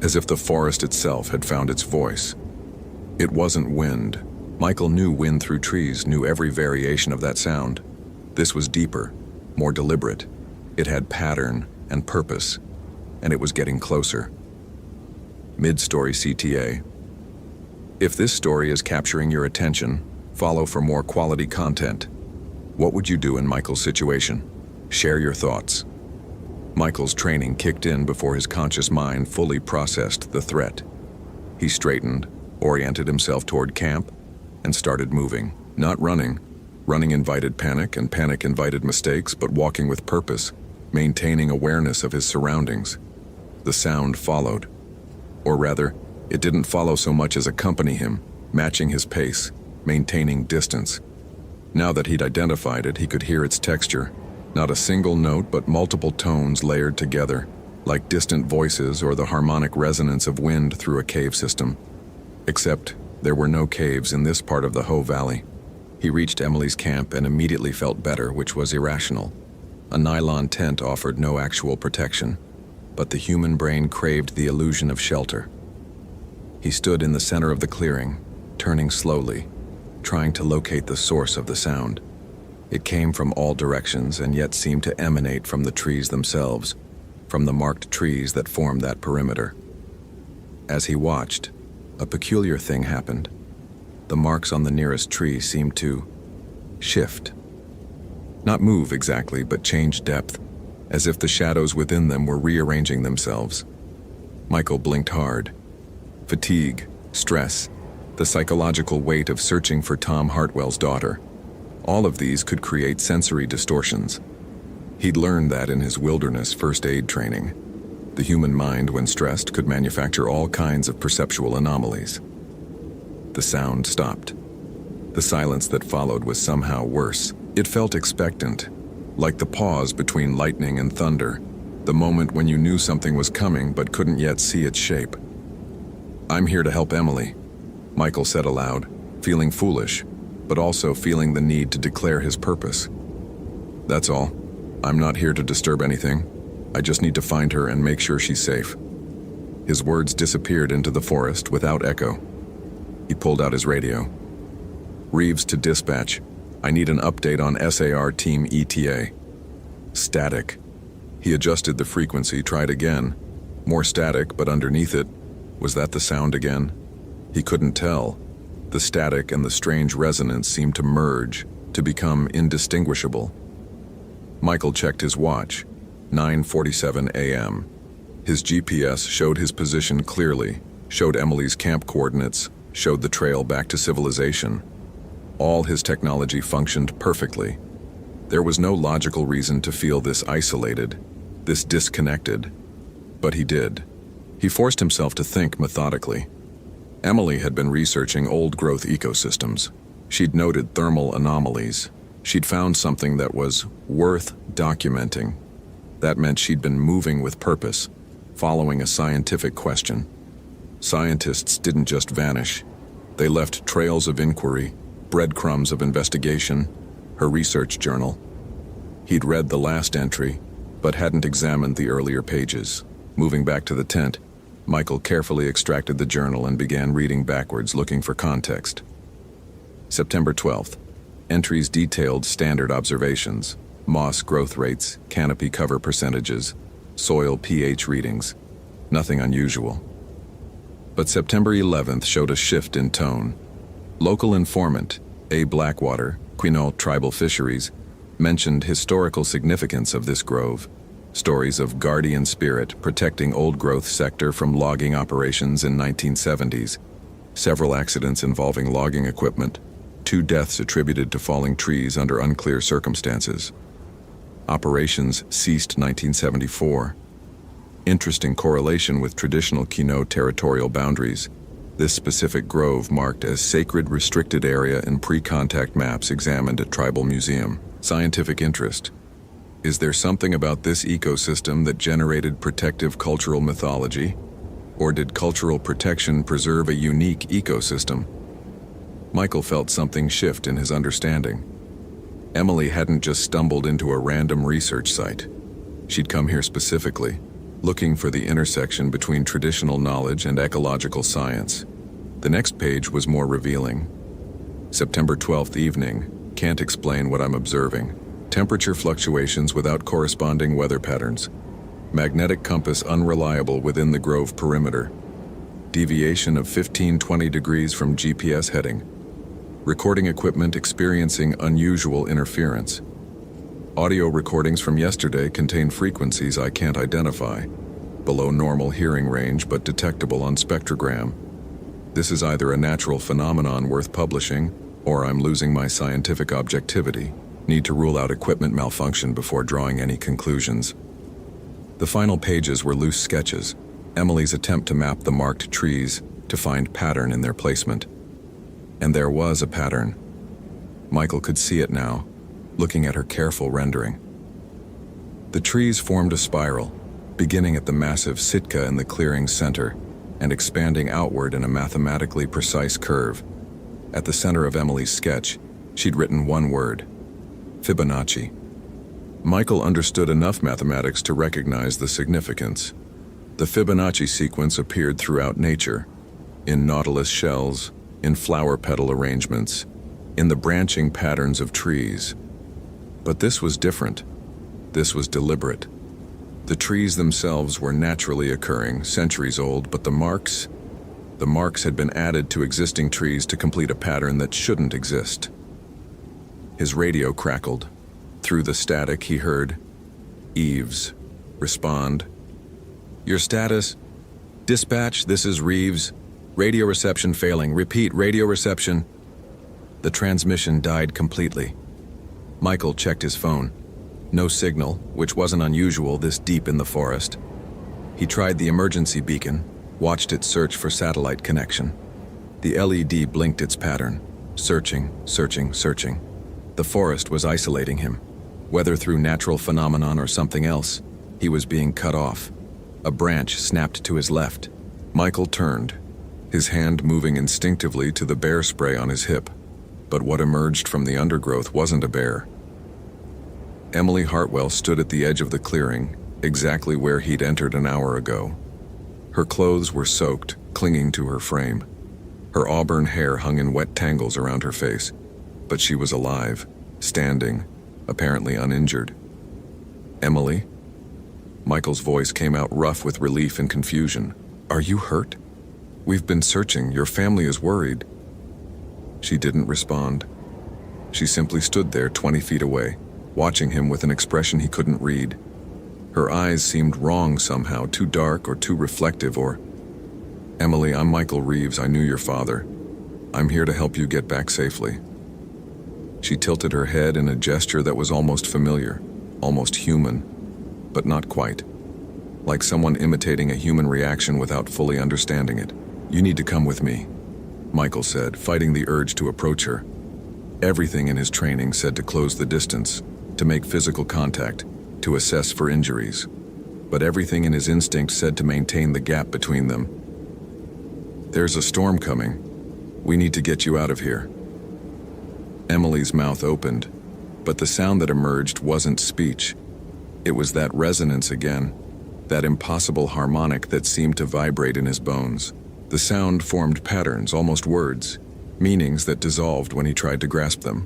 as if the forest itself had found its voice. It wasn't wind. Michael knew wind through trees, knew every variation of that sound. This was deeper, more deliberate. It had pattern and purpose, and it was getting closer. Mid-story CTA. If this story is capturing your attention, follow for more quality content. What would you do in Michael's situation? Share your thoughts. Michael's training kicked in before his conscious mind fully processed the threat. He straightened, oriented himself toward camp, and started moving. Not running. Running invited panic, and panic invited mistakes, but walking with purpose, maintaining awareness of his surroundings. The sound followed. Or rather, it didn't follow so much as accompany him, matching his pace, maintaining distance. Now that he'd identified it, he could hear its texture. Not a single note, but multiple tones layered together. like distant voices or the harmonic resonance of wind through a cave system. Except there were no caves in this part of the Ho Valley. He reached Emily's camp and immediately felt better, which was irrational. A nylon tent offered no actual protection, but the human brain craved the illusion of shelter. He stood in the center of the clearing, turning slowly, trying to locate the source of the sound. It came from all directions and yet seemed to emanate from the trees themselves, from the marked trees that formed that perimeter. As he watched, a peculiar thing happened. The marks on the nearest tree seemed to shift. Not move exactly, but change depth, as if the shadows within them were rearranging themselves. Michael blinked hard. Fatigue, stress, the psychological weight of searching for Tom Hartwell's daughter. All of these could create sensory distortions. He'd learned that in his wilderness first aid training. The human mind, when stressed, could manufacture all kinds of perceptual anomalies. The sound stopped. The silence that followed was somehow worse. It felt expectant, like the pause between lightning and thunder, the moment when you knew something was coming but couldn't yet see its shape. "I'm here to help Emily," Michael said aloud, feeling foolish, but also feeling the need to declare his purpose. "That's all. I'm not here to disturb anything. I just need to find her and make sure she's safe." His words disappeared into the forest without echo. He pulled out his radio. "Reeves to dispatch. I need an update on SAR Team ETA." Static. He adjusted the frequency, tried again. More static, but underneath it, was that the sound again? He couldn't tell. The static and the strange resonance seemed to merge, to become indistinguishable. Michael checked his watch. 9:47 a.m. His GPS showed his position clearly, showed Emily's camp coordinates, showed the trail back to civilization. All his technology functioned perfectly. There was no logical reason to feel this isolated, this disconnected. But he did. He forced himself to think methodically. Emily had been researching old-growth ecosystems. She'd noted thermal anomalies. She'd found something that was worth documenting. That meant she'd been moving with purpose, following a scientific question. Scientists didn't just vanish. They left trails of inquiry, breadcrumbs of investigation, her research journal. He'd read the last entry, but hadn't examined the earlier pages. Moving back to the tent, Michael carefully extracted the journal and began reading backwards, looking for context. September 12th. Entries detailed standard observations: moss growth rates, canopy cover percentages, soil pH readings. Nothing unusual. But September 11th showed a shift in tone. Local informant, A. Blackwater, Quinault Tribal Fisheries, mentioned historical significance of this grove. Stories of guardian spirit protecting old-growth sector from logging operations in 1970s. Several accidents involving logging equipment. 2 deaths attributed to falling trees under unclear circumstances. Operations ceased 1974. Interesting correlation with traditional Quinault territorial boundaries. This specific grove marked as sacred restricted area in pre-contact maps examined at Tribal Museum. Scientific interest. Is there something about this ecosystem that generated protective cultural mythology? Or did cultural protection preserve a unique ecosystem? Michael felt something shift in his understanding. Emily hadn't just stumbled into a random research site. She'd come here specifically, looking for the intersection between traditional knowledge and ecological science. The next page was more revealing. September 12th evening. Can't explain what I'm observing. Temperature fluctuations without corresponding weather patterns. Magnetic compass unreliable within the grove perimeter. Deviation of 15-20 degrees from GPS heading. Recording equipment experiencing unusual interference. Audio recordings from yesterday contain frequencies I can't identify, below normal hearing range but detectable on spectrogram. This is either a natural phenomenon worth publishing, or I'm losing my scientific objectivity. Need to rule out equipment malfunction before drawing any conclusions. The final pages were loose sketches, Emily's attempt to map the marked trees to find pattern in their placement. And there was a pattern. Michael could see it now, looking at her careful rendering. The trees formed a spiral, beginning at the massive Sitka in the clearing's center and expanding outward in a mathematically precise curve. At the center of Emily's sketch, she'd written one word: Fibonacci. Michael understood enough mathematics to recognize the significance. The Fibonacci sequence appeared throughout nature, in nautilus shells, in flower petal arrangements, in the branching patterns of trees. But this was different. This was deliberate. The trees themselves were naturally occurring, centuries old, but the marks had been added to existing trees to complete a pattern that shouldn't exist. His radio crackled. Through the static, he heard Eves respond. "Your status? Dispatch, this is Reeves. Radio reception failing. Repeat, radio reception." The transmission died completely. Michael checked his phone. No signal, which wasn't unusual this deep in the forest. He tried the emergency beacon, watched it search for satellite connection. The LED blinked its pattern, searching, searching, searching. The forest was isolating him. Whether through natural phenomenon or something else, he was being cut off. A branch snapped to his left. Michael turned, his hand moving instinctively to the bear spray on his hip. But what emerged from the undergrowth wasn't a bear. Emily Hartwell stood at the edge of the clearing, exactly where he'd entered an hour ago. Her clothes were soaked, clinging to her frame. Her auburn hair hung in wet tangles around her face, but she was alive, standing, apparently uninjured. "Emily?" Michael's voice came out rough with relief and confusion. "Are you hurt? We've been searching. Your family is worried." She didn't respond. She simply stood there 20 feet away, watching him with an expression he couldn't read. Her eyes seemed wrong somehow, too dark or too reflective or... "Emily, I'm Michael Reeves. I knew your father. I'm here to help you get back safely." She tilted her head in a gesture that was almost familiar, almost human, but not quite. Like someone imitating a human reaction without fully understanding it. "You need to come with me," Michael said, fighting the urge to approach her. Everything in his training said to close the distance, to make physical contact, to assess for injuries. But everything in his instinct said to maintain the gap between them. "There's a storm coming. We need to get you out of here." Emily's mouth opened, but the sound that emerged wasn't speech. It was that resonance again, that impossible harmonic that seemed to vibrate in his bones. The sound formed patterns, almost words, meanings that dissolved when he tried to grasp them.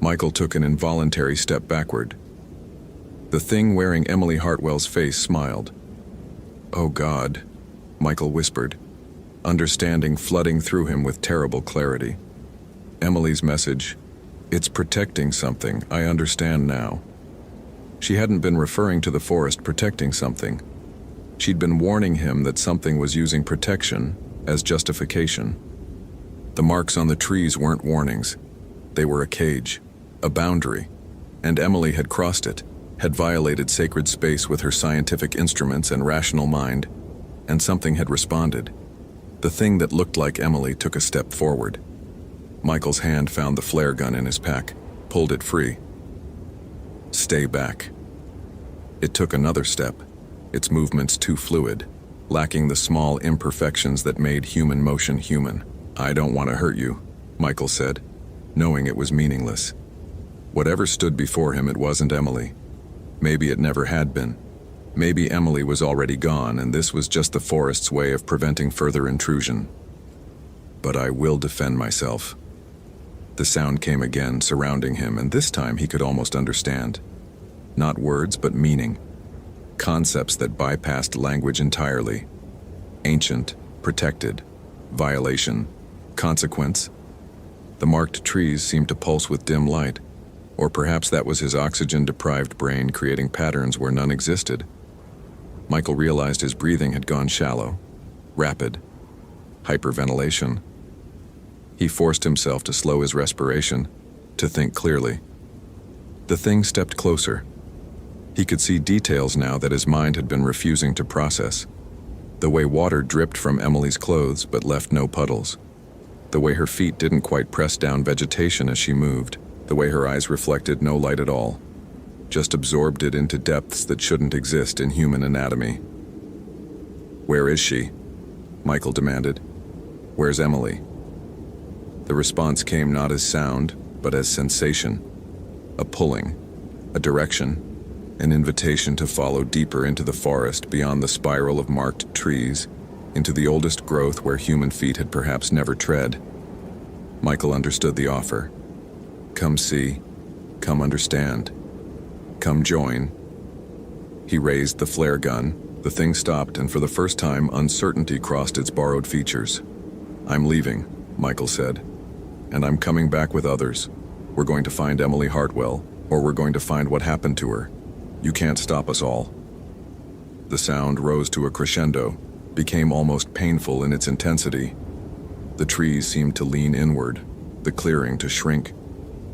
Michael took an involuntary step backward. The thing wearing Emily Hartwell's face smiled. "Oh God," Michael whispered, understanding flooding through him with terrible clarity. Emily's message, "It's protecting something, I understand now." She hadn't been referring to the forest protecting something. She'd been warning him that something was using protection as justification. The marks on the trees weren't warnings. They were a cage, a boundary, and Emily had crossed it, had violated sacred space with her scientific instruments and rational mind, and something had responded. The thing that looked like Emily took a step forward. Michael's hand found the flare gun in his pack, pulled it free. "Stay back." It took another step, its movements too fluid, lacking the small imperfections that made human motion human. "I don't want to hurt you," Michael said, knowing it was meaningless. Whatever stood before him, it wasn't Emily. Maybe it never had been. Maybe Emily was already gone, and this was just the forest's way of preventing further intrusion. "But I will defend myself." The sound came again, surrounding him, and this time he could almost understand. Not words, but meaning. Concepts that bypassed language entirely. Ancient, protected, violation, consequence. The marked trees seemed to pulse with dim light, or perhaps that was his oxygen-deprived brain creating patterns where none existed. Michael realized his breathing had gone shallow, rapid, hyperventilation. He forced himself to slow his respiration, to think clearly. The thing stepped closer. He could see details now that his mind had been refusing to process. The way water dripped from Emily's clothes but left no puddles. The way her feet didn't quite press down vegetation as she moved. The way her eyes reflected no light at all. just absorbed it into depths that shouldn't exist in human anatomy. "Where is she?" Michael demanded. "Where's Emily?" The response came not as sound, but as sensation. A pulling, a direction, an invitation to follow deeper into the forest beyond the spiral of marked trees, into the oldest growth where human feet had perhaps never tread. Michael understood the offer. Come see, come understand, come join. He raised the flare gun, the thing stopped, and for the first time uncertainty crossed its borrowed features. "I'm leaving," Michael said, "and I'm coming back with others. We're going to find Emily Hartwell, or we're going to find what happened to her. You can't stop us all." The sound rose to a crescendo, became almost painful in its intensity. The trees seemed to lean inward, the clearing to shrink.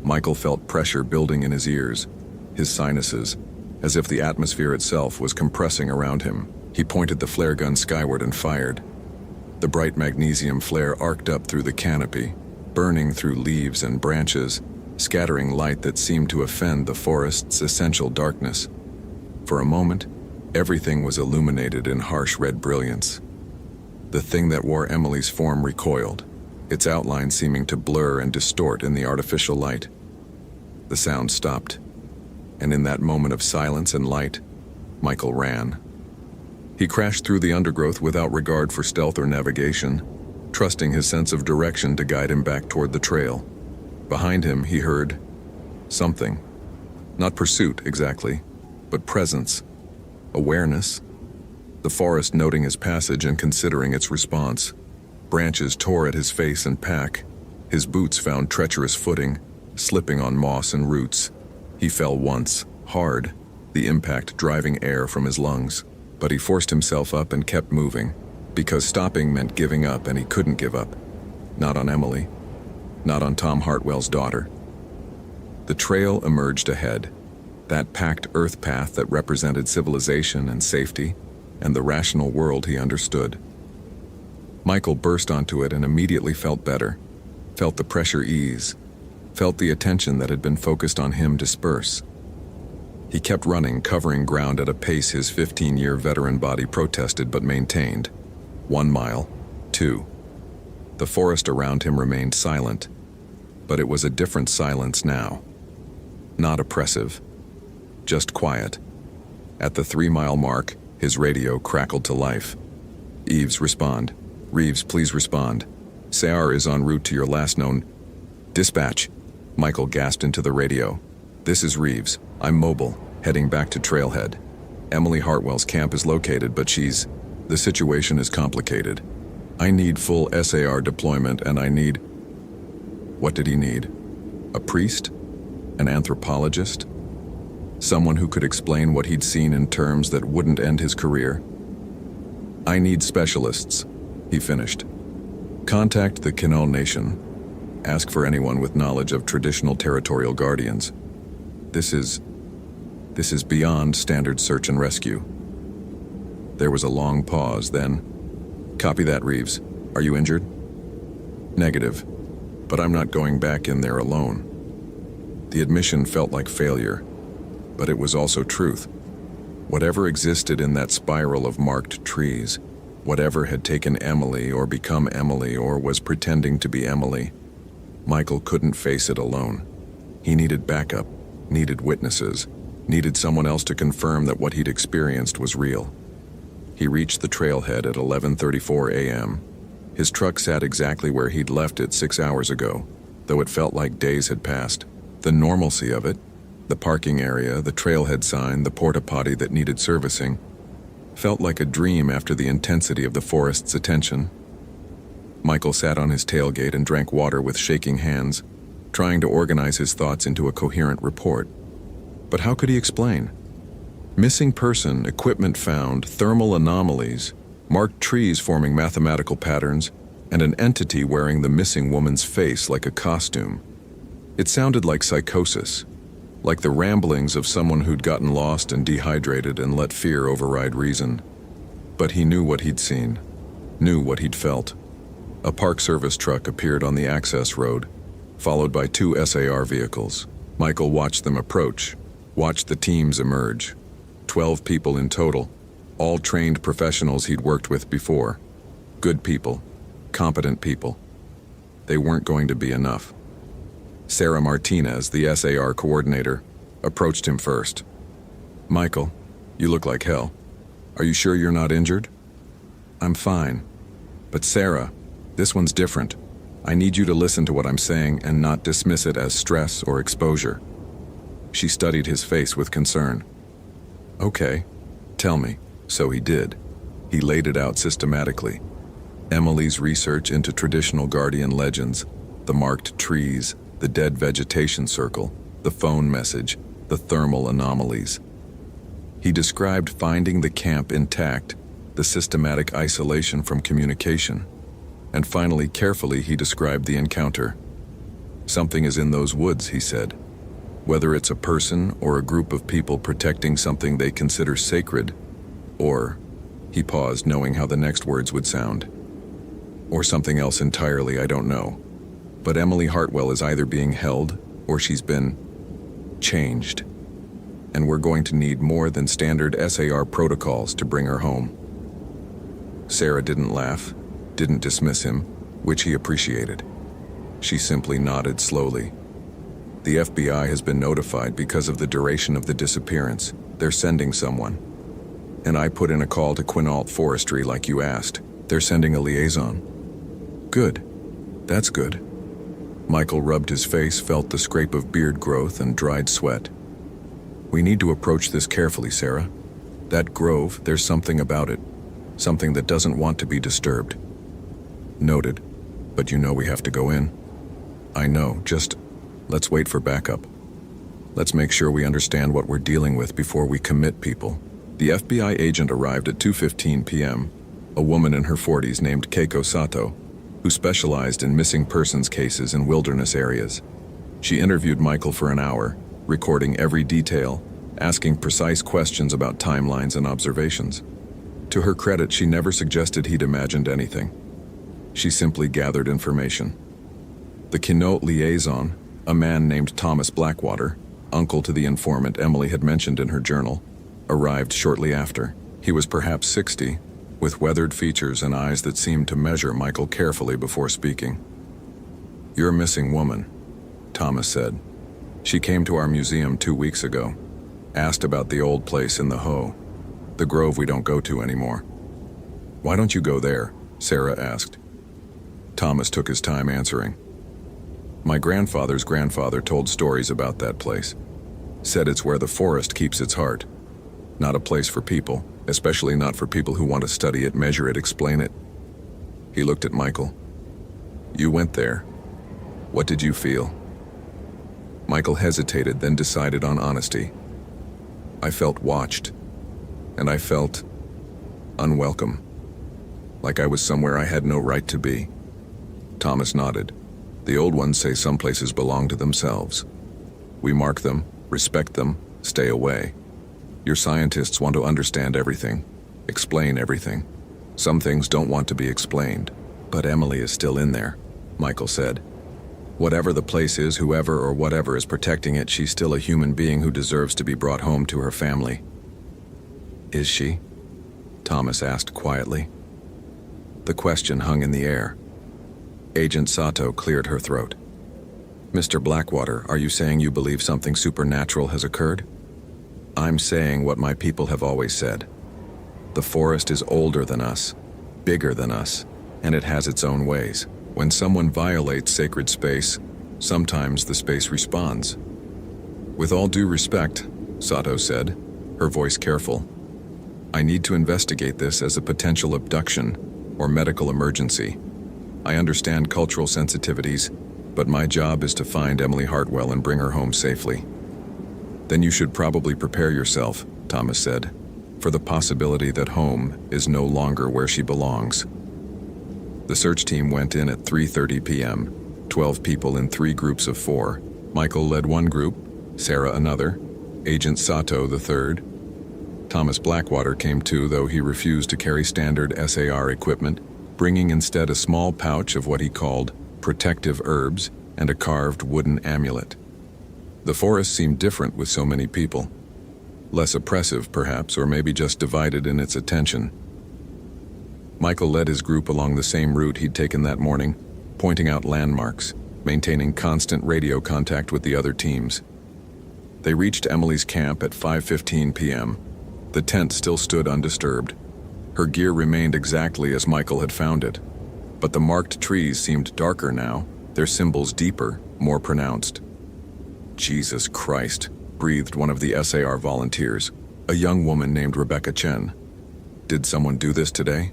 Michael felt pressure building in his ears, his sinuses, as if the atmosphere itself was compressing around him. He pointed the flare gun skyward and fired. The bright magnesium flare arced up through the canopy, burning through leaves and branches, scattering light that seemed to offend the forest's essential darkness. For a moment, everything was illuminated in harsh red brilliance. The thing that wore Emily's form recoiled, its outline seeming to blur and distort in the artificial light. The sound stopped, and in that moment of silence and light, Michael ran. He crashed through the undergrowth without regard for stealth or navigation, trusting his sense of direction to guide him back toward the trail. Behind him, he heard something. Not pursuit, exactly, but presence, awareness. The forest noting his passage and considering its response. Branches tore at his face and pack. His boots found treacherous footing, slipping on moss and roots. He fell once, hard, the impact driving air from his lungs. But he forced himself up and kept moving, because stopping meant giving up, and he couldn't give up. Not on Emily. Not on Tom Hartwell's daughter. The trail emerged ahead, that packed earth path that represented civilization and safety, and the rational world he understood. Michael burst onto it and immediately felt better, felt the pressure ease, felt the attention that had been focused on him disperse. He kept running, covering ground at a pace his 15-year veteran body protested but maintained. 1 mile, 2. The forest around him remained silent, but it was a different silence now. Not oppressive, just quiet. At the 3-mile mark, his radio crackled to life. "Eves, respond. Reeves, please respond. Sayar is en route to your last known..." "Dispatch," Michael gasped into the radio. "This is Reeves. I'm mobile, heading back to Trailhead. Emily Hartwell's camp is located, but the situation is complicated. I need full SAR deployment, and I need..." What did he need? A priest? An anthropologist? Someone who could explain what he'd seen in terms that wouldn't end his career? "I need specialists," he finished. "Contact the Kinol Nation. Ask for anyone with knowledge of traditional territorial guardians. This is beyond standard search and rescue." There was a long pause, then, "Copy that, Reeves. Are you injured?" "Negative, but I'm not going back in there alone." The admission felt like failure, but it was also truth. Whatever existed in that spiral of marked trees, whatever had taken Emily or become Emily or was pretending to be Emily, Michael couldn't face it alone. He needed backup, needed witnesses, needed someone else to confirm that what he'd experienced was real. He reached the trailhead at 11:34 a.m. His truck sat exactly where he'd left it 6 hours ago, though it felt like days had passed. The normalcy of it, the parking area, the trailhead sign, the porta-potty that needed servicing, felt like a dream after the intensity of the forest's attention. Michael sat on his tailgate and drank water with shaking hands, trying to organize his thoughts into a coherent report. But how could he explain? Missing person, equipment found, thermal anomalies, marked trees forming mathematical patterns, and an entity wearing the missing woman's face like a costume. It sounded like psychosis, like the ramblings of someone who'd gotten lost and dehydrated and let fear override reason. But he knew what he'd seen, knew what he'd felt. A Park Service truck appeared on the access road, followed by 2 SAR vehicles. Michael watched them approach, watched the teams emerge. 12 people in total, all trained professionals he'd worked with before. Good people, competent people. They weren't going to be enough. Sarah Martinez, the SAR coordinator, approached him first. "Michael, you look like hell. Are you sure you're not injured?" "I'm fine. But Sarah, this one's different. I need you to listen to what I'm saying and not dismiss it as stress or exposure." She studied his face with concern. "Okay, tell me." So he did. He laid it out systematically. Emily's research into traditional guardian legends, the marked trees, the dead vegetation circle, the phone message, the thermal anomalies. He described finding the camp intact, the systematic isolation from communication, and finally, carefully, he described the encounter. "Something is in those woods," he said. "Whether it's a person or a group of people protecting something they consider sacred, or," he paused, knowing how the next words would sound, "or something else entirely, I don't know. But Emily Hartwell is either being held or she's been changed. And we're going to need more than standard SAR protocols to bring her home." Sarah didn't laugh, didn't dismiss him, which he appreciated. She simply nodded slowly. "The FBI has been notified because of the duration of the disappearance. They're sending someone. And I put in a call to Quinault Forestry like you asked. They're sending a liaison." "Good. That's good." Michael rubbed his face, felt the scrape of beard growth and dried sweat. "We need to approach this carefully, Sarah. That grove, there's something about it. Something that doesn't want to be disturbed." "Noted. But you know we have to go in." "I know, just let's wait for backup. Let's make sure we understand what we're dealing with before we commit people." The FBI agent arrived at 2:15 p.m., a woman in her 40s named Keiko Sato, who specialized in missing persons cases in wilderness areas. She interviewed Michael for an hour, recording every detail, asking precise questions about timelines and observations. To her credit, she never suggested he'd imagined anything. She simply gathered information. The Quinault liaison, a man named Thomas Blackwater, uncle to the informant Emily had mentioned in her journal, arrived shortly after. He was perhaps 60, with weathered features and eyes that seemed to measure Michael carefully before speaking. "You're a missing woman," Thomas said. "She came to our museum 2 weeks ago, asked about the old place in the Ho, the grove we don't go to anymore." "Why don't you go there?" Sarah asked. Thomas took his time answering. "My grandfather's grandfather told stories about that place. Said it's where the forest keeps its heart. Not a place for people, especially not for people who want to study it, measure it, explain it." He looked at Michael. "You went there. What did you feel?" Michael hesitated, then decided on honesty. "I felt watched, and I felt unwelcome, like I was somewhere I had no right to be." Thomas nodded. "The old ones say some places belong to themselves. We mark them, respect them, stay away. Your scientists want to understand everything, explain everything. Some things don't want to be explained. But Emily is still in there," Michael said. "Whatever the place is, whoever or whatever is protecting it, she's still a human being who deserves to be brought home to her family." "Is she?" Thomas asked quietly. The question hung in the air. Agent Sato cleared her throat. "Mr. Blackwater, are you saying you believe something supernatural has occurred?" "I'm saying what my people have always said. The forest is older than us, bigger than us, and it has its own ways. When someone violates sacred space, sometimes the space responds." "With all due respect," Sato said, her voice careful, "I need to investigate this as a potential abduction or medical emergency. I understand cultural sensitivities, but my job is to find Emily Hartwell and bring her home safely." "Then you should probably prepare yourself," Thomas said, "for the possibility that home is no longer where she belongs." The search team went in at 3:30 p.m., 12 people in 3 groups of 4. Michael led one group, Sarah another, Agent Sato the third. Thomas Blackwater came too, though he refused to carry standard SAR equipment, bringing instead a small pouch of what he called protective herbs and a carved wooden amulet. The forest seemed different with so many people. Less oppressive, perhaps, or maybe just divided in its attention. Michael led his group along the same route he'd taken that morning, pointing out landmarks, maintaining constant radio contact with the other teams. They reached Emily's camp at 5:15 p.m. The tent still stood undisturbed. Her gear remained exactly as Michael had found it, but the marked trees seemed darker now, their symbols deeper, more pronounced. Jesus Christ, breathed one of the SAR volunteers, a young woman named Rebecca Chen. Did someone do this today?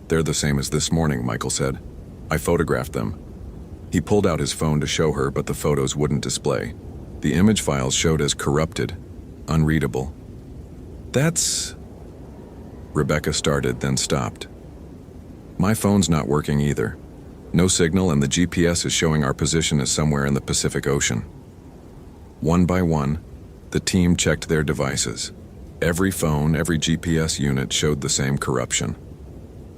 They're the same as this morning, Michael said. I photographed them. He pulled out his phone to show her, but the photos wouldn't display. The image files showed as corrupted, unreadable. That's... Rebecca started, then stopped. My phone's not working either. No signal, and the GPS is showing our position as somewhere in the Pacific Ocean. One by one, the team checked their devices. Every phone, every GPS unit showed the same corruption.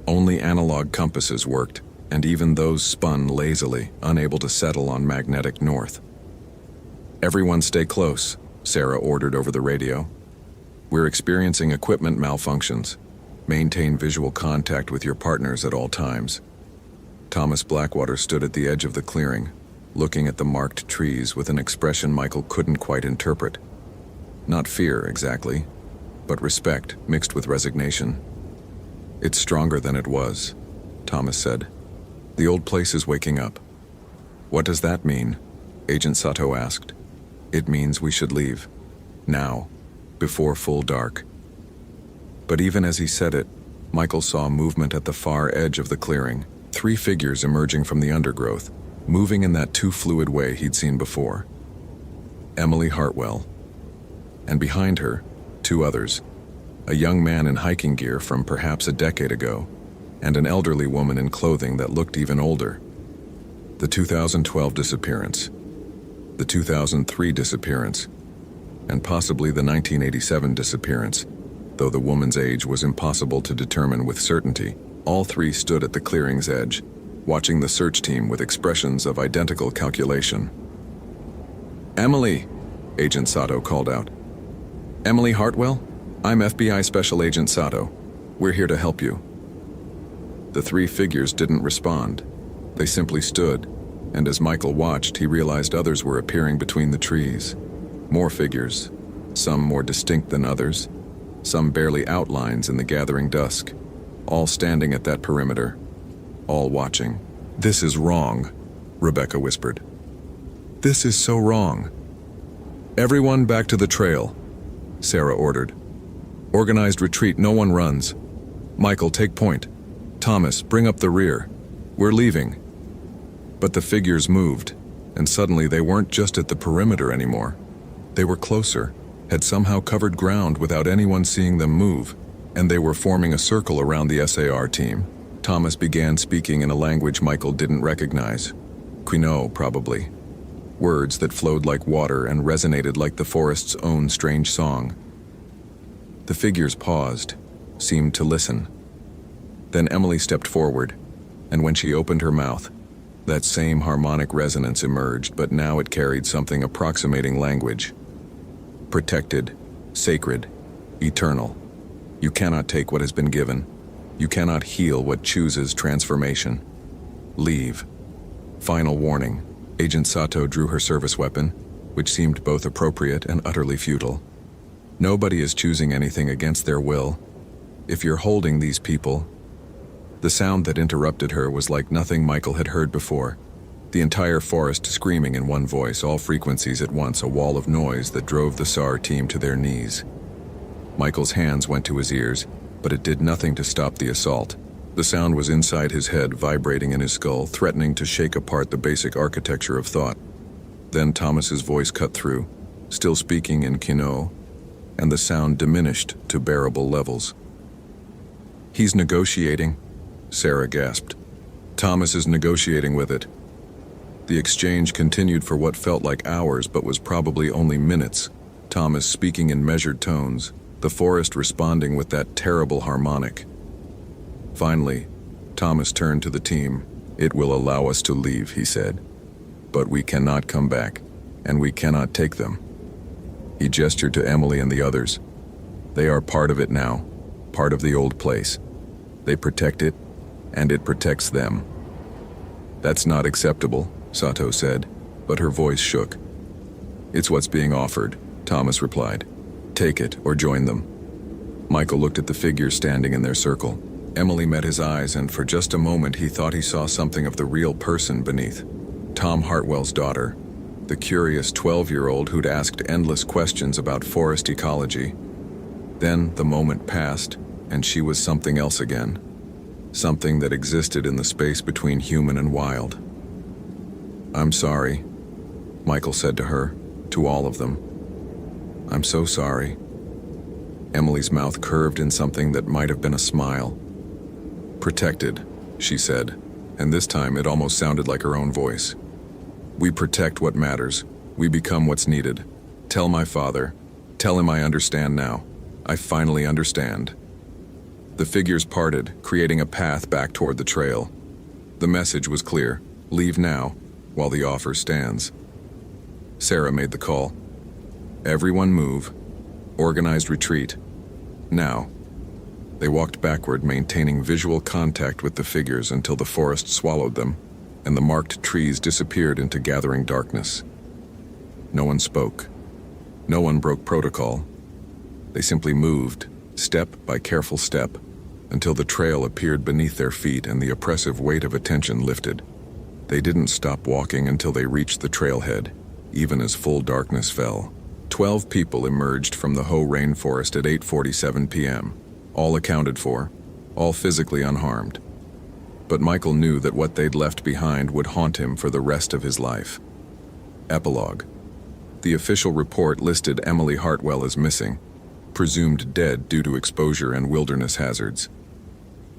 Only analog compasses worked, and even those spun lazily, unable to settle on magnetic north. Everyone stay close, Sarah ordered over the radio. We're experiencing equipment malfunctions. Maintain visual contact with your partners at all times. Thomas Blackwater stood at the edge of the clearing, looking at the marked trees with an expression Michael couldn't quite interpret. Not fear, exactly, but respect mixed with resignation. It's stronger than it was, Thomas said. The old place is waking up. What does that mean? Agent Sato asked. It means we should leave. Now, before full dark. But even as he said it, Michael saw movement at the far edge of the clearing, 3 figures emerging from the undergrowth, moving in that too fluid way he'd seen before. Emily Hartwell. And behind her, 2 others, a young man in hiking gear from perhaps a decade ago, and an elderly woman in clothing that looked even older. The 2012 disappearance, the 2003 disappearance, and possibly the 1987 disappearance, though the woman's age was impossible to determine with certainty. All 3 stood at the clearing's edge, watching the search team with expressions of identical calculation. Emily, Agent Sato called out. Emily Hartwell? I'm FBI Special Agent Sato. We're here to help you. The 3 figures didn't respond. They simply stood, and as Michael watched, he realized others were appearing between the trees. More figures, some more distinct than others, some barely outlines in the gathering dusk, all standing at that perimeter, all watching. This is wrong, Rebecca whispered. This is so wrong. Everyone back to the trail, Sarah ordered. Organized retreat, no one runs. Michael, take point. Thomas, bring up the rear. We're leaving. But the figures moved, and suddenly they weren't just at the perimeter anymore. They were closer, had somehow covered ground without anyone seeing them move, and they were forming a circle around the SAR team. Thomas began speaking in a language Michael didn't recognize. Quinault, probably. Words that flowed like water and resonated like the forest's own strange song. The figures paused, seemed to listen. Then Emily stepped forward, and when she opened her mouth, that same harmonic resonance emerged, but now it carried something approximating language. Protected, sacred, eternal. You cannot take what has been given. You cannot heal what chooses transformation. Leave. Final warning. Agent Sato drew her service weapon, which seemed both appropriate and utterly futile. Nobody is choosing anything against their will. If you're holding these people... The sound that interrupted her was like nothing Michael had heard before. The entire forest screaming in one voice, all frequencies at once, a wall of noise that drove the SAR team to their knees. Michael's hands went to his ears, but it did nothing to stop the assault. The sound was inside his head, vibrating in his skull, threatening to shake apart the basic architecture of thought. Then Thomas's voice cut through, still speaking in Quinault, and the sound diminished to bearable levels. He's negotiating, Sarah gasped. Thomas is negotiating with it. The exchange continued for what felt like hours, but was probably only minutes. Thomas speaking in measured tones, the forest responding with that terrible harmonic. Finally, Thomas turned to the team. It will allow us to leave, he said. But we cannot come back. and we cannot take them." He gestured to Emily and the others. "They are part of it now, part of the old place. They protect it, and it protects them." "That's not acceptable," Sato said, but her voice shook. "It's what's being offered," Thomas replied. "Take it or join them." Michael looked at the figures standing in their circle. Emily met his eyes, and for just a moment he thought he saw something of the real person beneath. Tom Hartwell's daughter, the curious 12-year-old who'd asked endless questions about forest ecology. Then the moment passed, and she was something else again. Something that existed in the space between human and wild. "I'm sorry," Michael said to her, to all of them. "I'm so sorry." Emily's mouth curved in something that might have been a smile. "Protected," she said, and this time it almost sounded like her own voice. "We protect what matters. We become what's needed. Tell my father. Tell him I understand now. I finally understand." The figures parted, creating a path back toward the trail. The message was clear: leave now, while the offer stands. Sarah made the call. "Everyone move. Organized retreat. Now." They walked backward, maintaining visual contact with the figures until the forest swallowed them, and the marked trees disappeared into gathering darkness. No one spoke. No one broke protocol. They simply moved, step by careful step, until the trail appeared beneath their feet and the oppressive weight of attention lifted. They didn't stop walking until they reached the trailhead, even as full darkness fell. 12 people emerged from the Hoh rainforest at 8:47 p.m., all accounted for, all physically unharmed. But Michael knew that what they'd left behind would haunt him for the rest of his life. Epilogue. The official report listed Emily Hartwell as missing, presumed dead due to exposure and wilderness hazards.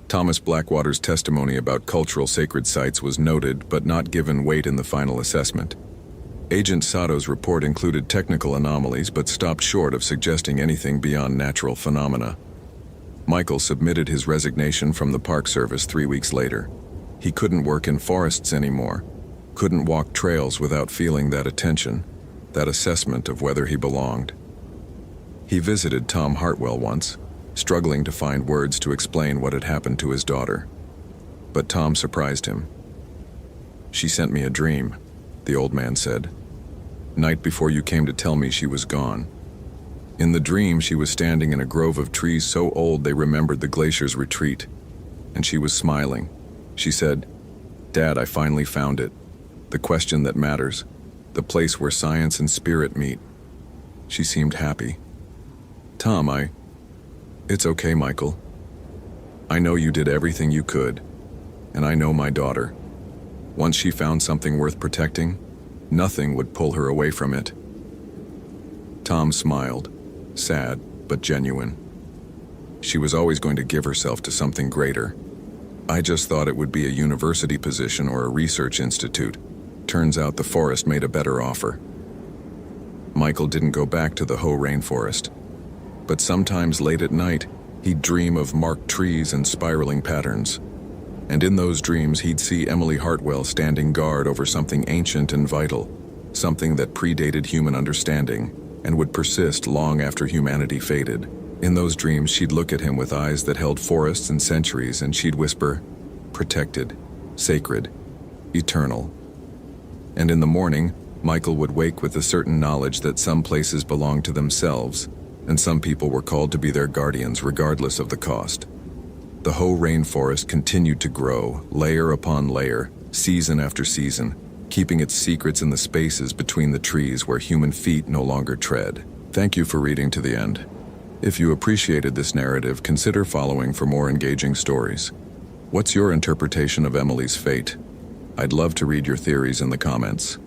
Thomas Blackwater's testimony about cultural sacred sites was noted but not given weight in the final assessment. Agent Sato's report included technical anomalies but stopped short of suggesting anything beyond natural phenomena. Michael submitted his resignation from the Park Service 3 weeks later. He couldn't work in forests anymore, couldn't walk trails without feeling that attention, that assessment of whether he belonged. He visited Tom Hartwell once, struggling to find words to explain what had happened to his daughter. But Tom surprised him. "She sent me a dream," the old man said. "Night before you came to tell me she was gone. In the dream, she was standing in a grove of trees so old they remembered the glacier's retreat. And she was smiling. She said, 'Dad, I finally found it. The question that matters. The place where science and spirit meet.' She seemed happy." "Tom, It's okay, Michael. I know you did everything you could. And I know my daughter. Once she found something worth protecting, nothing would pull her away from it." Tom smiled, sad but genuine. "She was always going to give herself to something greater. I just thought it would be a university position or a research institute. Turns out the forest made a better offer." Michael didn't go back to the Hoh rainforest. But sometimes late at night, he'd dream of marked trees and spiraling patterns. And in those dreams, he'd see Emily Hartwell standing guard over something ancient and vital, something that predated human understanding and would persist long after humanity faded. In those dreams, she'd look at him with eyes that held forests and centuries, and she'd whisper, "Protected, sacred, eternal." And in the morning, Michael would wake with a certain knowledge that some places belonged to themselves, and some people were called to be their guardians regardless of the cost. The Hoh rainforest continued to grow, layer upon layer, season after season, keeping its secrets in the spaces between the trees where human feet no longer tread. Thank you for reading to the end. If you appreciated this narrative, consider following for more engaging stories. What's your interpretation of Emily's fate? I'd love to read your theories in the comments.